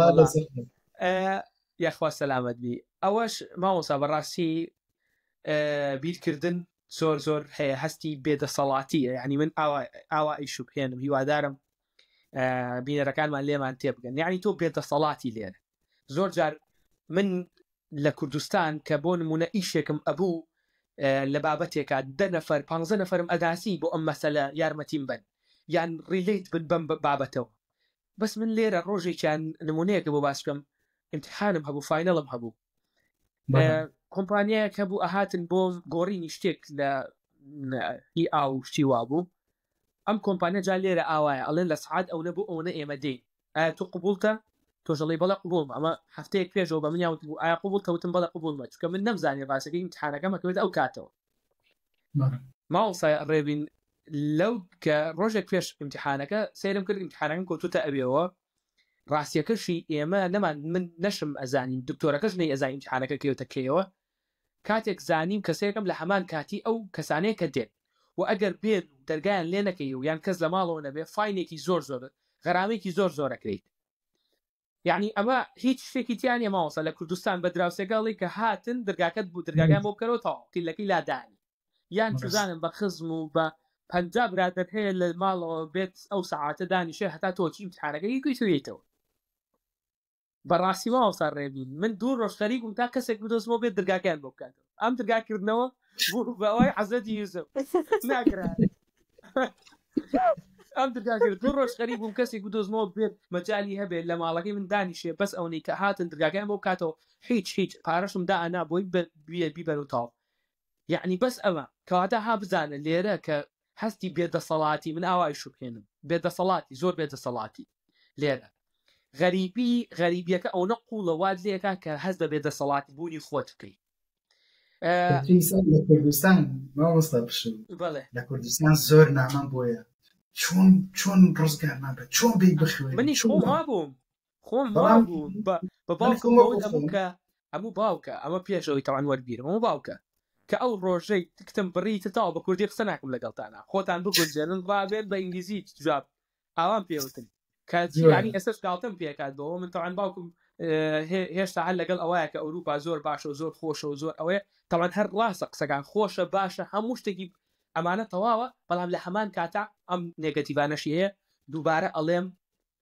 یاخوا سەلامەت بی ئەوەش مامۆستا بەڕاستی بیرکردن زۆر هەیە هەستی بێدەسەڵاتیە یعنی من ئاوا ئیشو بهێنم هیوادارم بینەرەکانمان لێمان تێبگەن یعنی تۆ بێدەسەڵاتی لێرە زۆر جار من لە کوردستان کە بۆ نمونە ئیشێکم ئەبوو لە بابەتێکە 10 نەفەر 15 نەفرم ئەداسی بۆ ئەم مەسەلە یارمەتیم بن یان ڕیلیت بن بەم بابەتەوە بەس من لێرە ڕۆژێکیان نمونەیەکە بۆ باسکەم امتحانم هەبوو فاینەڵم هەبوو کۆمپانیایەک هەبوو ئەهاتن بۆ گۆڕینی شتێک لە هی ئاو شتی وابوو ئەم کۆمپانیا جا لێرە ئاوایە ئەڵێن لە سعات ئەو نەبوو ئەوەنە ئێمە دێ ئایا تۆ قبولتە تۆژەڵی بەڵە قبولم ئەمە هەفتەیەک پێشەوە بە منیاوت بوو ئایا قبول کەوتم بەڵە قبولمە چکە من نەمزانی ڕاستەکەی امتحانەکەمە کەوێت ئەو کاتەوە ماوەسای ڕێبین لەو کە ڕۆژێک پێش امتحانەکە سیرم کرد امتحانەکەم کۆتوتە ئەبێەوە ڕاستیەکەشی ئێمە نەمان من نەشم ئەزانین دکتۆرەکەش نەی ئەزانین امتحانەکە کەوتە کێوە کاتێک زانیم کەسێکم لە هەمان کاتی ئەو کەسانەیە کە دێن و ئەگەر بێت دەرگایان لێ نەکەی و یان کەس لە ماڵەوە نەبێ فاینێکی زۆر غەرامێکی زۆر ئەکرێت یعنی ئەمە هیچ شتێکی تیانە ماوەسە لە کوردستان بە دراوسێگاڵی کە هاتن دەرگاکەت بوو دەرگاکان بۆ بکەرەوە تاو قیلەکەی لادانی یان چزانم بە خزم و بە 50 برادر هەیە لە ماڵەوە بێت ئەو سەعاتە دانیشێ هەتا تۆچی امتحانەکەی گویتوێتەوە بەڕاستی ماوەسا ڕێبین من دوو ڕۆژ خەریکم تا کەسێک بدۆزمەوە بێت دەرگاکەیان بۆ بکاتەوە ئەم دەرگاکردنەوە بوو بە ئەوەی حەزەتی یوزەف ناکرا ئەم دەرگاکرد دوو ڕۆژ خەریک بووم کەسێک بدۆزمەوە بێت مەجالی هەبێت لە ماڵەکەی من دانیشێ بەس ئەوەی کە هاتن دەرگاکەیان بۆ بکاتەوە هیچ پارەشم دائنا بۆی بیبەر و تاو یعنی بەس ئەمە کەواتە ها بزانە لێرە کە هەستی بێدەسەڵاتی من ئاوای شوبهێنم بێدەسەڵاتی زۆر بێدەسەڵاتی لێرە غەریبیەکە ئەو نەقوڵە واد لێکە کە هەست بە بێدەسەڵاتی بوونی خۆت بکەیت لە کوردستان مامۆستا بشم لە کوردستان زۆر نامان بۆیە چۆن ڕزگار نابێت چۆن بێ بخوێنی منی خۆم وابووم بە باوکم هەموو باوکە ئەمە پێشەوەی تەوان وەربیرم ئەمە باوکە کە ئەو ڕۆژەی تکتم بڕیتە تاو بە کوردی قسە ناکەم لەگەڵتانە خۆتان بگونجێنن ڕابێت بە ئینگلیزی جواب ئاوان پێوتن کاتیانی ئێستش گاڵتم پێکات بەوە من تەوان باوکم هێشتا هەر لەگەڵ ئەوەیە کە ئەوروپا زۆر باشە و زۆر خۆشە و زۆر ئەوەیە تەوان هەر ڕاستە قسەکان خۆشە باشە هەموو شتێکی ئەمانە تەواوە بەڵام لە هەمان کاتا ئەم نێگەتیڤانەشی هەیە دووبارە ئەڵێم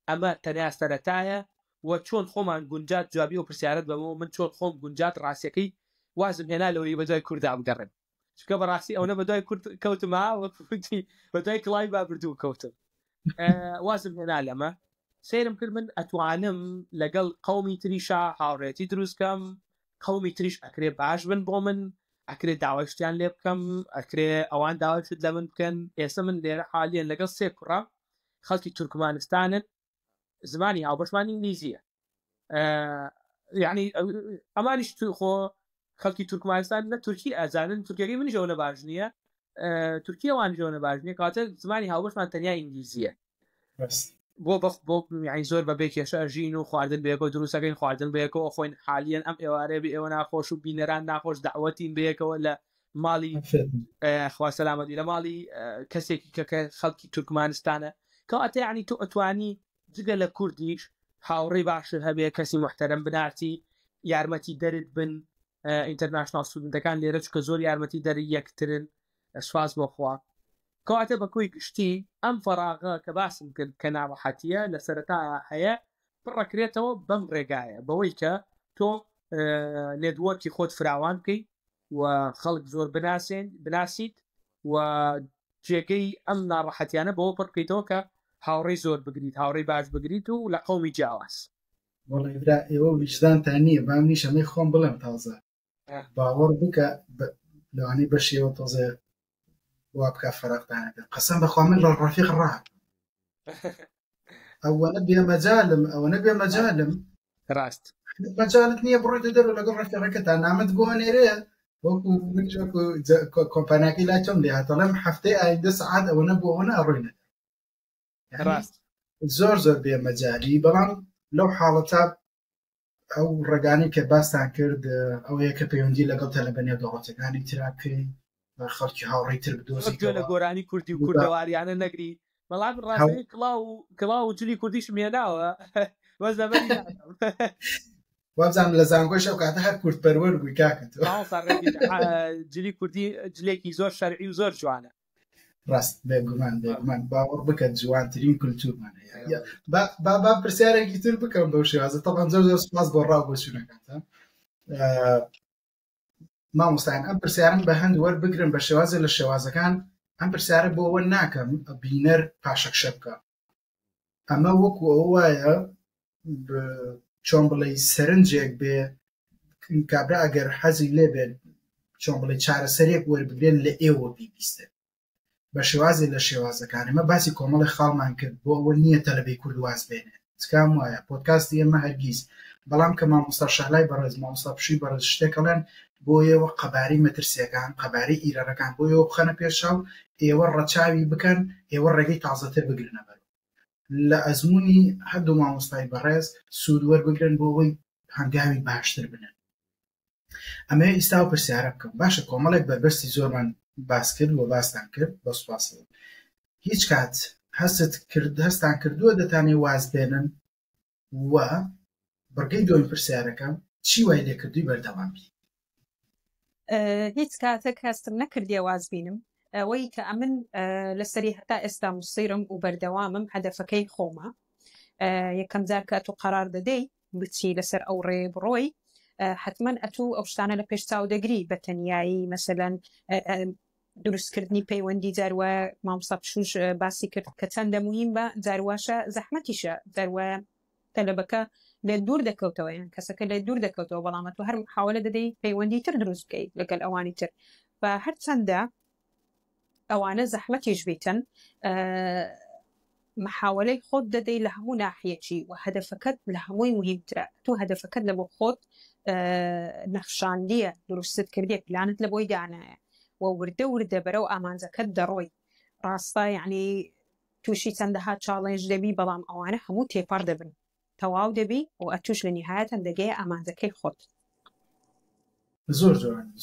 ئەمە تەنیا سەرەتایە و چۆن خۆمان گونجات جوابی و پرسیارەت بەمەوە من چۆن خۆم گونجات ڕاستیەکەی وازم هێنا لەوەی بەدوای کووردا بگەڕێن چکە بەڕاستی ئەوە بەدوای کورد کەوتمە وەکوتی بەدوای کڵای بابردوو کەوتم وازم هێنا لەمە سیرم کرد من ئەتوانم لەگەڵ قەومی تریشا هاوڕێتی دروستکەم قەومی تریش ئەکرێ باش بن بۆ من ئەکرێ داوای شتیان لێ بکەم ئەکرێ ئەوان داوای شت لە من بکەن ئێستا من لێرە حالیان لەگەڵ 3 کوڕە خەڵکی تورکمانستانن زمانی هاوبەشمان ئینگلیزیە یعنی ئەمانیش خۆ خەڵکی تورکمانستان لە تورکی ئازانن تورکیەکەی منیش ئەوە باش نییە تورکیەوان ژەوە باش نییە کاتە زمانی هاوبەشمان تەنیا ئینگلیزیە بۆ یعنی زۆر بەبێ کێشە ژین و خواردن بەیەکەوە دروستەکەین خواردن بەیەکەوە خۆین حالیان ئەم ئێوارێ ئێوە ناخۆش و بینەران ناخۆش داوەتین بەیەکەوە لە ماڵی خوا سەلامەتی لە ماڵی کەسێکی کە خەڵکی تورکمانستانە کەواتە یعنی تۆ ئەتوانی جگە لە کوردیش هاوڕێی باشتر هەبێ کەسی محتەرەم بناتی یارمەتی دەرت بن ئینتەرناشنال سوودەکان لێرە چکە زۆر یارمەتی دەری یەکترن سواز بۆ خوا کەواتە بەکوی گشتی ئەم فەراغە کە باسم کرد کە ناڕەحەتیە لە سەرەتا هەیە بڕەکرێتەوە بەم ڕێگایە بەوەی کە تۆ نێتوەرکی خۆت فراوان بکەیت و خەڵک زۆر بناسیت و جێگەی ئەم ناڕەحەتیانە بەوە پڕ بکەیتەوە کە هاوڕێی زۆر بگریت هاوڕێی باش بگریت و لە قەومی جیاواز وڵێ ئێوە ویجدانتان نییە بام نیش ئەمەی خۆم بڵێم تازە باوەڕ بکە لەوانەی بەشێوە تۆزێ وا بکە فەرەقدانەکە قەسەم بەخوا من لە ڕەفیق ڕات ئەوەنە بێمەجالم ڕاست مەجالت نییە بڕۆیتە دەرەوە لەگەڵ ڕەفیقەکەتان نامەت بۆ نێرەیە وەکو کۆمپانیاکەی لاتۆم لێ هاتەڵێم هەفتەی ئایندە سەعات ئەوەنە بۆ ئەوەنە ئەڕۆینە ڕاست زۆر بێمەجالی بەڵام لەو حاڵەتا ئەو ڕێگانەی کە باستان کرد ئەوەیە کە پەیوەندی لەگەڵ تەلەبەنێ دەوڵەتەکانی تراکەی خەڵکی هاوڕێی تر بدۆزی لە گۆرانی کوردی و کوردەواریانە نەگری بەڵام ڕاستی کڵاو و جلی کوردیش مێناوە وابزانم لە زانگۆی شەو کاتە هەر کورد پەروەر بووی کاکەت جلی کوردی جلێکی زۆر شەرعی و زۆر جوانە ڕاست بێگومان باوەڕ بکەت جوانترین کولتورمان هەیە با پرسیارێکی تر بکەم بەو شێوازە تەڵەن زۆر سپاس بۆ ڕاوبۆچوونەکەتە مامۆستایان ئەم پرسیارن بە هەند وەربگرن بە شێوازە لە شێوازەکان ئەم پرسیارە بۆ ئەوە ناکەم بینەر پاشەکشە بکە ئەمە وەکو ئەو وایە چۆن بڵێ سەرنجێک بێ کابرا ئەگەر حەزی لێ بێت چۆن بڵێ چارەسەرێک وەربگرێن لە ئێوە بیبیستە بە شێوازی لە شێوازەکان ئەمە باسی کۆمەڵی خاڵمان کرد بۆ ئەوە نییە تەلەبەی کورد واز بێنێ چکام وایە پۆدکاستی ئێمە هەرگیز بەڵام کە مامۆستا شەلای بەڕێز مامۆستا پشووی بەڕێز شتێکەڵێن بۆ ئێوە قەباری مەترسیەکان قەباری ئیرەرەکان بۆ ئێوە بخەنە پێشاو ئێوە ڕەچاوی بکەن ئێوە ڕێگەی تازەتر بگرنە بەر لە ئەزمموی هەردوو مامۆستای بەڕێز سوود وەربگرن بۆ ئەوەی هەنگاوی باشتر بنن ئەمە ئیستا و پرسیارە بکەم باشە کۆمەڵێک بەربەستی زۆرمان باس کرد و باستان کرد بە سوپاسەوە هیچ کات هەستان کردووە دەتانێ واز بێنن و بڕگەی دۆی پرسیارەکەم چی وای لێ کردووی بەردەوام بی هیچ کاتێک هەستم نەکردیە واز بینم ئەوەی کە ئەمن لەسەری هەتا ئێستا مسیرم و بەردەوامم هەدەفەکەی خۆمە یەکەم جار کە تۆ قەرار دەدەی بچی لەسەر ئەو ڕێ بڕۆی حتمما ئەتوو ئەو شتانە لە پێش چاو دەگری بە تەنیایی مەسەلەن دروستکردنی پەیوەندی جاروە مامۆستا پشوش باسی کرد کە چەندە موهیم بە جارواشە زەحمەتیشە جاروە تەلەبەکە لێ دوور دەکەوتەوە یان کەسەکە لێ دوور دەکەوتەوە بەڵامە تو هەر حاولە دەدەی پەیوەندی تر دروست بکەیت لەگەڵ ئەوانی تر بە هەر چەندە ئەوانە زەحمەتیش بیتن محاولەی خۆت دەدەی لە هەموو ناحیەکی و هەدەفەکەت لە هەمووی مهمترە تو هەدەفەکەت لە بۆ خۆت نەخشاندیە دروستت کردێ پلانت لە بۆی دانایە و وردە بەرەو ئامانجەکەت دەڕۆی ڕاستە یعنی تووشی چەندەها چاڵێنج دەبی بەڵام ئەوانە هەموو تێپەڕ دەبن تەواو دەبی و ئەتوش لە نهایەت هەندەگەی ئامانجەکەی خۆت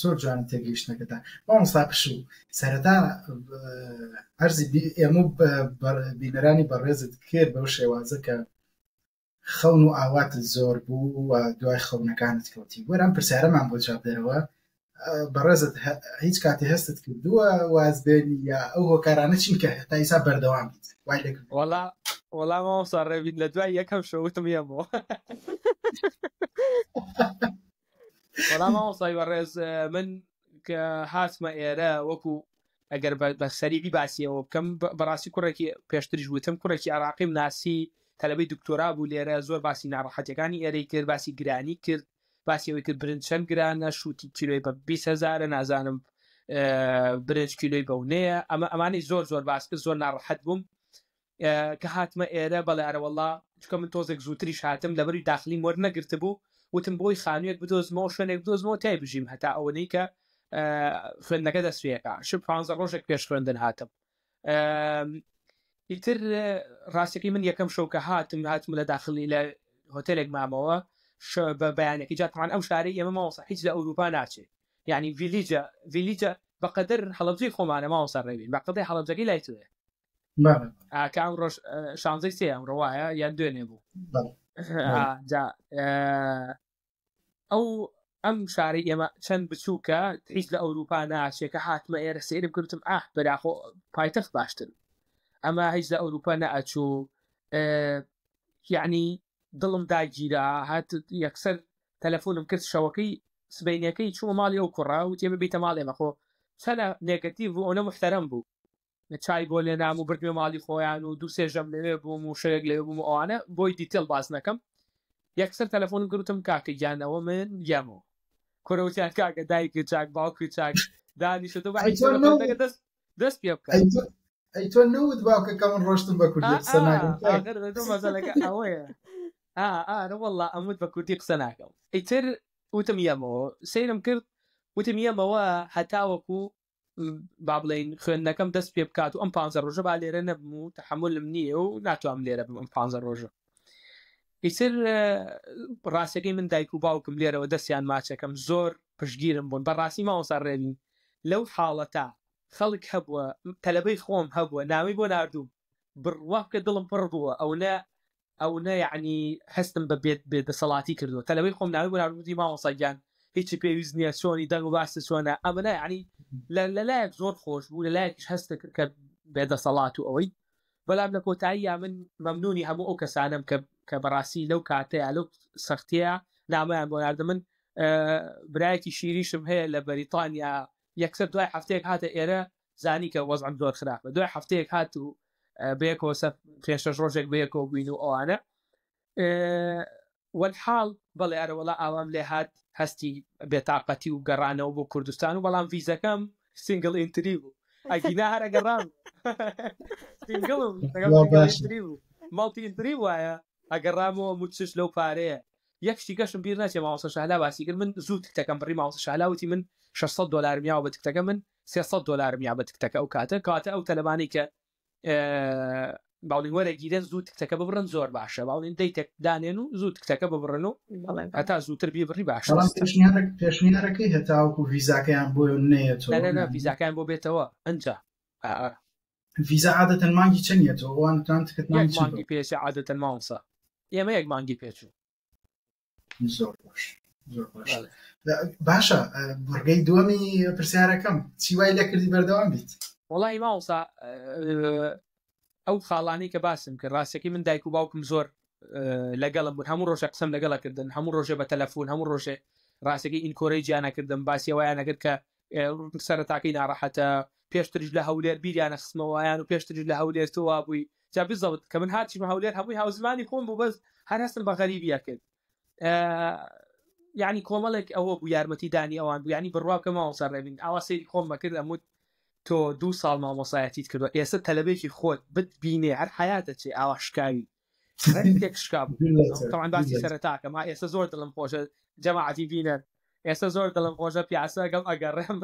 زۆر جوان تێگەیشتنەکەتان مامۆستا پشوو سەرەتا هەرزی ئێمە بینەرانی بەڕێزت کرد بەو شێوازە کە خەون و ئاواتت زۆر بوو و دوای خەونەکانت کەوتی وەرام پرسیارەمان بۆ چاپ دەرەوە بەڕێزت هیچ کاتی هەستت کردووە وازبێنی یا ئەو هۆکارانە چین کە تا ئیسا بەردەوام بیت وای لێ کرد وەڵام مامۆستا ڕێبین لە دوای یەکەم شەوتم یەمەوە وەڵام مامۆستای بەڕێز من کە هاتمە ئێرە وەکو ئەگەر بە سەریعی باسیەوە بکەم بەڕاستی کوڕێکی پێشتریش وتم کوڕێکی عراقیم ناسی تەلەبەی دکتۆرا بوو لێرە زۆر باسی ناڕەحەتیەکانی ئێرەی کرد باسی گرانی کرد باسیەوەی کرد برنج چەند گرانە شوتی کیلۆی بە 20,000 نازانم برنج کیلۆی بەونەیە ئەمانی زۆر باس کرد زۆر ناڕەحەت بووم کە هاتمە ئێرە بەڵێ ئەرەوەڵا چکە من تۆزێک زووتریش هاتم لەبەری داخلی وەرنەگرتە بوو وتم بۆی خانوێک بدۆزمەوە شوێنێک بدۆزمەوە تای بژیم هەتا ئەوەی کە خوێندنەکە دەستپێکا شب 15 ڕۆژێک پێش خوێندن هاتم ئیتر ڕاستێکی من یەکەم شەو کە هاتم لە داخلی لە هۆتێلێک مامەوە بە بەیانێکی جاتمان ئەم شارەی ئێمە ماوەسا هیچ لە ئەوروپا ناچێت یعنی ڤیلیجە بەقەدر هەڵەبجەی خۆمانە ماوەسا ڕێبین بەقەدەی هەڵەبجەکەی لای توێ کام ڕۆژ شانزەی سێ ئەم ڕواایە یان دوێنێ بوو ئەم شاری ئێمە چەند بچووکە هیچ لە ئەوروپا ناچێت کە هاتمە ئێرە سێرم کردم بەراخۆ پایتەخت باشتن ئەمە هیچ لە ئەوروپا نەئەچوو یعنی دڵم داگیرا هات یەکسەر تەلەفۆنم کرد شەوەکەی سبەینەکەی چووە ماڵی ئەو کوڕا و تێمە بیتە ماڵ ئێمە خۆ چەنە نێگەتیڤ بوو ئەوە محتەرەم بوو چای بۆ لێ نام و بردمێ ماڵی خۆیان و دوو سێژەم لەوێ بووم و شەیەک لێ بووم ئەوانە بۆی دیتێل باز نەکەم یەکسەر تەلەفۆنم گرتم کاکە گیانەوە من گەمەوە کوڕەوتیان کاکە دایکی چاک باوکی چاک دانیشت و دەست پێ بکە ئەی تۆ نەوت باوکەکە من ڕۆشتم بە کوردی قسە ناکەم مەزەلەکە ئەوەیە وەڵڵا ئەموت بە کوردی قسە ناکەم ئیتر وتم یەمەوە سیرم کرد وتم یەمەوە هەتاوەکو با بڵێن خوێندنەکەم دەست پێ بکات و ئەم 15 ڕۆژە با لێرە نەبم و تەحملم نییە و ناتوانم لێرە بم ئەم 15 ڕۆژە ئیتر ڕاستەکەی من دایک و باوکم لێرەوە دەستیان ماچەکەم زۆر پشگیرم بوون بەڕاستی ماوەسا ڕێبین لەو حاڵەتە خەڵک هەبووە تەلەبەی خۆم هەبووە ناوی بۆ ناردوو بڕواکە دڵم پڕ بووە ئەو نە یعنی هەستم بە بێدەسەڵاتی کردووە تەلەبەی خۆم ناوی بۆ ناردوودی ماوەساگیان هیچی پێویست نییە چۆنی دەنگ و باسە چۆنە ئەمەە ینی لەلایەک زۆر خۆش بوو لەلایەکیش هەستە کە بێدەسەڵات و ئەوەی بەڵام لە کۆتاییە من مەمنونی هەموو ئەو کەسانم کە بەڕاستی لەو کاتەیە لەو سەختەیە نامەیان بۆ ناردە من برایەکی شیریشم هەیە لە بەریتانیا یەکسەر دوای هەفتەیەک هاتە ئێرە زانی کە وەزعم زۆر خراپە دوای هەفتەیەک هات و بەیەکەوە پێش ڕۆژێک بەیەکەوە بووین و ئەوانە وەحاڵ بەڵێ ئەرەوەڵا ئاوام لێ هات هەستی بێتاقەتی و گەڕانەوە بۆ کوردستان و بەڵام ڤیزەکەم سینگڵ ئینتری بوو ئەگینا هەرە گەڕان ماڵتی ئینتری وایە ئەگەڕامەوە موچش لەو پارەیە یەکشتی گەشم بیر ناچێ ماوەسە شالا باسی کرد من زوو تکتەکەم بڕی ماوەسە شالاوتی من 600 دلار میاوە بە تکتەکە من 300 دلار میا بە تکتەکە ئەو کاتە ئەو تەلەبانی کە باڵین وەرە گیرێن زوو تکتەکە ببڕن زۆر باشە باڵین دەیتێک دانێن و زوو تکتەکە ببڕن و هەتا زووتر بیبڕی باشە پێشنیارەکەی هەتاوەکو ڤیزاکەیان بۆ نێتەوە ڤیزاکان بۆ بێتەوە ئەنجا ڤیزا عادەتەن مانگی چەندێتەوە ئەوان تکت مانگی پێش عادەتەن ماوەسا ئێمە یەک مانگی پێچوو زۆر باش باشە بڕگەی دووەمی پرسیارەکەم چی وای لە کردی بەردەوام بیت وەڵی ماوەسا ئەو خاڵانەی کە باسم کرد ڕاستێکی من دایک و باوکم زۆر لەگەڵم بوون هەموو ڕۆژە قسەم لەگەڵەکردن هەموو ڕۆژێ بە تەلەفۆن هەموو ڕۆژێ ڕاستێکی ئینکۆرەی گیانەکردم باسیەوەیان نەکرد کە سەرەتاکەی ناڕەحەتە پێشتریش لە هەولێر بیریانە خستمەوەیان و پێشتریش لە هەولێر تۆوا بووی جا بزەوت کە من هاتیمە هەولێر هەمووی هاوزمانی خۆم بوو بەس هەر هەستم بە غەریبیە کرد یعنی کۆمەڵێک ئەوە بوو یارمەتی دانی ئەوان بوو ینی بڕواکە ماوەسا ڕێبین ئاوا سەیری خۆم مەکرد ئەموت تۆ 2 ساڵ مامۆسایەتیت کردووە ئێستا تەلەبێکی خۆت بتبینێ هەر حیاتە چێ ئاوا شکاوی تێک شکا تەوان باسی سەرەتاکە ما ئێستا زۆر دڵم خۆشە جەماعەتی بینەر ئێستا زۆر دڵم خۆشە پیاسە گەڵ ئەگەڕێم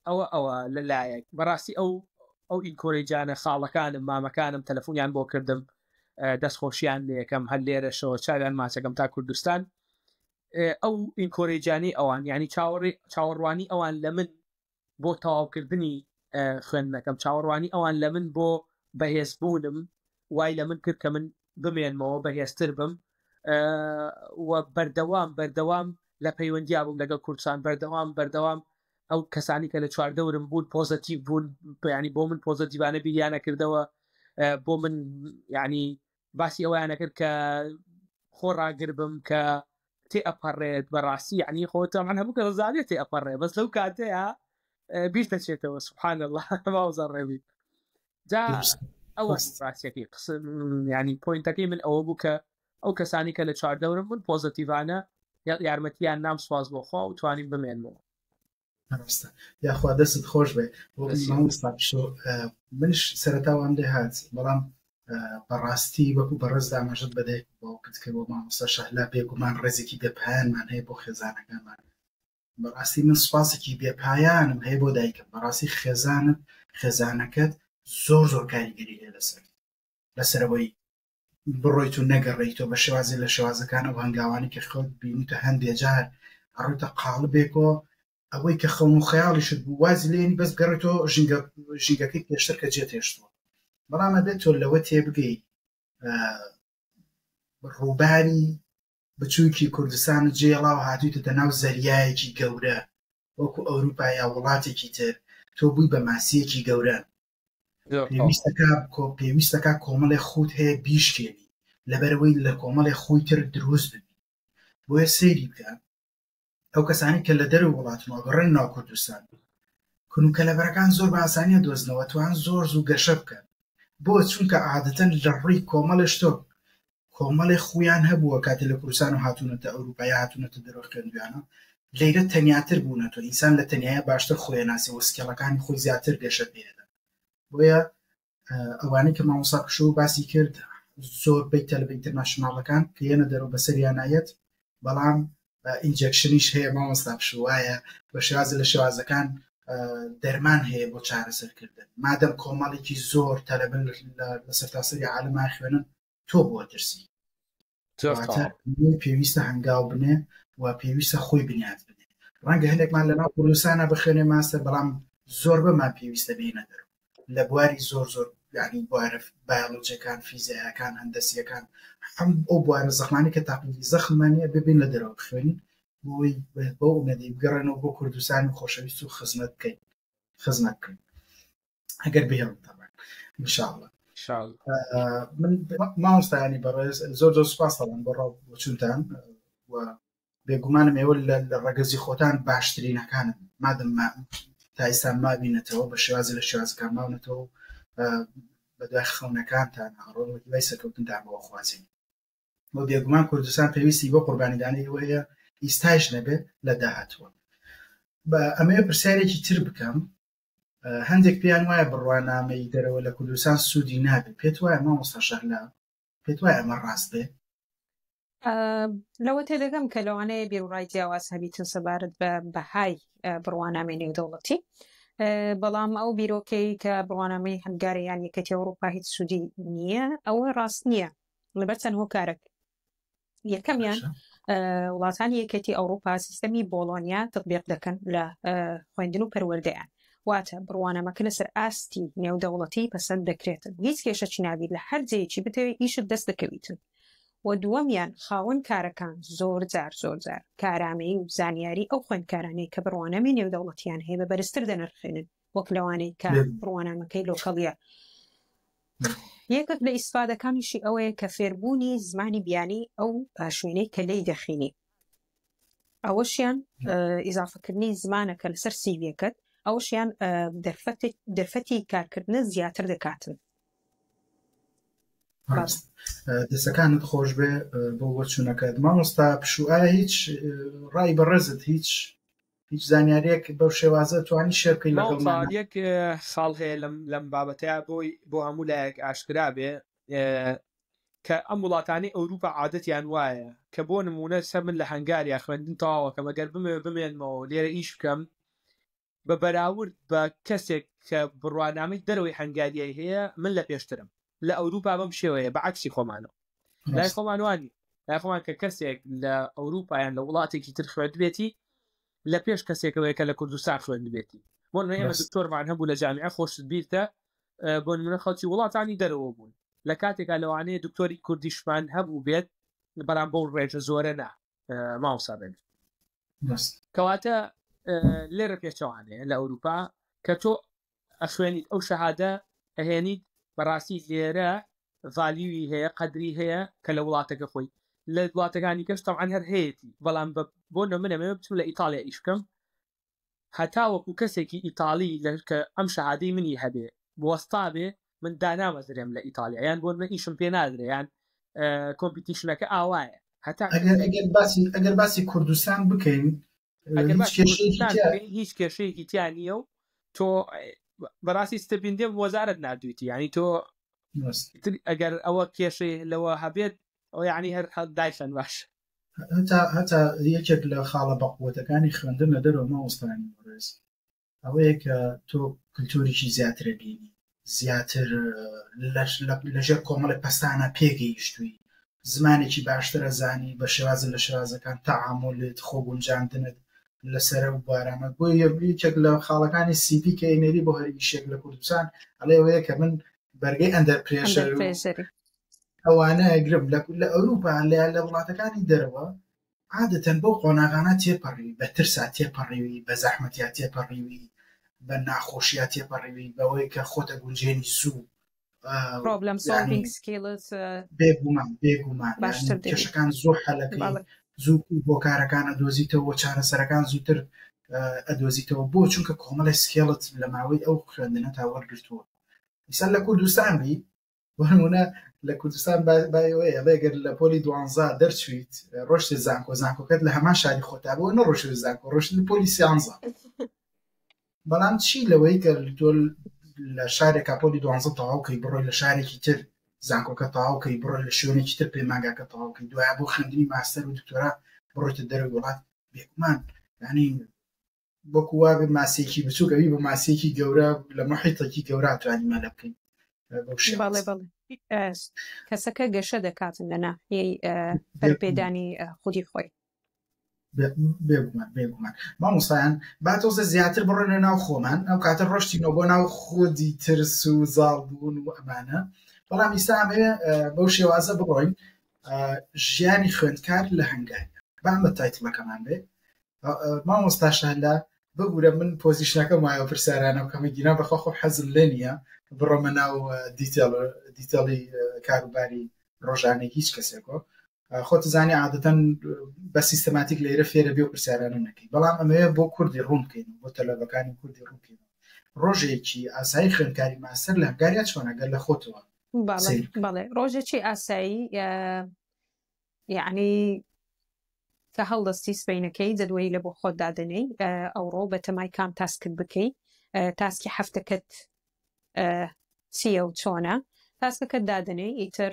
ئەوە لەلایەک بەڕاستی ئەو ئینکۆرەیجانە خاڵەکانم مامەکانم تەلەفۆنیان بۆ کردم دەستخۆشیان لێ یەکەم هەر لێرەشەوە چاویان ماچەکەم تا کوردستان ئەو ئینکۆرەیجانی ئەوان ینی چاوەڕوانی ئەوان لە من بۆ تەواوکردنی خوێندنەکەم چاوەڕوانی ئەوان لە من بۆ بەهێزبوونم وای لە من کرد کە من بمێنمەوە بەهێزتر بم و بەردەوام لە پەیوەندیا بووم لەگەڵ کوردستان بەردەوام ئەو کەسانی کە لە چواردەورم بوون پۆزتیڤ بوون ینی بۆ من پۆزتیڤانە بیریانە کردەوە بۆ من ینی باسی ئەویانە کرد کە خۆڕاگر بم کە تێ ئەپەڕێت بەڕاستی ینی خۆتەمان هەموو کە ڕزانێت تێ ئەپەڕێ بەس لەو کاتەیە بیش دەچێتەوە سبحان الله ماوەزە ڕێوی جا ئەوە ڕاستیەکەی قسم ینی پۆینتەکەی من ئەوە بوو کە ئەو کەسانی کە لە چواردەورم بوون پۆزتیڤانە یارمەتیان نام سواز بۆ خوا و توانین بمێنمەوە یاخوا دەست خۆش بێ منش سەرەتاوان لێ هات بەڵام بەڕاستی وەکو بەڕێز دامەژت بدەیت بۆ کردکە بۆ مامۆستا شەهلا بێگومان ڕێزێکی بێپایانمان هەیە بۆ خێزانەکانمان. بەڕاستی من سوپاسێکی بێپایانم هەیە بۆ دایکم. بەڕاستی خێزانەکەت زۆر کاریگەری هەیە لەسەرەوەی بڕۆیت و نەگەڕێیتەوە بە شێوازی لە شێوازەکان ئەو هەنگاوانی کە خەوت بینیتە هەندێک جار ئەڕۆیتە قاڵبێکەوە ئەوەی کە خەون و خەیاڵیشت بوو وازی لێنی بەس گەڕێتەوە ژینگەکەی پێشتر کە جێ تێشتووە. بەڵام ئەبێت تۆ لەوە تێبگەی ڕووباری بچووکی کوردستان جێڵاو هاتوویتە ناو زەریایەکی گەورە وەکو ئەوروپا یا وڵاتێکی تر تۆ بووی بە ماسیەکی گەورە. پێویستەکە کۆمەڵێ خوت هەیە بیشکێنی لەبەرەوەی لە کۆمەڵێ خۆی تر دروست ببی. بۆیە سەیری بکە ئەو کەسانی کە لە دەرەوە وڵاتنەوە گەڕێن ناو کوردستان کونوکەلەبەرەکان زۆر بە ئاسانیە دۆزنەوە توان زۆر زوو گەشە بکەن. بۆ چونکە عادەتەن لە ڕووی کۆمەڵێش تۆ کۆمەڵێ خویان هەبووە کاتێ لە کوردستان و هاتوونەتە ئەوروپای هاتوونەتە دەرەوە خوێندویانە لەیرە تەنیاتر بوونەتەوە. ئینسان لە تەنیایە باشتر خۆی ناسی و سکێڵەکانی خۆی زیاتر گەشە پێدا. بۆیە ئەوانەی کە مامۆستا پشوو باسی کرد زۆر بیت تەلەڤ ئینتەرناشناڵەکان کە یەنە دەرەوە بەسەریانایەت بەڵام ئینجەکشنیش هەیە مامۆستا پشوو وایە بە شێوازی لە شێوازەکان دەرمان هەیە بۆ چارەسەرکردن. مادەم کۆمەڵێکی زۆر تەلەبن لە سەرتاسەری عالەما خوێنن تۆ بۆ ترسی پێویستە هەنگاو بنێ و پێویستە خۆی بنیاد بنێ. ڕەنگە هەندێکمان لە ناو کوردستانە بخوێنێ ماستەر بەڵام زۆر بەمان پێویستە بینە دەرەوە لە بواری زۆر یعنی بوارە بایۆلۆجیەکان فیزیکەکان هەندەسیەکان هەم ئەو بوارە زەخمانی کە تاقیی زەخمانیە ببین لە دەرەوە بخوێنین بۆی بۆ ئومێدی بگەڕێنەوە بۆ کوردستانی خۆشەویست و خزمەت بکەین ئەگەر بهێڵن تەبان انشاءالله. من مامۆستایانی بەڕێز زۆر سوپاس دەڵێم بۆ ڕاوچوونتان و بێگومانم ئێوە لە ڕەگەزی خۆتان باشترینەکانن مادەم تا ئێستا مابینێتەوە بە شێوازی لە شێوازەکان ماونێتەوە بە دوای خەونەکانتان هەڕۆن دوای سەرکەوتنتان بۆ خوازیین بۆ بێگومان کوردستان پێویستی بۆ قوربانیدانی ئەوەیە ئیستایش نەبێت لە داهاتوە. بە ئەمەیە پرسیارێکی تر بکەم هەندێک پێیان وایە بڕوانامەی دەرەوە لە کوردستان سوودی نابێت پێت وایە مامۆستا شەهلا پێت وایە ئەمە ڕاست بێت؟ لەوە تێدەگەم کە لەوانەیە بیرڕای جیاواز هەبیتن سەبارەت بە بەهای بڕوانامەی نێودەوڵەتی بەڵام ئەو بیرۆکەی کە بڕوانامەی هەنگاریان یەکەتی ئەوروپا هیچ سوودی نییە ئەوە ڕاست نییە لەبەر چەند هۆکارێک. یەکەمیان وڵاتانی یەکەتی ئەوروپا سیستەمی بۆڵۆنیا تطبیق دەکەن لە خوێندن و پەروەردەیان واتە بڕوانامەکە لەسەر ئاستی نێودەوڵەتی پەسەند دەکرێتن هیچ کێشەی نابێت لە هەر جێیەکی بتەوێت ئیشت دەست دەکەویتن. و دووەمیان خاوەن کارەکان زۆر جار کارامەیی و زانیاری ئەو خوێندکارانەی کە بڕوانەمی نێودەوڵەتیان هەیە بە بەرزتر دەنرخێنن وەک لەوانەی کە بڕوانامەکەی لۆکەڵیە. یەکێک لە ئیسپادەکانیشی ئەوەیە کە فێربوونی زمانی بیانی ئەو شوێنەی کە لێی دەخینی ئەوەشیان ئیزافەکردنی زمانەکە لەسەر سیڤیەکەت ئەوشیان دەرفەتی کارکردنە زیاتر دەکاتن. دەستەکانت خۆش بێ بۆ وەچوونەکەت مامۆستا پشووایە هیچ ڕای بەڕێزت هیچ زانیاریەک بەو شێوازە توانی شێرکەی لەگەڵمان یەک خاڵ هەیە لەم بابەتەیە بۆ هەموو لایەک ئاشکرا بێ کە ئەم وڵاتانی ئەوروپا عادەتیان وایە کە بۆ نمونە سەر من لە هەنگاریا خوێندن تەواوە کە مەگەر بمێنمەوە لێرە ئیش بکەم بە بەراورد بە کەسێک کە بڕوانامەی دەرەوەی هەنگاریای هەیە من لە پێشترم لە ئەوروپا بەم شێوەیە بە عەکسی خۆمانەوە لای خۆمانوانی لای خۆمان کە کەسێک لە ئەوروپایان لە وڵاتێکی تر خوێندبێتی لە پێش کەسێکەوەی کە لە کوردستان خوێندبێتی بۆ ئێمە دکتۆرمان هەبوو لە جامیعە خۆشت بیرتە بۆ نمونە خەڵکی وڵاتانی دەرەوە بوون لە کاتێکا لەوانەیە دکتۆری کوردیشمان هەبوو بێت بەڵام بۆ ڕێژە زۆرە نا ماوەسا بێت کەواتە لێرە پێچەوانەیە لە ئەوروپا کە تۆ ئەخوێنیت ئەو شەهادە ئەهێنیت بەڕاستی لێرە ڤالیوی هەیە قەدری هەیە کە لە وڵاتەکە خۆی لە وڵاتەکانی کەش تەوعان هەر هەیەی بەڵام بۆ نمونەمە بچم لە ئیتالیا ئیش بکەم هەتا وەکو کەسێکی ئیتالی کە ئەم شەهادەی منی هەبێ بوەستا بێ من دانامەزرێم لە ئیتالیا یان بۆ من ئیشم پێ نادرێ یان کۆمپیتیشنەکە ئاوایە هەتا ئەگەر باسی کوردستان بکەین هیچ کێشەیەکی تیان نییە و تۆ بەڕاستی ستەپیندێ وەزارەت نردویتی ینی تۆ ئەگەر ئەوە کێشەی لەوە هەبێت ئەو یعنی هەر دایشان باش هەتا یەکێک لە خاڵە بەقوتەکانی خوێندن لە دەرەوە مامۆستانی ڕێز ئەوەیە کە تۆ کللتوریشی زیاترە بینی زیاتر لەژێر کۆمەڵی پەستانە پێگەیشتووی زمانێکی باشترە زانی بە شێوازە لە شێوازەکان تەعاملت خۆگونجاندنت لەسەر بارامە بۆ یەکێک لە خاڵەکانی سیپی کە ئێنێری بۆ هەریشێک لە کوردستان ئەڵێەوەیە کە من بەرگەی ئەندەر پرێشەر ئەوانە ئەگرم لە ئەوروپا لە وڵاتەکانی دەرەوە عادەتەن بۆ قۆناغانە تێپەڕی بە ترسا تێپەڕیوی بە زەحمەتیا تێپەڕیوی بە ناخۆشیە تێپەڕیوی بەوەی کە خۆتە گونجێنی سوو بێگومان کێشەکان زۆر حەلەکەی زوو بۆ کارەکانە دۆزیتەوە چارەسەرەکان زووتر ئەدۆزیتەوە بۆ چونکە کۆمەڵی سکێڵت لە ماوەی ئەو خوێندنە تا وەرگرتووە ئیسان لە کوردستان بی وەنمونە لە کوردستان بەگەر لە پۆلی 12 دەرچویت ڕۆشتی زانکۆکەت لە هەمان شاری خۆتا بۆ نەڕۆشت زانکۆ ڕۆشت لە پۆلی 13 بەڵام چی لەوەی کە تۆ لە شارێکا پۆلی 12 تەواوکەی بڕۆی لە شارێکی تر زانکۆکە تەواوکەی بڕۆی لە شوێنێکی تر پەیمانگاکە تەواوکەی دوایە بۆ خوێندنی ماستەر و دکتۆرا بڕۆیتە دەرەوەی وڵات بێگومان یعنی وەکووا ماسێکی بچووکەوی بە ماسێکی گەورە لە محیتێکی گەورە توانی مەلە بکەین کەسەکە گەشە دەکاتن لە ناحیەی بەرپێدانی خودی خۆی بێگومان مامۆستایان با تۆزە زیاتر بڕۆنە ناو خۆمان ئەو کاتە ڕۆشتینەوە بۆ ناو خودی ترس و زاڵبوون و ئەمانە بەڵام ئیستا ئەمەیە بەو شێوازە بڕۆین ژیانی خوێندکار لە هەنگاوی بام بە تایتڵەکەمان بێ مامۆستاشاندا ببوورە من پۆزیشنەکەم وایە پرسیارانە و کەمەگینا بەخوا خۆ حەزم لێ نییە بڕۆمە ناو دیتەڵی کاروباری ڕۆژانەی هیچ کەسێکۆ خۆت زانی عادەتەن بە سیستەماتیک لێرە فێرە بێ و پرسیارانە نەکەی بەڵام ئەمەیە بۆ کوردی ڕوون بکەین بۆ تەلەڤەکانی کوردی ڕوونکەین ڕۆژێکی ئاسایی خوێندکاری ماستەر لە هەنگاریات چۆنەگەر لە خۆتەوە بەڵێ ڕۆژێکی ئاسایی یعنی کە هەڵدەستی سبەینەکەی جەدوەی لە بۆ خۆت دادنەی ئەوڕۆ بە تەمای کام تاسکت بکەی تاسکی هەفتەکەت چیە و چۆنە تاسکەکەت دادنەی ئیتر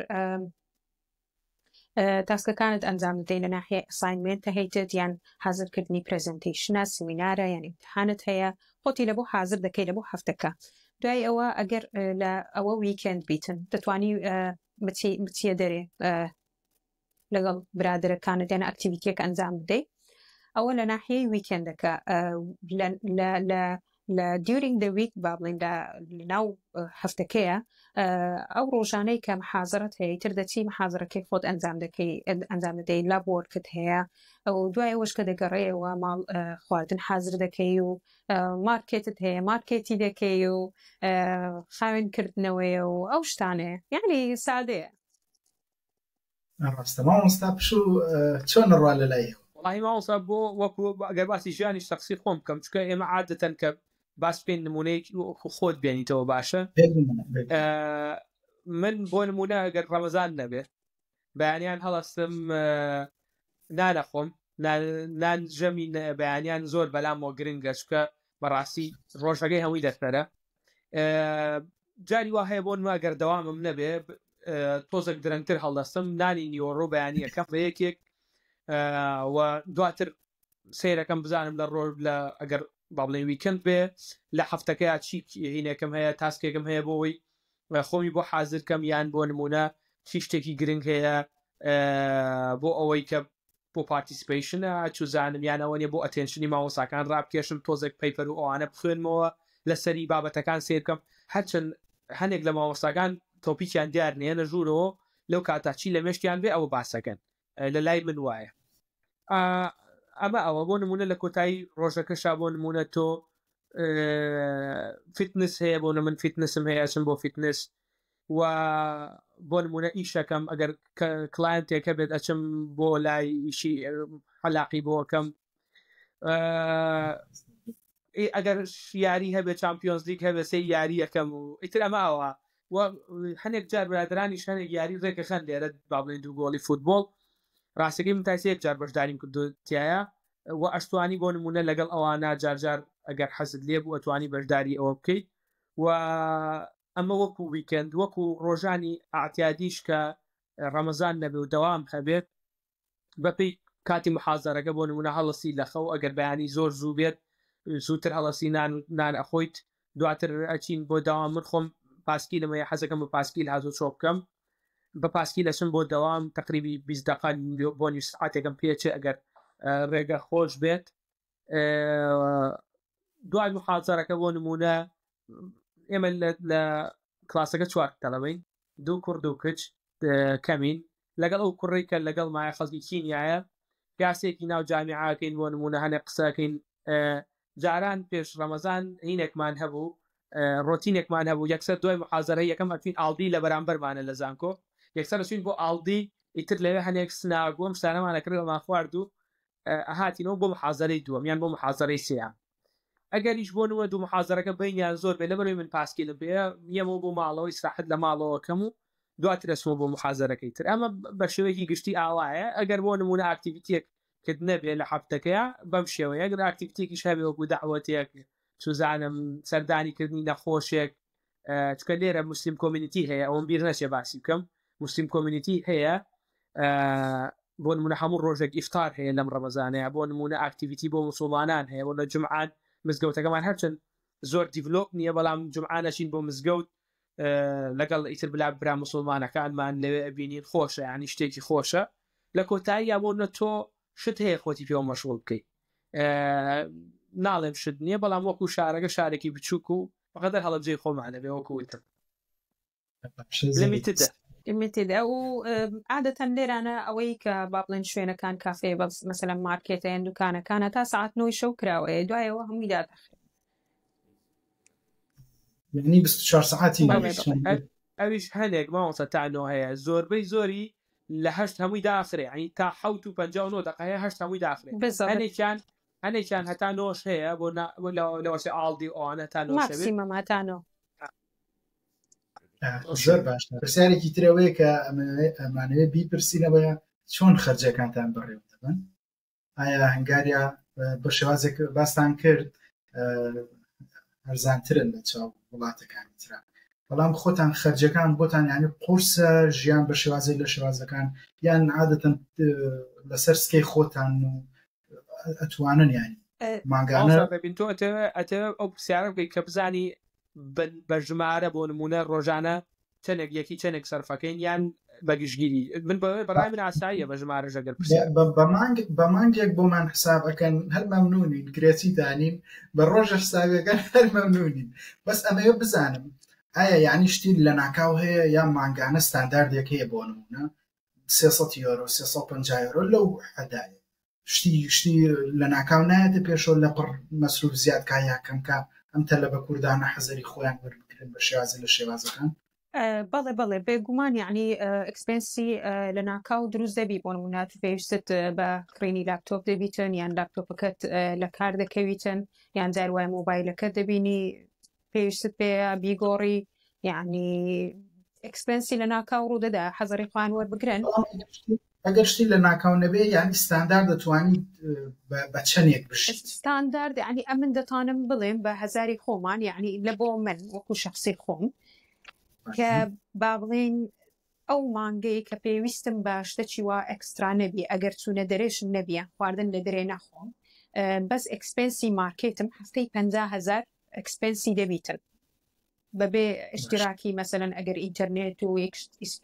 تاسکەکانت ئەنجام بدەین لە ناحیە ئەساینمنتە هەیتت یان حازرکردنی پرەزنتیشنە سیمینارە یان ئیمتحانت هەیە خۆتی لە بۆ حازر دەکەی لە بۆ هەفتەکە دوای ئەوە ئەگەر لە ئەوە ویکند بیتن دەتوانی بچیە دەرێ لەگەڵ برادرەکانت یان ئەکتیڤیتیەک ئەنجام بدەیت ئەوە لە ناحیەی ویکندەکە لە دیورینگ دە ویک با بڵین لە ناو هەفتەکەیە ئەو ڕۆژانەی کە محازرەت هەیە تر دەچی محازرەکەی خۆت ئەنجام دەدەی لاب وەرکت هەیە ئەو دوای ئەوەش کە دەگەڕێەوە ماڵ خواردن حازر دەکەی و مارکێتت هەیە مارکێتی دەکەی و خاوێنکردنەوەیە و ئەو شتانەیە یعنی سادەیە ڕاستە مامۆستا پشو چۆن ڕوا لە لایەوە وڵی ماوەسا بۆ وەکو ئەگەر باسی ژیانی شخصی خۆم بکەم چکە ئێمە عادەتەن کە باس بکەین نمونەیەکی خۆت بێنیتەوە باشە من بۆ نمونە ئەگەر ڕەمەزان نەبێت بەیانیان هەڵەستم نانەخۆم نانژەمی بەیانیان زۆر بەلامەوە گرنگە چکە بەڕاستی ڕۆژەکەی هەمووی دەستەرە جاری وا هەیە بۆ نما گەر دەوامم نەبێ تۆزێک درەنگتر هەڵدەستم نانی نیۆڕۆ بەیانیەکەم بە یەکێک و دواتر سیرەکەم بزانم لە ڕۆژ لە ئەگەر بابڵێن ویکند بێ لە هەفتەکەی چی هینێکم هەیە تاسکێکم هەیە بۆەوەی خۆمی بۆ حازرکەم یان بۆ نمونە چی شتێکی گرنگ هەیە بۆ ئەوەی کە بۆ پارتیسپیشنە چوزانم یانەوەنیە بۆ ئەتێنشنی ماوەساکان ڕابکێشم تۆزێک پەیپەر و ئەوانە بخوێنمەوە لەسەری بابەتەکان سیرکەم هەرچەند هەنێک لە ماوەساکان تۆپیکیان دیار نێنە ژوورەوە لەو کاتا چی لە مێشتیان بێ ئەوە باسەکەن لە لای من وایە ئەمە ئەوە بۆ نمونە لە کۆتایی ڕۆژەکەشا بۆ نمونە تۆ فیتنس هەیە بۆ من فیتنسم هەیە چم بۆ فیتنس و بۆ نمونە ئیشەکەم ئەگەر کلاینتێکە بێت ئەچم بۆ لای ئیشی حەلاقی بۆکەم ئەگەر یاری هەبێ چامپیۆنز لیگ هەبێ سێ یاری یەکەم و ئیتر ئەماوە و هەنێک جار برادرانی هەنێک یاری ڕێکە خەن لێرە با بڵێن دوو گۆڵی فوتبۆڵ ڕاستەکەی من تایسەیەک جار بەشداریم کردوتیایە و ئەشتوانی بۆ نمونە لەگەڵ ئەوانە جارجار ئەگەر حەزت لێ بوو ئەتوانی بەشداری ئەوە بکەیت و ئەمە وەکو ویکند وەکو ڕۆژانی ئاعتیادیش کە ڕەمەزان نەبێ و دەوام هەبێت بەپێی کاتی محازەرەکە بۆ نمونە هەڵەسی لەخەو ئەگەر بەیانی زۆر زوو بێت زووتر هەڵەسی نان ئەخۆیت دواتر ئەچین بۆ داوام من خۆم پاسکی لەمە حەزەکەم بە پاسکیل هازۆ چۆ بکەم بە پاسکی لەچم بۆ دەوام تقریبی 20 دقیقە بۆ نیو سعاتێکم پێچێ ئەگەر ڕێگە خۆش بێت دوای محازەرەکە بۆ نمونە ئێمە لە کلاسەکە 4 تەڵەبەین 2 کوڕ و کچ کەمین لەگەڵ ئەو کوڕی کە لەگەڵ مایە خەڵکی کینیایە گاسێکی ناو جامیعاکەین بۆ نمونە هەنێ قسەکەین جاران پێش ڕەمەزان هینێکمان هەبوو ڕۆتینێکمان هەبوو یەکسەر دوای محازەرە یەکەم ئەچین ئالدی لە بەرامبەرمانە لە زانکۆ یەکسەر ئەچین بۆ ئالدی ئیتر لەوێ هەنێک سناگۆم شتانەمانەکردەوەمان خوارد و هاتینەوە بۆ محازەرەی دووەم یان بۆ محازەرەی سێیان ئەگەریش بۆ نوە دوو محازەرەکە بینیان زۆر بێ لەبەرەوەی من پاسکیلە بێ یەمەوە بۆ ماڵەوەی ساحت لە ماڵەوەکەم و دواتر ئەچمەوە بۆ محازەرەکەی تر ئەمە بە شێوەیەکی گشتی ئاوایە ئەگەر بۆ نمونە ئاکتیڤیتێک کرد نەبێ لە حەفتەکەیە بەم شێوەیە ئەگەر ئاکتیڤیتێکی شەبێ وەکو دەعوەتێک سوزانم سەردانیکردنی نەخۆشێک چکە لێرە مسلیم کۆمیونیتی هەیە ئەوم بیر نەچێ باسی بکەم مسلیم کۆمیونیتی هەیە بۆ نمونە هەموو ڕۆژێک ئیفتار هەیە لەم ڕەمەزانەیە بۆ نمونە ئاکتیڤیتی بۆ مسڵمانان هەیە بۆ لە جمعان مزگەوتەکەمان هەرچەند زۆر دیڤلۆپ نییە بەڵام جمعانەشین بۆ مزگەوت لەگەڵ ئیتر بلا برا مسلمانەکانمان لەوێ ئەبینین خۆشە ینی شتێکی خۆشە لە کۆتایی یا بۆ نە تۆ شت هەیە خۆتی پێوە مەشغوڵ بکەیت ناڵێم شت نییە بەڵام وەکو شارەکە شارێکی بچووک و بەقەدەر هەڵەبجێی خۆمانە بێ وەکوتر لمیتدا و عادەتەن لێرانە ئەوەی کە با بڵێن شوێنەکان کافێ بە مەسەلەن مارکێتەیەن دوکانەکانە تا ساعت 9 شەو کراوەیە دوایەوە هەمووی دادەخرێت يعني 24 ساعتی ئەویش هەنێک ماوەسە تا 9 هەیە زۆربەی زۆری لە 8 هەمووی داخرێ ینی تا 7 و 59 دقیقە 8 هەمووی داخرێ هەنێکیان هەتا 9 هەیە بۆ لەوەشی ئالدی ئەوانە تا 9 ماکسیمەم هەتا 9 زۆر باشە پرسیارێکی ترەوەیە کە ئەمانەوێت بیپرسینەوەیە چۆن خەرجەکانتان بەڕێوە دەبن ئایا هەنگاریە بە شێوازێک باستان کرد هەرزانترن لە چاو وڵاتەکانی ترا بەڵام خۆتان خەرجەکان بۆتان یعنی قورسە ژیان بە شێوازەی لە شێوازەکان یان عادەتەن لەسەر سکەی خۆتان و ئەتوانن ینی ماگانە ئەو پرسیارە بکەیت کە بزانی بە ژمارە بۆ نمونە ڕۆژانە چەندێک یەکی چەندێک سەرفەکەین یان بەگشتگیری من بەڕای من ئاساییە بە ژمارە ژەگەر بە مانگێک بۆمان حسابەکەن هەر مەمنونین گرێتی دانین بە ڕۆژە حسابەکەن هەر مەمنونین بەس ئەمەوە بزانم ئایا یعنی شتی لە ناکاو هەیە یان مانگانە ستانداردێک هەیە بۆ نمونە 300 یۆرۆ 350 یۆرۆ لەو حەدایە شتی لە ناکاو نایەتە پێشەوە لە پڕ مەسروف زیادکە یا کەمکە ئەم تەلە بە کوردانە حەزەری خۆیان وەربگرن بە شێوازە لە شێوازەکان بەڵێ بێگومان یعنی ئەکسپێنسی لە ناکاو دروست دەبی بۆ نمونە پێویستت بە کڕینی لاپتۆپ دەبیتن یان لاپتۆپەکەت لە کار دەکەویتن یان جار وای مۆبایلەکە دەبینی پێویستت پێ بیگۆڕی یعنی ئەکسپێنسی لە ناکاو ڕوودەدا حەزەری خوان وەربگرن ئەگەر شتی لە ناکاو نەبێ یعنی ستاندارد دەتوانیت بە چەندێک بشیت ستاندارد یعنی ئەمن دەتانم بڵێم بە هەزاری خۆمان یعنی لە بۆ من وەکو شخصی خۆم کە با بڵێن ئەو مانگەی کە پێویستم باشتە چیوا ئەکسترا نەبی ئەگەر چوونە دەرێشم نەبیە خواردن لە دەرێ نەخۆم بەس ئەکسپێنسی مارکێتم هەفتەی 50,000 ئەکسپێنسی دەبیتن بەبێ ئشتراکی مەسەلەن ئەگەر ئینتەرنێت و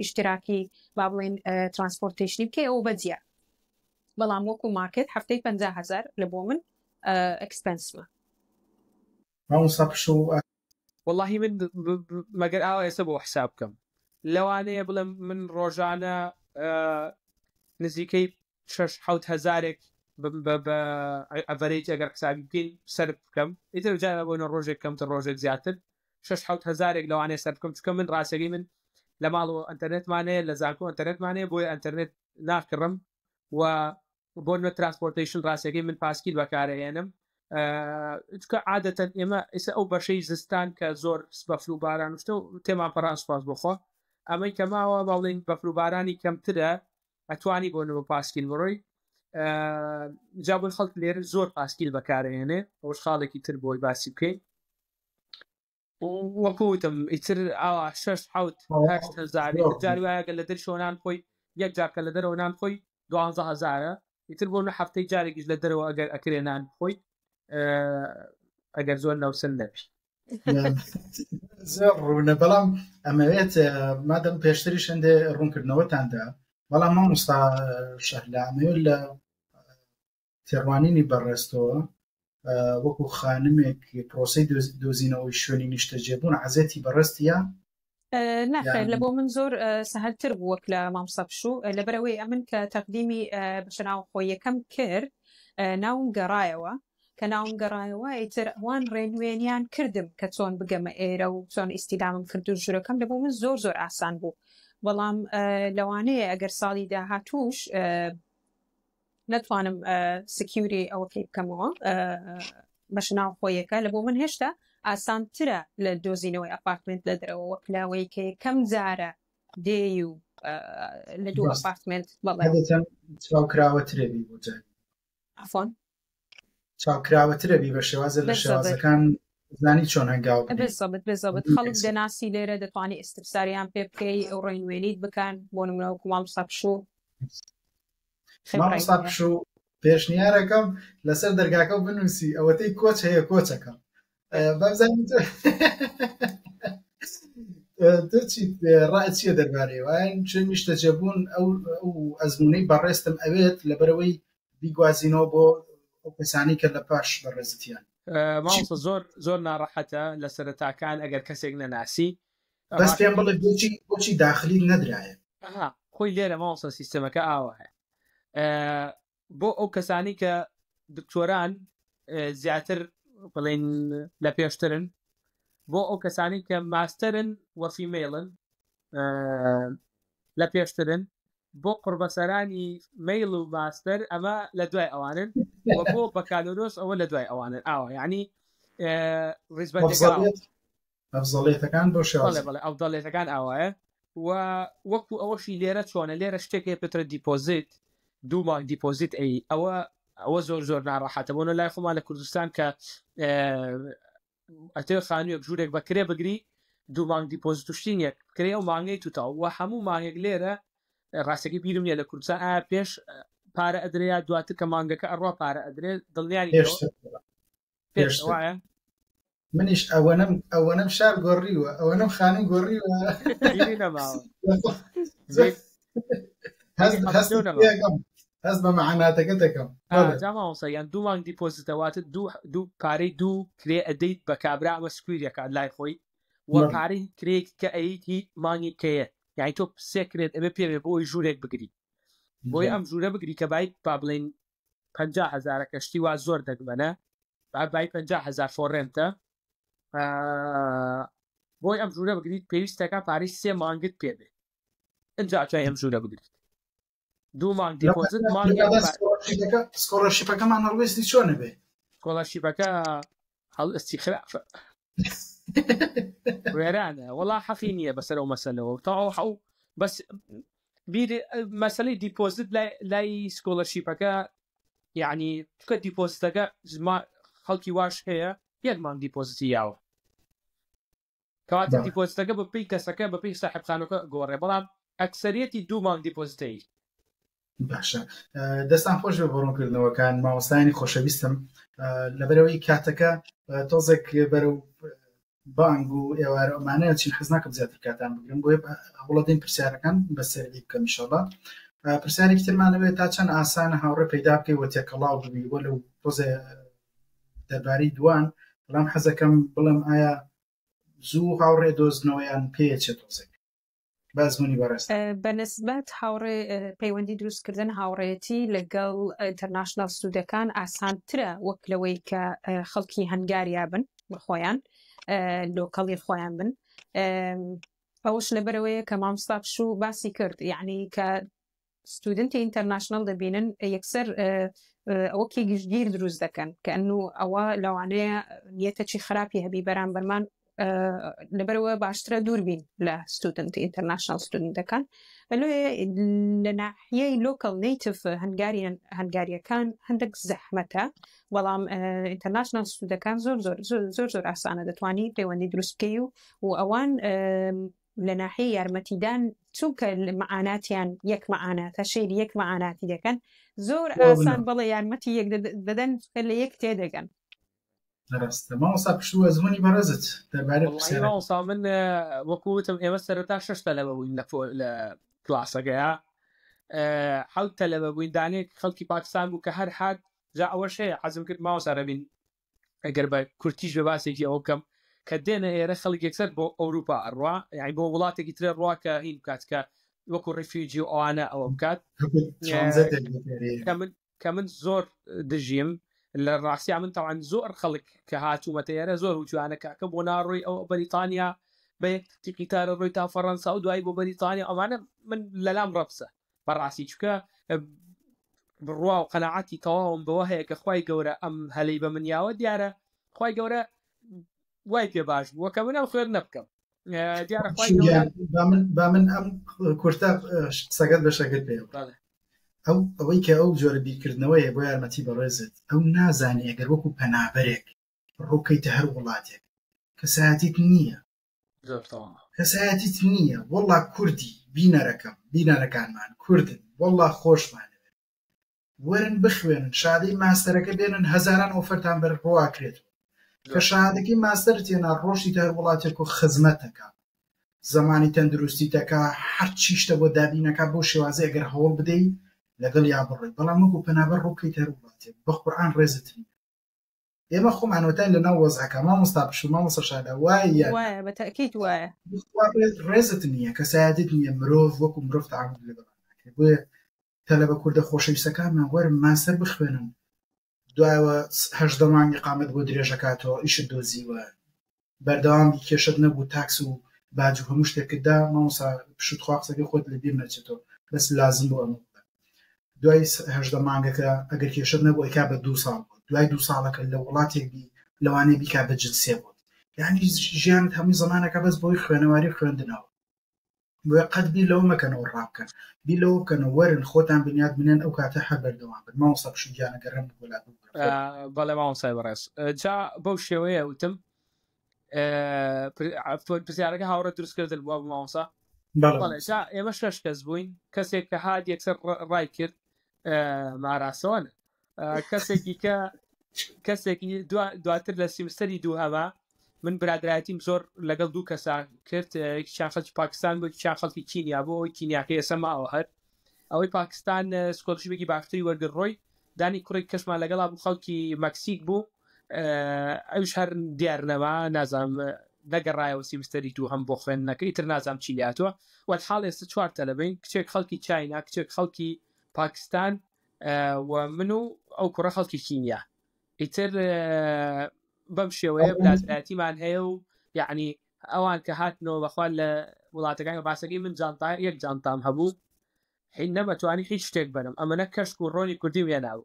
ئشتراکی با بڵێن ترانسپۆرتێشنی بکەی ئەو بەجیا بەڵام وەکو مارکێت هەفتەی 50,000 لە بۆ من ئەکسپێنسمە واللهی من مەگەر ئاوا ئێستا بۆ حساب بکەم لەوانەیە بڵێم من ڕۆژانە نزیکەی 6-7 هەزارێک بە ئەڤەرێج ئەگەر حسابی بکەین سەر بکەم ئیتر جارە بۆنە ڕۆژێک کەمتر ڕۆژێک زیاتر 6-7 هەزارێک لەوانەیە سەر بکەم چکە من ڕاستەکەی من لە ماڵەوە ئەنتەرنێتمانەیە لە زانکۆ ئەنتەرنێتمانەیە بۆی ئەنتەرنێت ناکڕم و بۆ نوێ ترانسپۆرتیشن ڕاستەکەی من پاسکیل بەکارەهێنم چکە عادەتەن ئێمە ئێستا ئەو بەشەی زستان کە زۆر بەفر و باران شتە و تێمان پەڕان سوپاس بخۆ ئەمەی کە ماوە باڵێن بەفر و بارانی کەمترە ئەتوانی بۆ نەوە پاسکیل بڕۆی جابووی خەڵک لێرە زۆر پاسکیل بەکارەهێنێ ئەوش خاڵێکی تر بۆی باسی بکەین وەکوتم ئیتر ئاوا 6 حوت 8 جاری وایە لە دەرشۆنان خۆی یەک جارکە لە دەرەوەنان خۆی 12,000 ئیتر بۆ هەفتەی جارێکیش لە دەرەوە ئەگەر ئەکرێنان خۆی ئەگەر زۆر نەوسن نەبی زۆر ڕوونە بەڵام ئەمەوێت مادەم پێشتریش هەندێ ڕوونکردنەوەتاندا بەڵام مامۆستا شەهلا ئەمەوێت لە تێڕوانینی بەڕێستەوە وەکو خانمێک پرۆسەی دۆزینەوەی شوێنی نیشتەجێبوون عەزێتی بەڕێستیە ناخێر لە بۆ من زۆر سەهەلتر بوو وەک لە مامۆستا پشوو لەبەرەوەی ئەمن کە تەقدیمی بەشناو خۆی یەکەم کرد ناوم گەڕایەوە کە ناوم گەڕایەوە ئیتر ئەوان ڕێنوێنیان کردم کە چۆن بگەمە ئێرە و چۆن ئیسیدامم کرد و ژوورەکەم لە بۆ من زۆر زۆر ئاسان بوو بەڵام لەوانەیە ئەگەر ساڵی داهاتووش نەتوانم سکیوری ئەوە پێ بکەمەوە بەشناو خۆیەکە لە بۆ من هێشتا ئاسانترە لە دۆزینەوەی ئەپارتمنت لە دەرەوە وەک لاوەی کە یەکەم جارە دێی و لە دوو ئەپارتمنت بەڵێ چاوکراوەترێبی بۆ جای ئەفۆن چاوکراوەترەبی بە شێوازە لە شێوازەکان زانی چۆن هەنگاو بێزەبێت خەڵک دەناسی لێرە دەتوانانی ئستفساریان پێ بکەی ئەو ڕێنوێنیت بکەن بۆ نمونەوەکو مامۆستا پشوو پێشنیارەکەم لەسەر دەرگاکە بنووسی ئەوەتەی کۆچ هەیە کۆچەکەم بەبزانیت ڕای چیە دەربارەیەوەیان چون نیشتەجێبوون ئەو ئەزمونەی بەڕێستم ئەوێت لەبەرەوەی بیگوازینەوە بۆ ئەو کەسانی کە لە پاش بەڕێزتیان مامۆستا زۆر ناڕەحەتە لە سەرەتاکان ئەگەر کەسێک نەناسی بەس پێم بڵێ بۆچی داخلی نەدرایە خۆی لێرە مامۆستا سیستەمەکە ئاوە هەیە بۆ ئەو کەسانی کە دکتۆران زیاتر بڵێن لە پێشترن بۆ ئەو کەسانی کە ماستەرن وەفیمێڵن لە پێشترن بۆ قوربەسەرانی مەیل و ماستەر ئەمە لە دوای ئەوانن وە بۆ بەکالۆرۆس ئەوە لە دوای ئەوانن ئاوە یعنی ئەفزەڵێتەکان بۆ ئەفزەڵێتەکان ئاوایە و وەکو ئەوەشی لێرە چۆنە لێرە شتێکی پێترە دیپۆزیت 2 مانگ دیپۆزیت ئەوە زۆر ناڕەحەتە بۆنە لای خۆمان لە کوردستان کە ئەتێ خانوویەک ژوورێک بەکرێ بگری 2 مانگ دیپۆزیت و شتینێک کرێ و مانگەی توتاو و هەموو مانگێک لێرە ڕاستەکەی بیرم نیە لە کوردستان ئایا پێش پارە ئەدرێیا دواتر کە مانگەکە ئەڕوا پارە ئەدرێ دڵنیانی پێش وایە منیش ئەوەنەم شار گۆڕیوە ئەوەنەم خانوو گۆڕیوە هەست بە مەعاناتەکە دەکەم جاماوەسەیان 2 مانگ دیپۆزیتەواتە دوو پارەی دوو کرێ ئەدەیت بە کابرا ئەمە سکویرەکە لای خۆی وە پارەی کرێک کە ئەیت هیچ مانگی کەیە یعنی تۆ سێکرێت ئەمە پێوێ بۆی ژوورێک بگری بۆی ئەم ژوورە بگری کە باید با بڵێن 50,000 کەشتی وا زۆر دەگمەنە بای 50,000 فۆڕێنتە بۆی ئەم ژوورە بگریت پێویستەکە پارەی 3 مانگت پێ بێت ئەجا توای ئەم ژوورە بگریت 2 مانگ دیپۆزیت سکۆڵەرشیپەکەمان هەڵوێستی چۆنە بێ سکۆڵەرشیپەکە هەڵوێستی خراپە وێرانە وەڵا حەقی نییە بەسەر ئەو مەسەلەوە تاو حەو بەس مەسەلەی دیپۆزیت لای سکۆڵەرشیپەکە یعنی چکە دیپۆزیتەکە خەڵکی واش هەیە 1 مانگ دیپۆزیتی یاوە کەواتە دیپۆزیتەکە بەپێی کەسەکە بەپێی ساحبخانەکە گۆڕێ بەڵام ئەکسەریەتی 2 مانگ دیپۆزیتەی باشە دەستان خۆش بە بڕوونکردنەوەکان مامۆستایانی خۆشەویستم لەبەرەوەی کاتەکە تۆزێک بەرەو بانگ و ئێوارە ئەمانەیە چین حەز ناکەم زیاتر کاتان بگرم بۆیە هەوڵەدەین پرسیارەکان بەسەری بکەم ئینشەڵڵا پرسیارێکی ترمانەوێت تا چەند ئاسانە هاوڕێ پەیدا بکەی وە تێکەڵاو ببی وە لەو تۆزێ دەربارەی دوان بەڵام حەزەکەم بڵێم ئایا زوو هاوڕێ دۆزنەوەیان پێچێت تۆزێک بازمونی بەڕێست بەنسبەت هاوڕێ پەیوەندی دروستکردن هاوڕێتی لەگەڵ ئینتەرناشنال ستودەکان ئاسانترە وەک لەوەی کە خەڵکی هەنگاریا بن بخۆیان لۆکەڵی خۆیان بن ئەوش لەبەرەوەیە کە مامۆستا پشوو باسی کرد یعنی کە ستودنتی ئینتەرناشنال دەبینن یەکسەر ئەوەکی گشتگیر دروست دەکەن کە ئەنو ئەوە لەوانەیە نیەتەکی خراپی هەبی بەرامبەرمان لەبەرەوە باشترە دووربین لە ستودنت ئینتەرناشنال ستودنتەکان بەلوێ لە ناحیەی لۆکەڵ نیتیڤ هەنگاریەکان هەندێک زەحمەتە بەڵام ئینتەرناشنال ستودەکان زۆر ئاسانە دەتوانی پەیوەندی دروست بکەی و ئەوان لە ناحیەی یارمەتیدان چونکە مەعاناتیان یەک مەعاناتە شەیری یەک مەعاناتی دەکەن زۆر ئاسان بەڵێ یارمەتی یەک دەدەن لە یەک تێدەگەن. ڕاستە ماوەسا پشتووە زمانی بەڕێزت دەبارەت ماوەسا من وەکوتم ئێمە سەرەتا 6 تەلەبە بووین لە کلاسەکەیە 7 تەلەبە بووین دانێک خەڵکی پاکستان بوو کە هەر حات جا ئەوەش هەیە حەزم کرد ماوەسا رەبین ئەگەر بە کورتیش بە باسێکی ئەوە بکەم کە دێنە ئێرە خەڵک یەکسەر بۆ ئەوروپا ئەڕوا یعنی بۆ وڵاتێکی ترە ڕوا کە هین بکات کە وەکو ڕیفیوجی و ئەوانە ئەوە بکات کە من زۆر دژیم لە ڕاستیا من تاوان زۆر خەڵک کە هاتوومەتە ئێرە زۆر وجوانە کاکە بۆ ناڕۆی ئەو بەریتانیا بە یەک قیتارە ڕۆی تا فەڕەنسا و دوایی بۆ بەریتانیا ئەوانە من لەلام ڕەبسە بەڕاستی چکە بڕوا و قەناعەتی تەواوم بەوە هەیە کە خوای گەورە ئەم هەلەی بە منیاوە دیارە خوای گەورە وای پێ باش بووە کە من ئەم خوێر نەبکەم دیارە خوای گەورە با من ئەم کورتە سەگەت بەشەکەت پێ ئەوەی کە ئەو جۆرە بیرکردنەوەیە بۆ یارمەتی بەڕێزت ئەو نازانێ ئەگەر وەکو پەنابەرێک ڕووکەیتە هەر وڵاتێک کەسایەتیت نییە کەسایەتیت نییە وەڵا کوردی بینەرەکانمان کوردن وەڵا خۆشمانەوێت وەرن بخوێنن شادەی ماستەرەکە بێنن هەزاران ئۆفەرتان بەر ڕواکرێتەوە کە شادەکەی ماستەر تێنا ڕۆژی هەر وڵاتێک و خزمەتەکە زمانی تەندروستیتەکە هەرچی شتە بۆ دابینەکە بۆ شێوازە ئەگەر هەوڵ بدەی لەگەڵ یا بڕێ بەڵام وەکو پەنابەر ڕووکەی هەر وڵاتێک بە قورئان ڕێزت نییە ئێمە خۆمانەوەتان لەناو وەزعەکە مامۆستا پشت مامۆستا شادە وایە بەتەکید وایە ڕێزت نییە کەسایەتیت نییە مرۆڤ وەکو مرۆڤ تەعامل لەگەڵ ناکرێت بۆیە تەلەبە کوردە خۆشەویستەکانمان وەرن ماستەر بخوێنن دوایەوە 18 مانگی قامەت بۆ درێژەکاتەوە ئیشت دۆزیوە بەردەوامی کێشت نەبوو تاکس و باج و هەموو شتێکتدا مامۆستا پشت خواقسەکەی خۆت لەبیر نەچێتەوە بەس لازم بۆ ئەمە دوای 18 مانگەکە ئەگەر کێشت نەبوو ئەیکا بە 2 ساڵ بوو دوای 2 ساڵەکە لە وڵاتێکی لەوانەیە بیکا بە جنسێ بوو یعنی ژیانت هەمووی زەمانەکە بەس بۆی خوێنەواری خوێندنەوە بۆیە قەت بیر لەوە مەکەنەوە ڕابکەن بیر لەوە بکەنەوە وەرن خۆتان بنیاد بنێن ئەو کاتە هەر بەردەوام بن مامۆستا پشت گیانەگەڕێن وڵات بەڵێ مامۆستای بەڕێز جا بەو شێوەیە وتم پرسیارەکە هاوڕێ دروست کردن بووە مامۆستا بەڵێ جا ئێمە 6 کەس بووین کەسێک کە هات یەکسەر ڕای کرد ماراسۆن کەسێکی دواتر لە سیمستەری دووهەما من برادایەتیم زۆر لەگەڵ 2 کەسان کرد یەکیان خەڵکی پاکستان بوو یەکیان خەڵکی کینیا بۆ ئەوی کینیاکە ئێستا ماوە هەر ئەوەی پاکستان سکۆلەرشیپێکی باشتری وەرگرڕۆی دانی کوڕی کەسمان لەگەڵا بوو خەڵکی مەکسیک بوو ئەوش هەر دیارنەما نازانم نەگەڕایەوە سیمستەری دوو هەم بۆ خوێندنەکەی تر نازانم چی لاتوە وەحاڵ ئێستا 4 تەلەبەین کچێک خەڵکی چاینا کچێک خەڵکی پاکستان و من و ئەو کوڕە خەڵکی کینیا ئیتر بەم شێوەیە بلازایەتیمان هەیە و یعنی ئەوان کە هاتنەوە بەخوا لە وڵاتەکان باسەکەی من یەک جانتام هەبوو حین نەمەتوانی هیچ شتێک بنم ئەمەنە کەشک و ڕۆنی کوردی وێناوە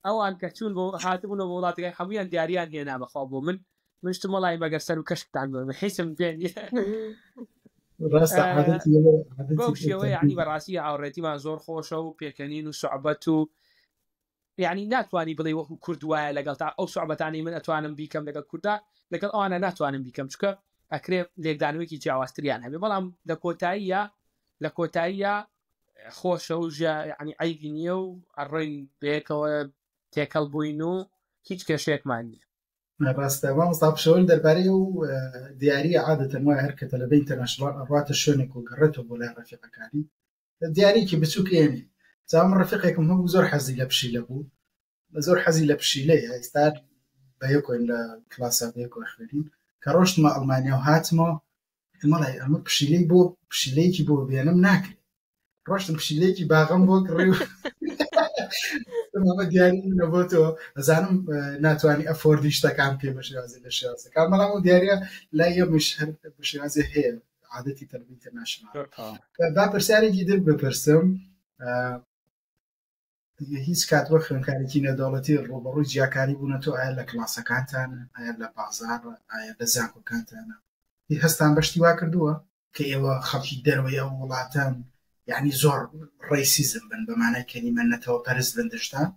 ئەوان کە چوون بۆ هاتبوونەوە بە وڵاتەکەی هەمویان دیاریان هێنا بەخوا بۆ من شتم وەڵی مەگەر سەر و کەشکتان بم حیسم پێ بەو شێوە یعنی بەڕاستی هاوڕێتیمان زۆر خۆشە و پێکەنین و سوعبەت و یعنی ناتوانی بڵێ وەکو کورد وایە لەگەڵ تا ئەو سوعبەتانی من ئەتوانم بیکەم لەگەڵ کووردا لەگەڵ ئەوانە ناتوانم بیکەم چکە ئەکرێ لێکدانوێکی جیاوازتریان هەبێ بەڵام لە کۆتاییە خۆشە و یعنی عیبی نییە و ئەڕێی بەیەکەوە تێکەڵ بووین و هیچ کێشەیەکمان نییە ڕاستە مامۆستا پشەوەل دەربارەی و دیاری عادەتەن وایە هەر کە تەلەبەی ئینتەرناشناڵ ئەڕاتە شوێنێک و گەڕێتەوە بۆ لای ڕەفیقەکانی دیارێکی بچووک ئێمێ زام ڕەفیقێکم هەبوو زۆر حەزی لە پشیلە بوو زۆر حەزی لە پشیلەیە ئێستا بەیەکۆین لە کلاسا بەیەکەوە خوێنین کە ڕۆشتمە ئەڵمانیا و هاتمەوە مەڵی ئەمە پشیلەی بۆ پشیلەیەکی بۆ بێنم ناکرێت ڕۆشتم پشیلەیەکی باغەم بۆ کڕی ئەمە دیاری نەبۆتەوە ئەزانم ناتوانانی ئەفۆردی شتەکان پێ بە شێوازی لە شێوازەکان بەڵام و دیارە لای ئێمەش هەر بە شێوازی هەیە عادەتی تەلەبەی ئینتەرناشناڵ با پرسیارێکی در بپرسم هیچ کات وە خوێندکارێکی نێودەوڵەتی ڕۆبەڕووی جیاکاری بوونەتەوە ئایا لە کلاسەکانتانە ئایا لە بازار ئایا لە زانکۆکانتانە هەستان بەشتی وا کردووە کە ئێوە خەڵکی دەرەوەی ئەو وڵاتان یعنی زۆر ڕیسیزم بن بەمانای کەلیمە نەتەوە پەرست بن دەشتان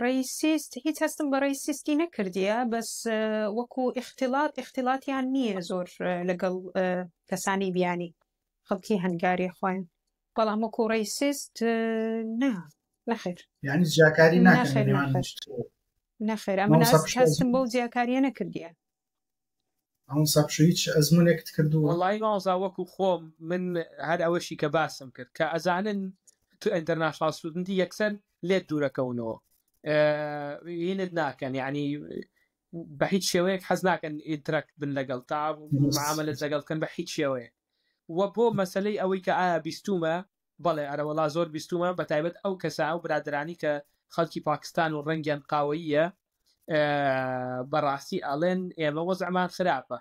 ڕیسیست هیچ هەستم بە ڕیسیستی نەکردیە بەس وەکو اختیڵاتیان نییە زۆر لەگەڵ کەسانی بیانی خەڵکی هەنگاری خۆیان بەڵام وەکو ڕیسیست نەخێر یعنی جیاکاری ناکەن نەخێر ئەمە هەستم بەو جیاکاریە نەکردیە ئەوە سەپش هیچ ئەزمونێکت کردووە وەڵای ماڵزا وەکو خۆم من هەر ئەوەشی کە باسم کرد کە ئەزانن تو ئینتەرناشنال ستودنتی یەکسەر لێت دوورەکەونەوە هینت ناکەن یعنی بە هیچ شێوەیەک حەز ناکەن ئینتراکت بن لەگەڵ تا معاملەت لەگەڵ بکەن بە هیچ شێوەیە وە بۆ مەسەلەی ئەوەی کە ئایا بیستومە بەڵێ ئەرەوەڵا زۆر بیستومە بە تایبەت ئەو کەسا و برادرانی کە خەڵکی پاکستان و ڕەنگیان قاوەیە بەڕاستی ئەڵێن ئێمە وەزعمان خراپە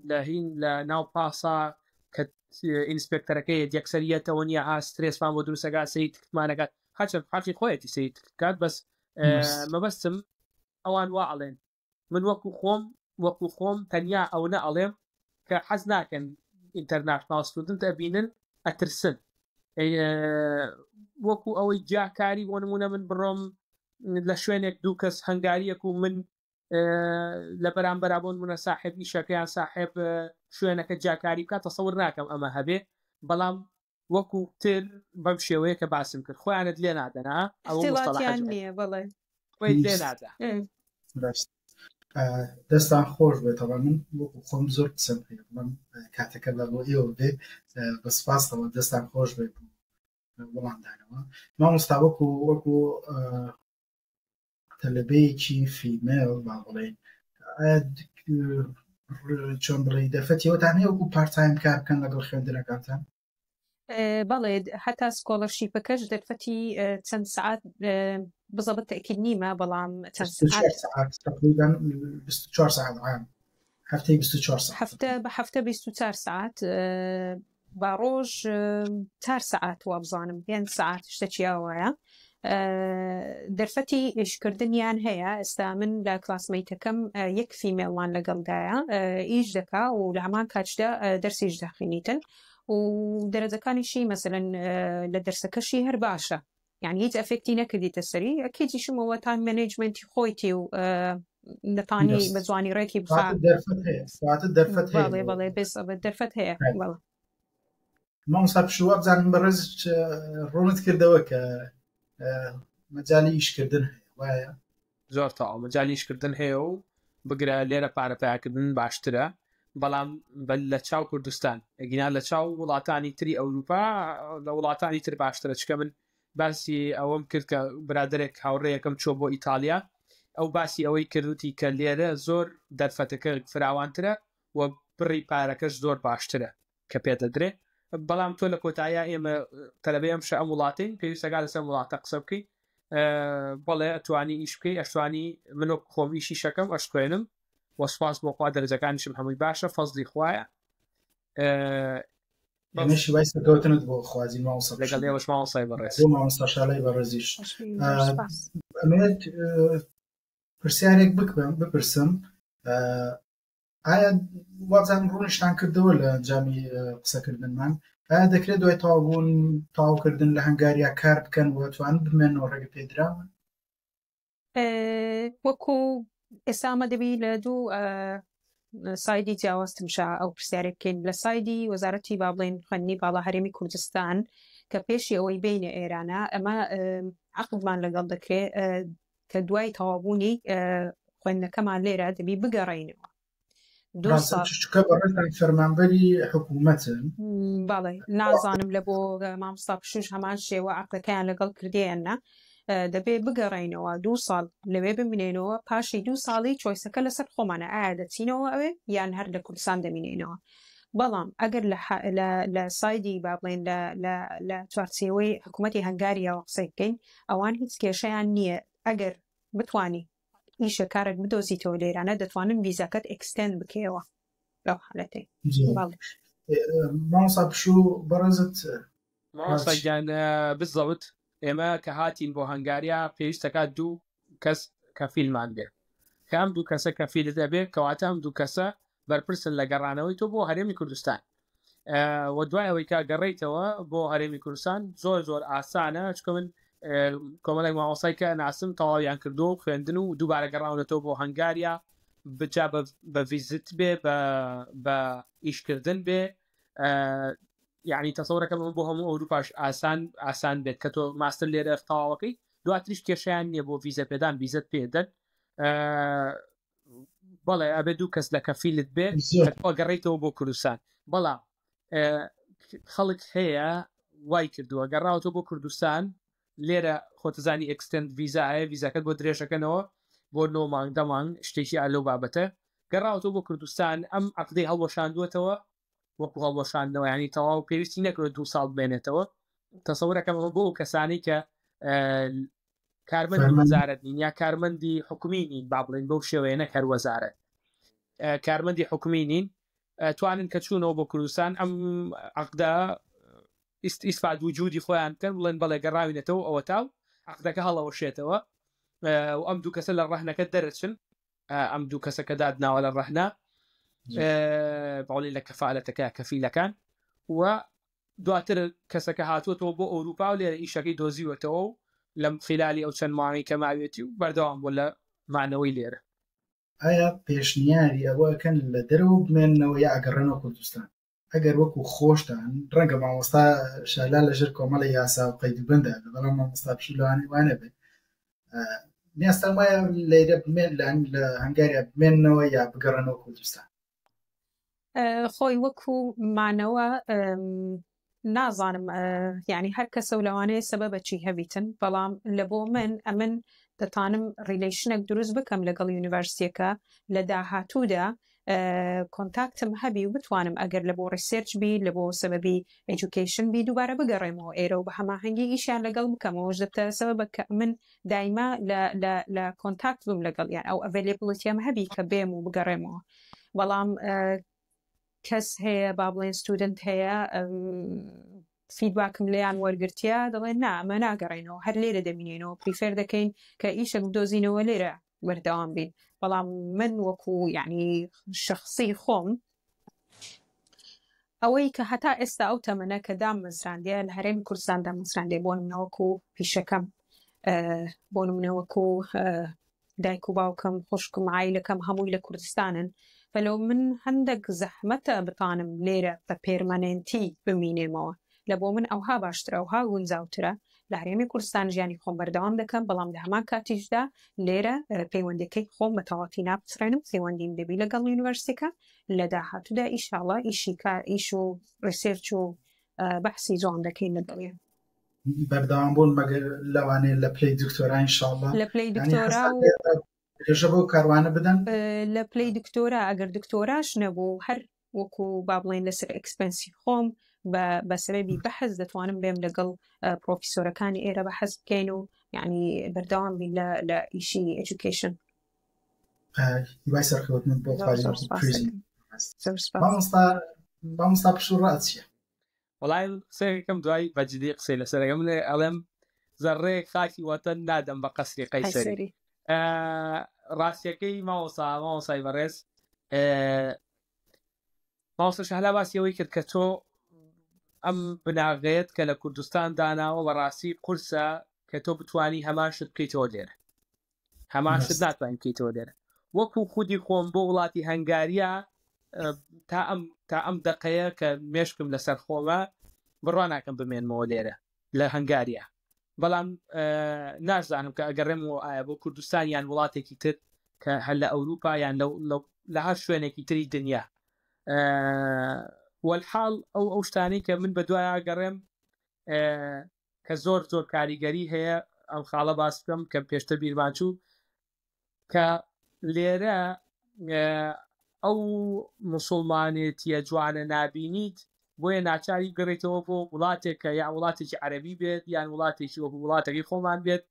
لە هین لە ناو پاسا کە ئینسپێکتەرەکەی یەکسەریەتەوە نیە ئاسترێسمان بۆ دروستەکە سەی تکتمانەکات هەرچەند حەقی خۆیەتی سەی کات بەس مەبەستم ئەوان وا ئەڵێن من وەکو خۆم تەنیا ئەو نە ئەڵێم کە حەز ناکەن ئینتەرناشنال ستودنت ئەبینن ئەترسن وەکو ئەوەی جاکاری بۆ نمونە من بڕۆم لە شوێنێک دوو کەس هەنگاریەک و من لە بەرامبەرابوون منە ساحێبی شەکەیان ساحێب شوێنەکە جاکاری بکات تەسەور ناکەم ئەمە هەبێ بەڵام وەکو تر بەم شێوەیە کە باسم کرد خۆیانت لێ نادەنا ئەوە مستەڵاحیان نییە بەڵێ لێ نادا دەستان خۆش بێتەوە من وەکو خۆم زۆر قسەم پێ من کاتەکە لە بۆ ئێوە بێ بەسپاسەوە دەستان خۆش بێت وڵاندانەوە مامۆستا وەکو تەلەبەیەکی فیمێڵ با بڵێن چۆن بڵێ دەرفەتیەوەتان هەیە وەکو پارتایم کار بکەن لەگەڵ خوێندنەکانتان بەڵێ هەتا سکۆڵەرشیپەکەش دەرفەتی چەند سعات بزەبت تەکید نیمە بەڵام چەند ساعت تقریبا 24 ساعت عام هەفتەی 24 ساعت هەفتە بە هەفتە 24 ساعت با ڕۆژ 4 ساعت وا بزانم 5 ساعت شتەچیاوایە دەرفەتی ئیشکردنیان هەیە ئێستا من لە کلاسمەیتەکەم یەک فیمێڵوان لەگەڵدایە ئیش دەکا و لە هەمان کاتشدا دەرسیش دەخوێنیتن و دەرەجەکانیشی مەسەلەن لە دەرسەکەشی هەر باشە یعنی هیچ ئەفێکتی نەکردیتە سەری ئەکیجیشمەوە تایم مەنێجمنتی خۆیتی و دەتانی بە جوانی ڕێکی بڵێ دەرفەت هەیە مامۆستا پشووە بزانم بەڕێز ڕوونت کردەوە کە مەجالی ئیشکردن هەیە وایە زۆر تاوا مەجالی ئیشکردن هەیە و بگرە لێرە پارەپیاکردن باشترە بەڵام لە چاو کوردستان ئەگینا لە چاو وڵاتانی تری ئەوروپا لە وڵاتانی تر باشترە چکە من باسی ئەوەم کرد کە برادێک هاوڕێیەکەم چۆ بۆ ئیتالیا ئەو باسی ئەوەی کردوتی کە لێرە زۆر دەرفەتەکە فراوانترە و بڕی پارەکەش زۆر باشترە کە پێدەدرێ بەڵام تۆ لە کۆتاییە ئێمە تەلەبەی ئەم ئەم وڵاتین پێویستەکە لەسەر وڵاتە قسە بکەی بەڵێ ئەتوانی ئیش بکەی ئەشتوانی منۆ خۆم ئیشی شەکەم ئەش خوێنم وەسپاس بۆخوا دەرەجەکانیشم هەمووی باشە فەزلی خوایە ئێمەشی وای سەرکەوتنت بۆ خوازی ماوەسە لەگەڵ ئێوەش ماوەسای بەڕێز ماوەستا شالای بەڕێزیش ئەمەوێت پرسیارێک بپرسم ئایا وازان ڕوونشتان کردەوە لە ئەنجامی قسەکردنمان ئایا دەکرێت دوای تاوابوون تاواکردن لە هەنگاریا کار بکەن و توان بمێنەوە ڕێگە پێدراون وەکو ئێستا دەبی لە دوو سایدی جیاوازتمشا ئەو پرسیارێک بکەین لە سایدی وەزارەتی با بڵێن خوێندنی باڵا هەرێمی کوردستان کە پێشی ئەوەی بینە ئێرانە ئەمە عەقدمان لەگەڵ دەکرێت کە دوای تەوابوونی خوێندنەکەمان لێرە دەبی بگەڕێنەوە فەرمانبەری حکوومەتن باڵێ نازانم لە بۆ مامۆستا پشوش هەمان شێوە عەقدەکەیان لەگەڵ کردیاننا دەبێ بگەڕێنەوە 2 ساڵ لەوێ بمینێنەوە پاشی 2 ساڵی چۆیسەکە لەسەر خۆمانە ئایا دەچینەوە ئەوێ یان هەر لە کوردستان دەمینێنەوە بەڵام ئەگەر لە سایدی با بڵێن لە چوارچێوەی حکوومەتی هەنگاریەوە قسەی بکەین ئەوان هیچ کێشەیان نییە ئەگەر بتوانی ئیشە کارێک بدۆزیتەوە لێرانە دەتوانن ویزاکەت ئەکستێند بکەوە لەو حالەتەی مامۆستا پشوو بەڕێزت مامۆستاگیان بزەوت ئێمە کە هاتین بۆ هەنگاریا پێویستەکە 2 کەس کەفیلمان بێ کە ئەم 2 کەسە کەفیلت دەبێت کەواتە ئەم 2 کەسە بەرپرسن لە گەڕانەوەی تۆ بۆ هەرێمی کوردستان و دوای ئەوەی کا گەڕێیتەوە بۆ هەرێمی کوردستان زۆر ئاسانە چکە من کۆمەڵێک ماوەسای کە ناسم تەواویان کردو خوێندن و دووبارە گەڕاونەتەوە بۆ هەنگاریا بجا بە ڤیزت بێ بە ئیشکردن بێ یعنی تەسەورەکەم بۆ هەموو ئەوروپاش ئاسان بێت کە تۆ ماستر لێرە تەواوەکەی دواتریش کێشیان نییە بۆ ڤیزە پێدان ڤیزت پێدەن بەڵێ ئەبێ 2 کەس لە کەفیلت بێ گەڕێیتەوە بۆ کوردستان بەڵام خەڵک هەیە وای کردووە گەڕاوەوە بۆ کوردستان لێرە خۆتزانی ئەکستند ڤیزایە ڤیزەکەت بۆ درێژەکەنەوە بۆ 9 مانگ 10 مانگ شتێکی ئالۆ بابەتە گەڕاوەوە بۆ کوردستان ئەم عەقدەی هەڵوەشاندووەتەوە وەکو هەڵوەشاندنەوە ینی تەواو پێویستی نەکرێت 2 ساڵ بێنێتەوە تەسەورەکەمەوە بۆ کەسانی کە کارمەندی وەزارەت نین یا کارمەندی حکومی نین با بڵێن بەو شێوەیە نەک هەر وەزارەت کارمەندی حکومی نین توانن کە چوونەوە بۆ کوردستان ئەم عەقدە ئیسپات وجودی خۆیان کەن بڵێن بەڵێ گەڕاوینێتەوە ئەوە تاو عەقدەکە هەڵەوەشێتەوە و ئەم 2 کەسە لە ڕەهنەکە دەرەچن ئەم 2 کەسە کە دادناوە لە ڕەهنا باڵی لە کەفالەتەکە کەفیلەکان و دواتر کەسەکە هاتووەتەوە بۆ ئەوروپا و لێرە ئیشەکەی دۆزیوەتەوە و لەم خلالی ئەو چەند مانگی کە ماوێتی و بەردەوام بۆ لە مانەوەی لێرە ئایا پێشنیاری ئەوەکەن لە دەرەوە بمێننەوە یا ئەگەڕێنەوە کوردستان ئەگەر وەکو خۆشتان ڕەنگە مامۆستا شالا لەژێر کۆمەڵی یاسا و قەیدوبەندە بەڵام مامۆستا پشیلوانی وانە بێت نیاستان وایە لێرە بمێن لە هەنگاریا بمێننەوە یا بگەڕێنەوە کوردستان خۆی وەکو مانەوە نازانم یعنی هەر کەسە و لەوانەیە سەبەبەچی هەبیتن بەڵام لە بۆ من ئەمن دەتانم ریلیشنێک دروست بکەم لەگەڵ یونیڤەرسیتیەکە لە داهاتوودا کۆنتاکتم هەبی و بتوانم ئەگەر لە بۆ ڕیسێرچ بی لە بۆ سەبەبی ئێجوکیشن بی دووبارە بگەڕێمەوە ئێرە و بە هەماهەنگی ئیشیان لەگەڵ بکەمەوەش دەبتە سەبەبە کە من دایما لە کۆنتاکت بووم لەگەڵ یان ئەو ئەڤیلیبڵیتیم هەبی کە بێم و بگەڕێمەوە بەڵام کەس هەیە با بڵێن ستودنت هەیە فیدباکم لێیان وەرگرتیا دەڵێن نا ئەمە ناگەڕێنەوە هەر لێرە دەمینێنەوە پریفێر دەکەین کە ئیشە دۆزینەوە لێرە وەردەوام بین بەڵام من وەکو یعنی شخصی خۆم ئەوەی کە هەتا ئێستا ئەو تەمەنە کە دامەزراندیە لە هەرێمی کوردستان دامەزراندێ بۆ نمونەوەکو پیشەکەم بۆ نمونەوەکو دایک و باوکەم خوشکم عایلەکەم هەمووی لە کوردستانن فلو من هەندێک زەحمەتە بتانم لێرە بە پێرماننتی بمینێمەوە لە بۆ من ئەوها باشترە ئەوها گونجاوترە لە هەرێمی کوردستان ژیانی خۆم بەردەوام دەکەم بەڵام لە هەمان کاتیشدا لێرە پەیوەندەکەی خۆم بە تەواوی نابچڕێنم پەیوەندیم دەبی لەگەڵ یونیڤەرسیتیەکە لە داهاتوودا ئیشاڵڵا ئیش و ڕیسێرچ و بەحسی جوان دەکەین لەگەڵیان بەردەوام بوون مەگەر لەوانەیە لە پلەی دکتۆرا ئینشاڵڵا لە پلەی دکتۆرا پێشە بۆ کاروانە بدەن لە پلەی دکتۆرا ئەگەر دکتۆراش نەبوو هەر وەکو با بڵێن لەسەر ئەکسپەنسی خۆم بە سەبەبی بەحەز دەتوانم بێم لەگەڵ پرۆفیسۆرەکانی ئێرە بەحەز بکەین و یعنی بەردەوام بین لە ئیشی ئێجوکیشن هیوای سەرکەوتن بۆ مامۆستا پشوڕات چییە وەڵای قسەیەکەم دوای بەجددی قسەی لەسەرەکەم لێ ئەڵێم زەڕێک خاکی وەتەن نادەم بە قەسری قەیسەری ڕاستیەکەی ماوەسای بەڕێز ماوەسە شەهلا باسیەوەی کرد کە تۆ ئەم بناغێت کە لە کوردستان داناوە بەڕاستی قورسە کە تۆ بتانی هەمان شت بکەیتەوە لێرە هەمان شت ناتوانین بکەیتەوە لێرە وەکو خودی خۆم بۆ وڵاتی هەنگاریە تا ئەم دقەیە کە مێشکم لەسەر خۆمە بڕوان ناکەم بمێنمەوە لێرە لە هەنگاریە بەڵام نازانم کە ئەگەڕێمەوە ئایا بۆ کوردستان یان وڵاتێکی تر کە هەر لە ئەوروپا یان لە هەر شوێنێکی تری دنیا والحاڵ ئەو شتانەی کە من بە دوای ئاگەڕێم کە زۆر کاریگەری هەیە ئەم خاڵە باس بکەم کە پێشتر بیرمان چوو کە لێرە ئەو موسڵمانێتیە جوانە نابینیت بۆیە ناچاری گەڕێتەوە بۆ وڵاتێکە یا وڵاتێکی عەرەبی بێت یان وڵاتێکی وەکو وڵاتێکی خۆمان بێت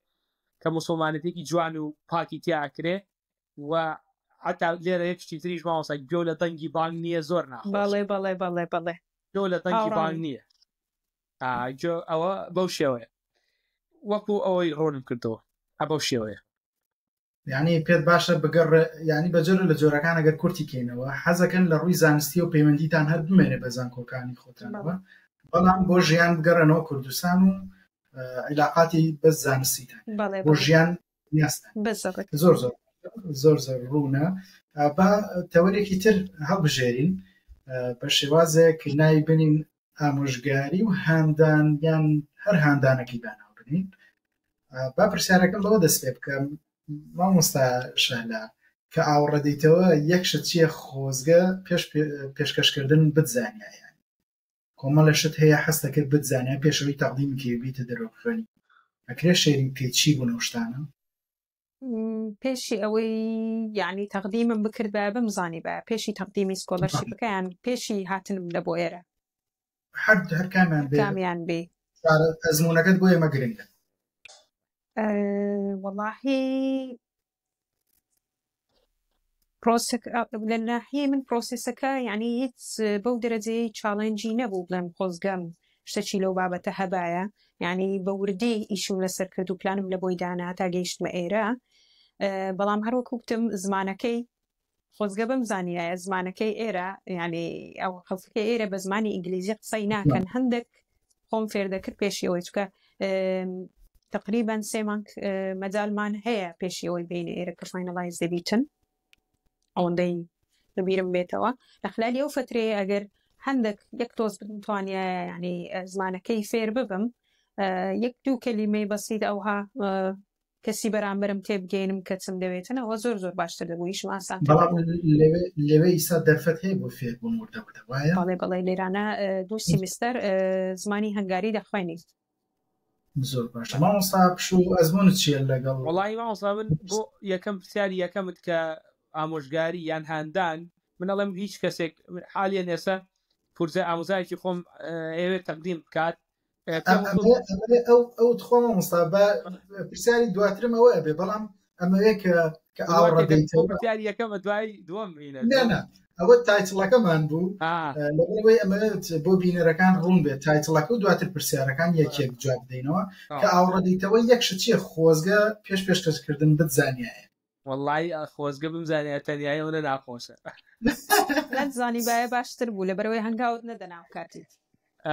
کە موسڵمانێتێکی جوان و پاکی تیاکرێ و حتا لێرە یەکشتی تریش ماوەسای گۆ لە دەنگی بانگ نییە زۆر ناخۆش گۆ لە دەنگی بانگ نییە ئەوە بەو شێوەیە وەکو ئەوەی ڕۆنم کردەوە ئەبەو شێوەیە یعنی پێت باشە بگەڕ ینی بەجر لە جۆرەکان ئەگەر کورتی کەینەوە حەزەکەن لە ڕووی زانستی و پەیوەندیتان هەر بمێنێ بە زانکۆکانی خۆتانەوە بەڵام بۆ ژیان بگەڕێنەوە کوردستان و علاقاتی بە زانستیتان بۆ ژیان نیاستان زۆر ڕوونە با تەوەرێکی تر هەڵبژێرین بە شێوازێک ناوی بنین ئامۆژگاری و هاندان یان هەر هاندانێکی داناو بنین با پرسیارەکەم لەوە دەست پێ بکەم مامۆستا شەهلا کە ئاوڕەدەیتەوە یەکشت چیە خۆزگە پێشکەشکردن بتزانایە کۆمەڵە شت هەیە هەستەکرد بتزانیا پێشەوەی تەقدیمی کێبیتە دەرەوە بخوێنی ئەکرێ شێری پێچی بوون شتانە پێشی ئەوەی یعنی تەقدیمم بکرد بە بمزانی بە پێشی تەقدیمی سکۆلەرشیپەکەیان پێشی هاتنم لە بۆ ئێرە هەر کامیان بێ ئەزمونونەکەت بۆ ئێمە گرنگە واللهی لە ناحیە من پرۆسسەکە یعنی هیچ بەو دەرەجەی چاڵنجی نەبوو بڵێم خۆزگەم شتێکی لەو بابەتە هەبایە یعنی بە وردی ئیشم لەسەر کرد و پلانم لە بۆی دانا تا گەیشتمە ئێرە بەڵام هەروەکو وتم زمانەکەی خۆزگە بمزانیایە زمانەکەی ئێرە یعنی ئەو خەڵکەکە ئێرە بە زمانی ئینگلیزی قسەی ناکەن هەندێک خۆم فێر دەکرد پێشیەوەی چکە تقریبا 3 مانگ مەجالمان هەیە پێشیەوەی بین ئێرە کە فاینەڵایز دەبیتن ئەوەندەی ببیرم بێتەوە لە خلالی ئەو فترەیە ئەگەر هەندێک یەک تۆز بتوانە ینی زمانەکەی فێر ببم یەک دوو کەلیمەی بەسیط ئەوها کەسی بەرامبرم تێبگەینم کە چم دەوێتن ئەوە زۆر باشتر دەبوو ئیشم ئاسان لەوێ ئیسا دەرفەت هەیە بۆ فێر بوون وردەوایە بەڵێ لێرانە 2 سیمستەر زمانی هەنگاری دەخوێنی زۆر باشە مامۆستا پشوو ئەزمونت چیە لەگەڵ وەڵی مامۆستا من بۆ یەکەم پرسیاری یەکەمت کە ئامۆژگاری یان هاندان من ئەڵێم هیچ کەسێک حالیە نێسە پورزە ئامۆزایکی خۆم ئێوێ تەقدیم بکات ئەو خۆمە مستابە پرسیاری دواترم ئەوە بێ بەڵام ئەمەوێ کە ئاڕەدەیتیاری یەکەمە دوای دووەم ئەوە تایتڵەکەمان بوو لەبەرەوەی ئەمەوێت بۆ بینەرەکان ڕوون بێت تایتڵەکە و دواتر پرسیارەکان یەکێک جواب بدەینەوە کە ئاوڕەدەیتەوە یەکشت چیە خۆزگە پێشکەشکردن بتزانایە والله خۆزگە بمزانێت تەنیایە ئەوە ناخۆشە زانی باە باشتر بوو لەبەرەوەی هەنگاوت نەدەناو کاتیت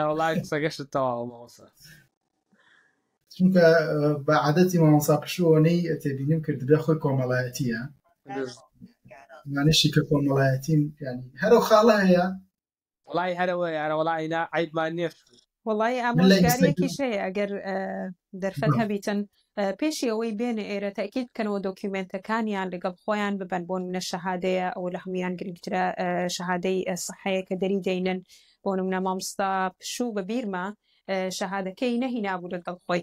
وڵای قسەگەشت تەواو مامۆستا چونکە بە عادەتی مامۆستا پشووەنەی تێبینیم کردبێ خۆی کۆمەڵایەتیە مانشی کە کۆمەڵایەتیم ینی هەرو خاڵە هەیە وڵای هەرەوە یارە وڵاینا عیبمان نێفت وڵی ئامۆژگاریەکیش هەیە ئەگەر دەرفەت هەبیتن پێشی ئەوەی بێنە ئێرە تاکید بکەنەوە دۆکیومنتەکانیان لەگەڵ خۆیان ببەن بۆ منە شەهادەیە ئەو لە هەمویان گرنگترە شەهادەی سەحەیە کە دەری دەینن بۆ نمونە مامۆستا پشوو بە بیرمە شەهادەکەی نەهینابوو لەگەڵ خۆی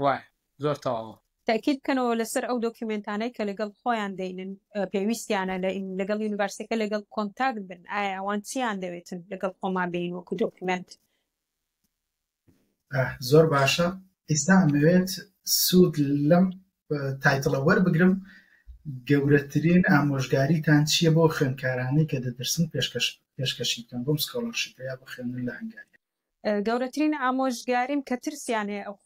وای زۆر تەواوە تاکید بکەنەوە لەسەر ئەو دۆکیومنتانەی کە لەگەڵ خۆیان دەینن پێویستیانە لەگەڵ یونیڤەرسیتەکە لەگەڵ کۆنتاکت بن ئایا ئەوان چیان دەوێتن لەگەڵ خۆمان بین وەکو دۆکیومنت زۆر باشە ئێستا ئەمەوێت سوود لەم تایتڵە وەربگرم گەورەترین ئامۆژگاریتان چییە بۆ خوێندکارانی کە دەدرسن پێشکەشی بکەن بۆم سکۆڵەرشیپ یا بۆ خوێندن لە هەنگاری گەورەترین ئامۆژگاریم کە ترسیانێ ئەو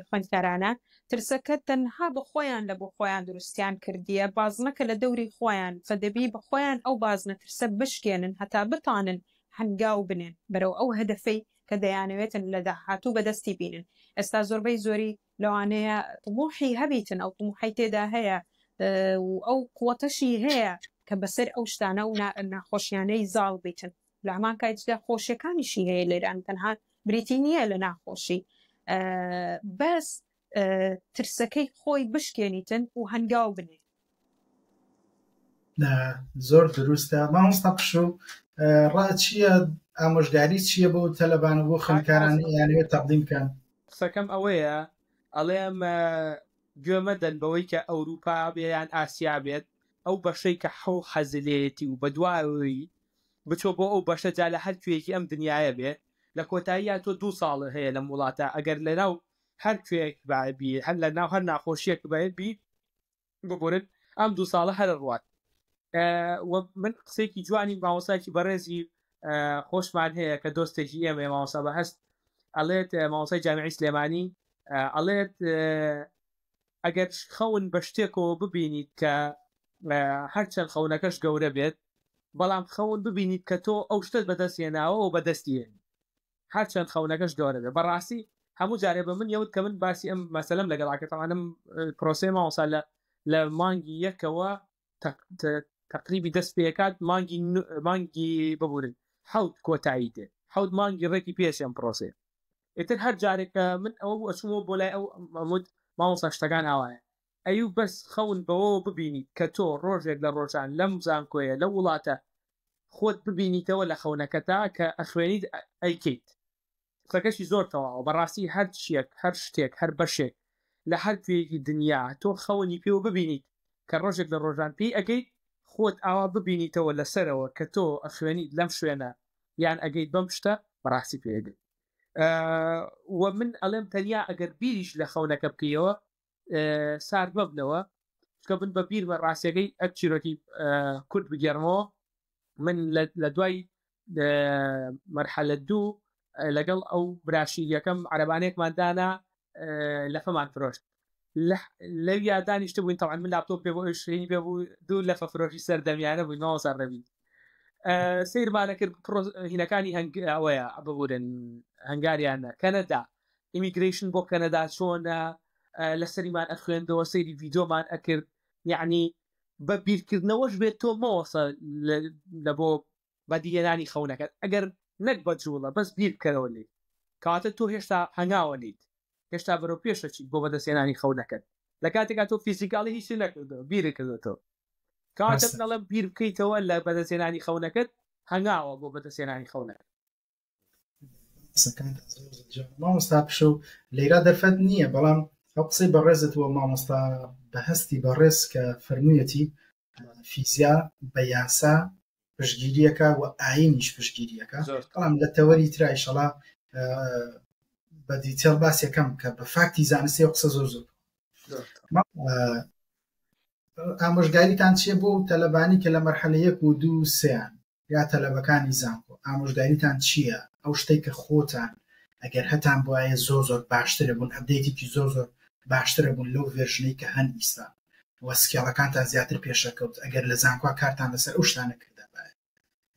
خوێندکارانە ترسەکە تەنها بە خۆیان لە بۆ خۆیان دروستیان کردیە بازنەکە لە دەوری خۆیان فەدەبی بە خۆیان ئەو بازنە ترسە بشکێنن هەتا بتانن هەنگاو بنێن بەرەو ئەو هەدەفەی کە دەیانەوێتن لە داهاتوو بەدەستی بینن ئێستا زۆربەی زۆری لەوانەیە طموحی هەبیتن ئەو طموحی تێدا هەیە و ئەو قووەتەشی هەیە کە بەسەر ئەو شتانە و ناخۆشیانەی زاڵ بیتن لە هەمان کاتیدا خۆشیەکانیشی هەیە لێران تەنها بریتی نییە لە ناخۆشی بەس ترسەکەی خۆی بشکێنیتن و هەنگاو بنێ زۆر دروستە مامۆستا پشوو ڕاچیە ئامۆژگاری چییە بۆ تەلەبان و بۆ خوێندکارانی یانەوێت تەقدیم بکەن قسەکەم ئەوەیە ئەڵێم گوێمە دەن بەوەی کە ئەوروپا بێ یان ئاسیا بێت ئەو بەشەی کە حەو حەزلێتی و بەدواوی بچۆ بۆ ئەو بەشە جا لە هەر کوێیەکی ئەم دنیاە بێت لە کۆتاییە تۆ 2 ساڵ هەیە لە وڵاتە ئەگەر لەناو هەر کوێک بابی هەر لە ناو هەر ناخۆشیەک بێت بی ببورن ئەم 2 ساڵە هەر ڕوات من قسێکی جوانی مامۆسایکی بەڕێزی خۆشمان هەیە کە دۆستێکی ئێمە مامۆستا بە هەست ئەڵێت مامۆستای جامیعی سلێمانی ئەڵێت ئەگەر خەون بە شتێکەوە ببینیت کە هەرچەند خەونەکەش گەورە بێت بەڵام خەون ببینیت کە تۆ ئەو شتت بەدەستێناوە و بەدەستیێن هەرچەند خەونەکەش گەورە بێت بەڕاستی هەموو جارێ بە من یەوت کە من باسی ئەم مەسەلەم لەگەڵاکەتەوانم پرۆسەی مامۆستا لە مانگی یەکەوە تقریبی دەست پێکات مانگی ببورن حەوت کۆتایی دێ حەوت مانگی ڕێکی پێشیان پرۆسێ ئێتر هەر جارێکە من ئەوە ئەچوومەوە بۆ لای ئەو مەمود مامۆستا شتەکان ئاوایە ئەیوب بەس خەون بەوە ببینیت کە تۆ ڕۆژێک لە ڕۆژان لەم زانکۆیە لە وڵاتە خۆت ببینیتەوە لە خەونەکەتا کە ئەخوێنیت ئەیکەیت قسەکەشی زۆر تەواوە بەڕاستی هەر شتێک هەر شتێک هەر بەشێک لە هەر کوێیەکی دنیا تۆ خەونی پێوە ببینیت کە ڕۆژێک لە ڕۆژان پێی ئەگەیت خۆت ئاوا ببینیتەوە لەسەرەوە کە تۆ ئەخوێنیت لەم شوێنە یان ئەگەیت بەم شتە بەڕاستی پێگەیت و من ئەڵێم تەنیا ئەگەر بیریش لە خەونەکە بکەیەوە سار ببنەوە کە بن بە بیر بە ڕاستیەکەی ئەک چیرۆکی کورد بگەڕمەوە من لە دوای مەرحەلە دوو لەگەڵ ئەو براشیریەکەم عەرەبانەیەکماندانا لەفەمان فرۆشت لەو یادانیشتە بووین تەواو من لاپتۆپ پێ بۆ شوێنی پێ بوو دوو لەفە فرۆشی سەردەمیانە بووین ماوە سەرڕەبی سیرمانە کرد هینەکانی ئەوەیە ببورن هەنگاریانە کەنەدا ئیمیگریشن بۆ کەنەدا چۆنە لە سەریمان ئەخوێندەوە سەیری ڤیدۆمان ئەکرد یعنی بە بیرکردنەوەش بێت تۆ مەوەسە لە بۆ بەدیێنانی خەونەکەت ئەگەر نەک بە جوڵە بەس بیر بکەرەوە لێ کاتە تۆ هێشتا هەنگاوە نیت هێشتا بەرەو پێشەچیت بۆ بەدەستێنانی خەونەکەت لە کاتێکا تۆ فیزیکاڵی هیچ نەکردەوە بیرە کردێتەوە کاتە نەڵێم بیر بکەیتەوە لە بەدەستێنانی خەونەکەت هەنگاوە بۆ بەدەستێنانی خەونەکەت مامۆستا پشە و لەیرا دەرفەت نییە بەڵام ئەو قسەی بەڕێزتەوە مامۆستا بە هەستی بەڕێز کە فەرموویەتی فیزیا بە یاسا پشتگیریەکە و ئاینیش پشتگیریەکە بەڵام لە تەوەری ترا ئیشەڵا بە دیتێڵ باسیەکەم کە بە فاکتی زانستی و قسە زۆر زۆر ئامۆژگاریتان چیە بۆ تەلەبانی کە لە مەرحەلە 1 و 2 و 3 یا تەلەبەکانی زانکۆ ئامۆژگاریتان چییە ئەو شتێک کە خۆتان ئەگەر هەتان بۆ ئایە زۆر زۆر باشترە بوون ئەپدەیتێکی زۆر زۆر باشترە بوون لەو ڤێرژنەی کە هەن ئیستا وە سکیڵەکانتان زیاتر پێشەکەوت ئەگەر لە زانکۆ کارتان لەسەر ئەو شتانە کردە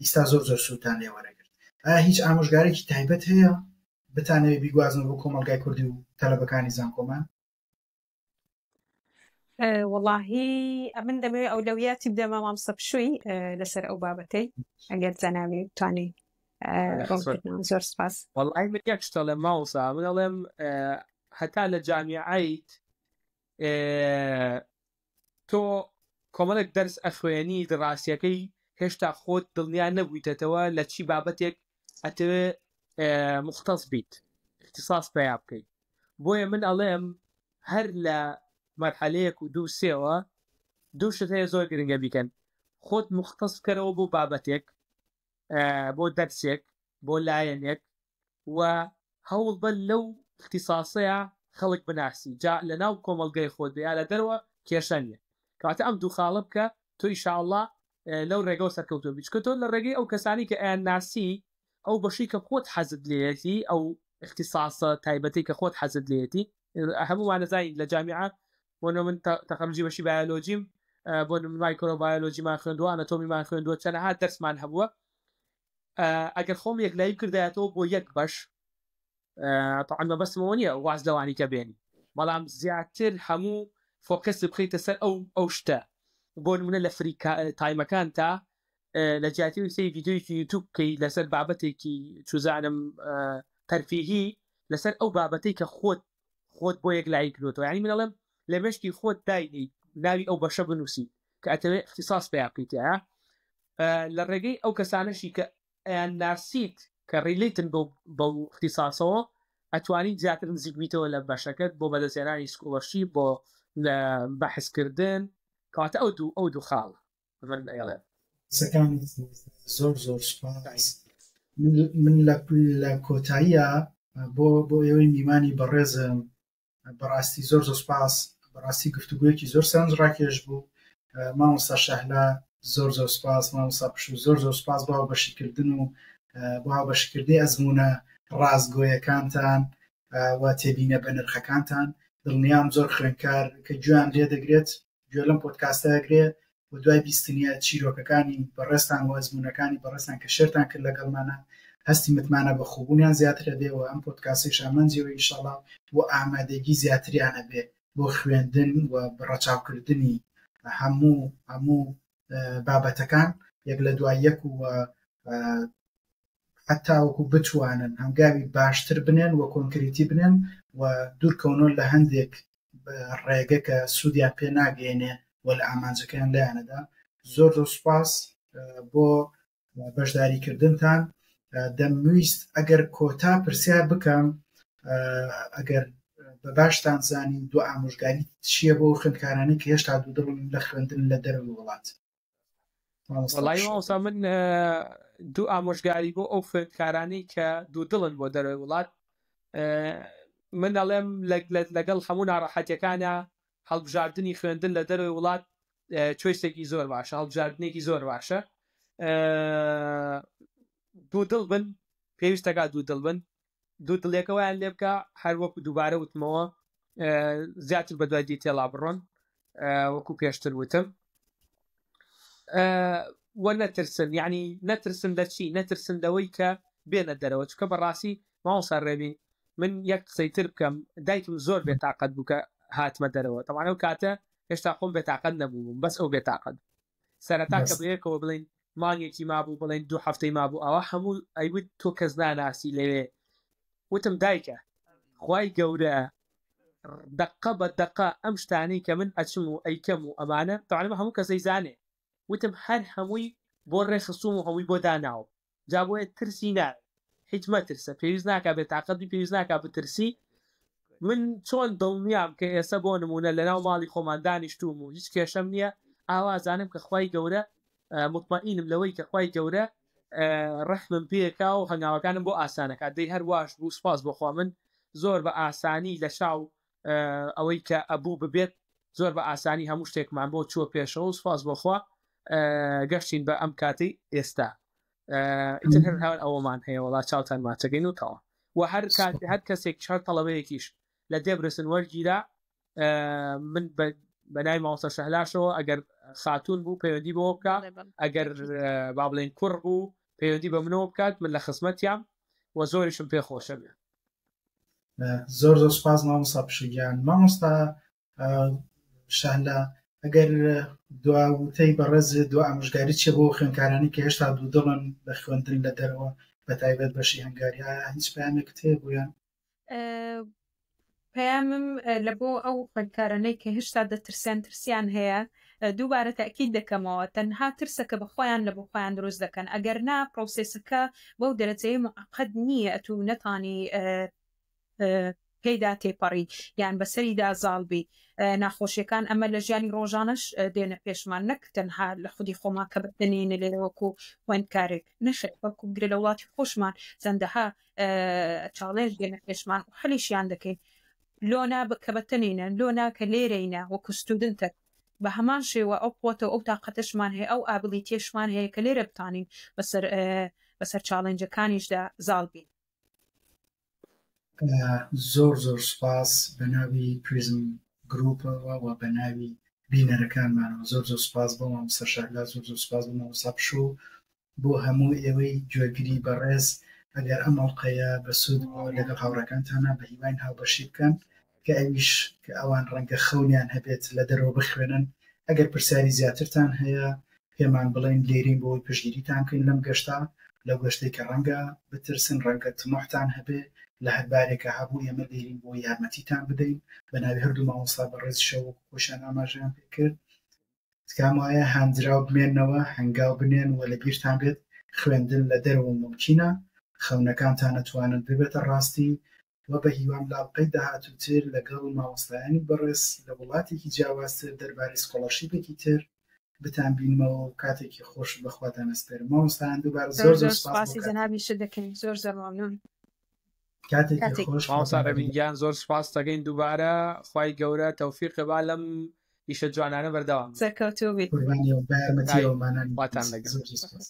ئیستا زۆر زۆر سووتان لێ وەرەگرت ئایا هیچ ئامۆژگارێکی تایبەت هەیە بتانەوێت بیگوازن بۆ کۆمەلگای کوردی و تەلەبەکانی زانکۆمان وەڵاهی ئەمن دەمەوێت ئەولەویاتی بدەمە مامۆستا پشووی لەسەر ئەو بابەتەی ئەگەر زەناوی توانی زۆر سپاس وەڵای من یەک شتە لە مامۆستا من ئەڵێم هەتا لە جامیعەیت تۆ کۆمەڵێک دەرس ئەخوێنی دڕاستیەکەی هێشتا خۆت دڵنیا نەبوویتەوە لە چی بابەتێک ئەتەوێ مختص بیت اختصاص پێیا بکەیت بۆیە من ئەڵێم هەر لە مەرحەلەیەک و 2 و 3ەوە دوو شت هەیە زۆر گرنگە بیکەن خۆت مختص بکەرەوە بۆ بابەتێک بۆ دەرسێک بۆ لایەنێک و هەوڵ بە لەو اختصاسەیە خەڵک بناسی جا لە ناو کۆمەڵگەی خۆت بێ یا لە دەرەوە کێشە نییە کاتە ئەم دوو خاڵە بکە تۆ ئینشاءالله لەو ڕێگەوە سەرکەوتووە بیچکە تۆ لە ڕێگەی ئەو کەسانی کە ئەیان ناسی ئەو بەشی کە خۆت حەزت لێتی ئەو اختصاسە تایبەتی کە خۆت حەزت لێتی هەمووان نەزانین لە جامیعە بۆ من تەخەرجی بەشی بایۆلۆجیم بۆ مایکرۆبایۆلۆجیمان خوێندووە ئەناتۆمیمان خوێندووە چەندەها دەرسمان هەبووە ئەگەر خۆم یەکلایی کردایەتەوە بۆ یەک بەش طبعاً مەبەستمەوە نییە واز لەوانی کە بێنی بەڵام زیاتر هەموو فۆکەس بخەیتە سەر ئەو شتە بۆ نمونە لە فری تایمەکان تا لە جیاتی سی ڤیدیۆیەکی یوتیوب کەی لەسەر بابەتێکی چوزانم تەرفیهی لەسەر ئەو بابەتەی کە خۆت بۆ یەکلایی کردوتەوە یعنی من ئەڵێم لە مێشکی خۆت داینی ناوی ئەو بەشە بنووسی کە ئەتەوێت اختصاص پێیا بکەیتە لە ڕێگەی ئەو کەسانەشی کە ئەیان ناسیت کە ڕیلیتن بەو اختصاسەوە ئەتوانین زیاتر نزیک بیتەوە لە بەشەکەت بۆ بەدەستێنانی سکۆڵەرشیپ بۆ بەحثکردن کاتە ئەو دوو خاڵ من ئەڵێ سەکانی زۆر زۆر سپاس من لە کۆتاییە بۆ ئێوەی میمانی بەڕێزم بەڕاستی زۆر زۆر سپاس بەڕاستی گفتوگویەکی زۆر سەنج ڕاکێش بوو مامۆستا شەهلا زۆر زۆر سپاس مامۆستا پشوو زۆر زۆر سپاس بۆ بەشیکردن و بۆ بەشکردنی ئەزمونە ڕازگۆیەکانتان و تێبینە بە نرخەکانتان. دڵنیام زۆر خوێندکار کە گوێیان لێ دەگرێت گوێ لەم پۆدکاستەگرێ و دوای بیستنیە چیرۆکەکانی بەڕێستان و ئەزمونونەکانی بەڕێستان کە شێرتان کرد لەگەڵمانە هەستی متمانە بە خوبوونیان زیاترە بێ و ئەم پۆدکاستی شامەنجیەوە ئینشاڵڵا و ئامادەگی زیاتریانە بێ بۆ خوێندن و بڕەچاوکردنی هەموو بابەتەکان یەک لە دوای یەک و حتا وەکو بتوانن هەنگاوی باشتر بنێن و کۆنکریتی بنێن و دوورکەونەوە لە هەندێک ڕێگە کە سوودیان پێ ناگەێنێ و لە ئامانجەکەیان لایەنەدا. زۆر زۆر سوپاس بۆ بەشداریکردنتان. دەمویست ئەگەر کۆتا پرسیار بکەم ئەگەر بە باشتان زانی دوو ئامۆژگاری چییە بۆ خوێندکارانی کە هێشتا دوودڵن لە خوێندن لە دەرەوەی وڵات؟ وەڵی مامۆستا من دوو ئامۆژگاری بۆ ئەو خوێندکارانی کە دوودڵن بۆ دەرەوەی وڵات من دەڵێم لەگەڵ هەموو ناڕەحەتیەکانە هەڵبژاردننی خوێندن لە دەرەوەی وڵات چۆیسێکی زۆر باشە، هەڵبژاردنێکی زۆر باشە. دوودڵ بن، پێویستەکە دوودڵ بن، دوودڵێکەوەیان لێ بکە هەر وەکو دووبارە وتمەوە زیاتر بە دوای دیتێڵا بڕۆن وەکو پێشتر وتم. وە نەترسن، یعنی نەترسن لە چی؟ نەترسن لەوەی کە بێنە دەرەوە، چکە بەڕاستی مامۆستا ڕێبین من یەک قسەی تر بکەم، دایکم زۆر بێتاقەت بوو کە هاتمە دەرەوە. تەمانە ئەو کاتە هێشتا خۆم بێتاقەت نەبووم، بەس ئەو بێتاقەت سەرەتا کە بەیەکەوە بڵین مانگێکی مابوو، بڵین 2 هەفتەی مابوو، ئەوە هەموو ئەیوت تۆ کەس ناناسی لەوێ. وتم دایکە خوای گەورە دقە بە دقە ئەم شتانەی کە من ئەچم و ئەیکەم و ئەمانە تەمانە هەموو کەسەی زانێ. وتم هەر هەمووی بۆ ڕێخستوم و هەمووی بۆ داناوە، جا بۆیە ترسی نار، هیچ مەترسە، پێویست ناکە بێتاقەتی، پێویست ناکە بترسی. من چۆن دڵنیام کە ئێستا بۆ نمونە لەناو ماڵی خۆمان دانیشتوم و هیچ کێشەم نییە، ئاوازانم کە خوای گەورە مطمئینم لەوەی کە خوای گەورە ڕەحمم پێکا و هەنگاوەکانم بۆ ئاسانەکە. دەی هەرواش بوو، سپاس بۆخوا من زۆر بە ئاسانی لە شاو ئەوەی کە ئەبوو ببێت زۆر بە ئاسانی هەموو شتێکمان بۆ چوە پێشەوە و سپاس بۆخوا گەشتین بە ئەم کاتی ئێستا. ئیتر هەر هەوان ئەوەمان هەیە وڵات چاوتان ماچەکەین و تەواو. و هەر کەسێک هەر تەڵەبەیەکیش لە دێبرسن وەرگیرا من بە ناوی مامۆستا شەهلاشەوە ئەگەر خاتون بوو پەیوەندی بەوە بکە، ئەگەر با بڵێن کوڕ بوو پەیوەندی بە منەوە بکات، من لە خزمەتیام و زۆریشم پێ خۆشە بێ. زۆر زۆر سپاس مامۆستا پشگیان. مامۆستا شەهلا ئەگەر دواوتەی بەڕێز دو ئامۆژگاری چێ بۆ خوێندکارانی کە هێشتا دوودڵن بە خوێندن لە دەرەوە بە تایبەت بەشی هەنگاری، هیچ پامێک تێ بوویان؟ پەیامم لە بۆ ئەو خوێندکارانەی کە هێشتا ترسیان هەیە دووبارە تاکید دەکەمەوە، تەنها ترسەکە بەخۆیان لە بۆ خۆیان دروست دەکەن، ئەگەر نا پرۆسێسەکە بەو دەرەجەی موعقەد نییە ئەتوو نەتانی پێیدا تێپەڕی یان بەسەریدا زاڵبی. ناخۆشیەکان ئەمە لە ژیانی ڕۆژانەش دێنە پێشمان، نەک تەنها لە خودی خۆمان کە بتەنێنە لێوەکو خوێندکارێک نەشێت بەڵکو گرێ لە وڵاتی خۆشمان زەندەها چاڵێژ دێنە پێشمان و حەلیشیان دەکەین. لۆنا کە بەتەنێنە لۆنا کە لێرەینە وەکو ستودنتە بە هەمان شێوە ئەو قوتەوە ئەو تااقەتشمان هەیە، ئەو ئابلیتێشمان هەیە کە لێرە بتانین بەسەر چاڵێنجەکانیشدا زاڵبین. زۆر زۆر سپاس بە ناوی پریزم گروپەوە و بە ناوی بینەرەکانمانەوە زۆر زۆر سپاس بۆ مامۆستا شەهلا، زۆر زۆر سپاس بۆ مامۆستا پشوو بۆ هەموو ئێوەی گوێگری بەڕێز. ئەگەر ئەم ئەڵقەیە بەسوود لەگەڵ هاوڕەکانتانە بە هیوان هاوبەشی بکەن کە ئەویش کە ئەوان ڕەنگە خەونیان هەبێت لە دەرەوە بخوێنن. ئەگەر پرسیاری زیاترتان هەیە پێمان بڵێن لێرین بۆی پشتگیریتان بکەین لەم گەشتا، لەو گەشتەی کە ڕەنگە بترسن، ڕەنگە تمۆحتان هەبێ لە هەربارێکە هەبوو ئێمە لێرین بۆ یارمەتیتان بدەین. بە ناوی هەردوو مامۆستا بەڕێز شەوە خۆشیان ئاماژەیان پێ کرد. تکام وایە هاندراو بمێنەوە، هەنگاو بنێن و لە بیرتان بێت خوێندن لە دەرەوە ممکنە، خەونەکانتان نەتوانن ببێتە ڕاستی. و بە هیوام لاڵقەی داهاتووتر لەگەڵ مامۆستایانی بەڕێز لە وڵاتێکی جیاوازتر دەربارەی سکۆڵەرشیپێکی تر بتان بینمەوە و کاتێکی خۆش بەخواتان ئەسپێرم. مامۆستایان دووبارە زۆر زۆر سپاسی جەنابی شت دەکەین، زۆر زۆر مەمنون. کاتێکی خۆش. مامۆستا ڕەبینگیان زۆر سپاس دەکەین دووبارە، خوای گەورە تەوفیقی با لەم ئیشە جوانانە بەردەوام. سەرکەوتوو بیت. قوربانی و بە یارمەتیەوەمانان واتان لەگەڵ.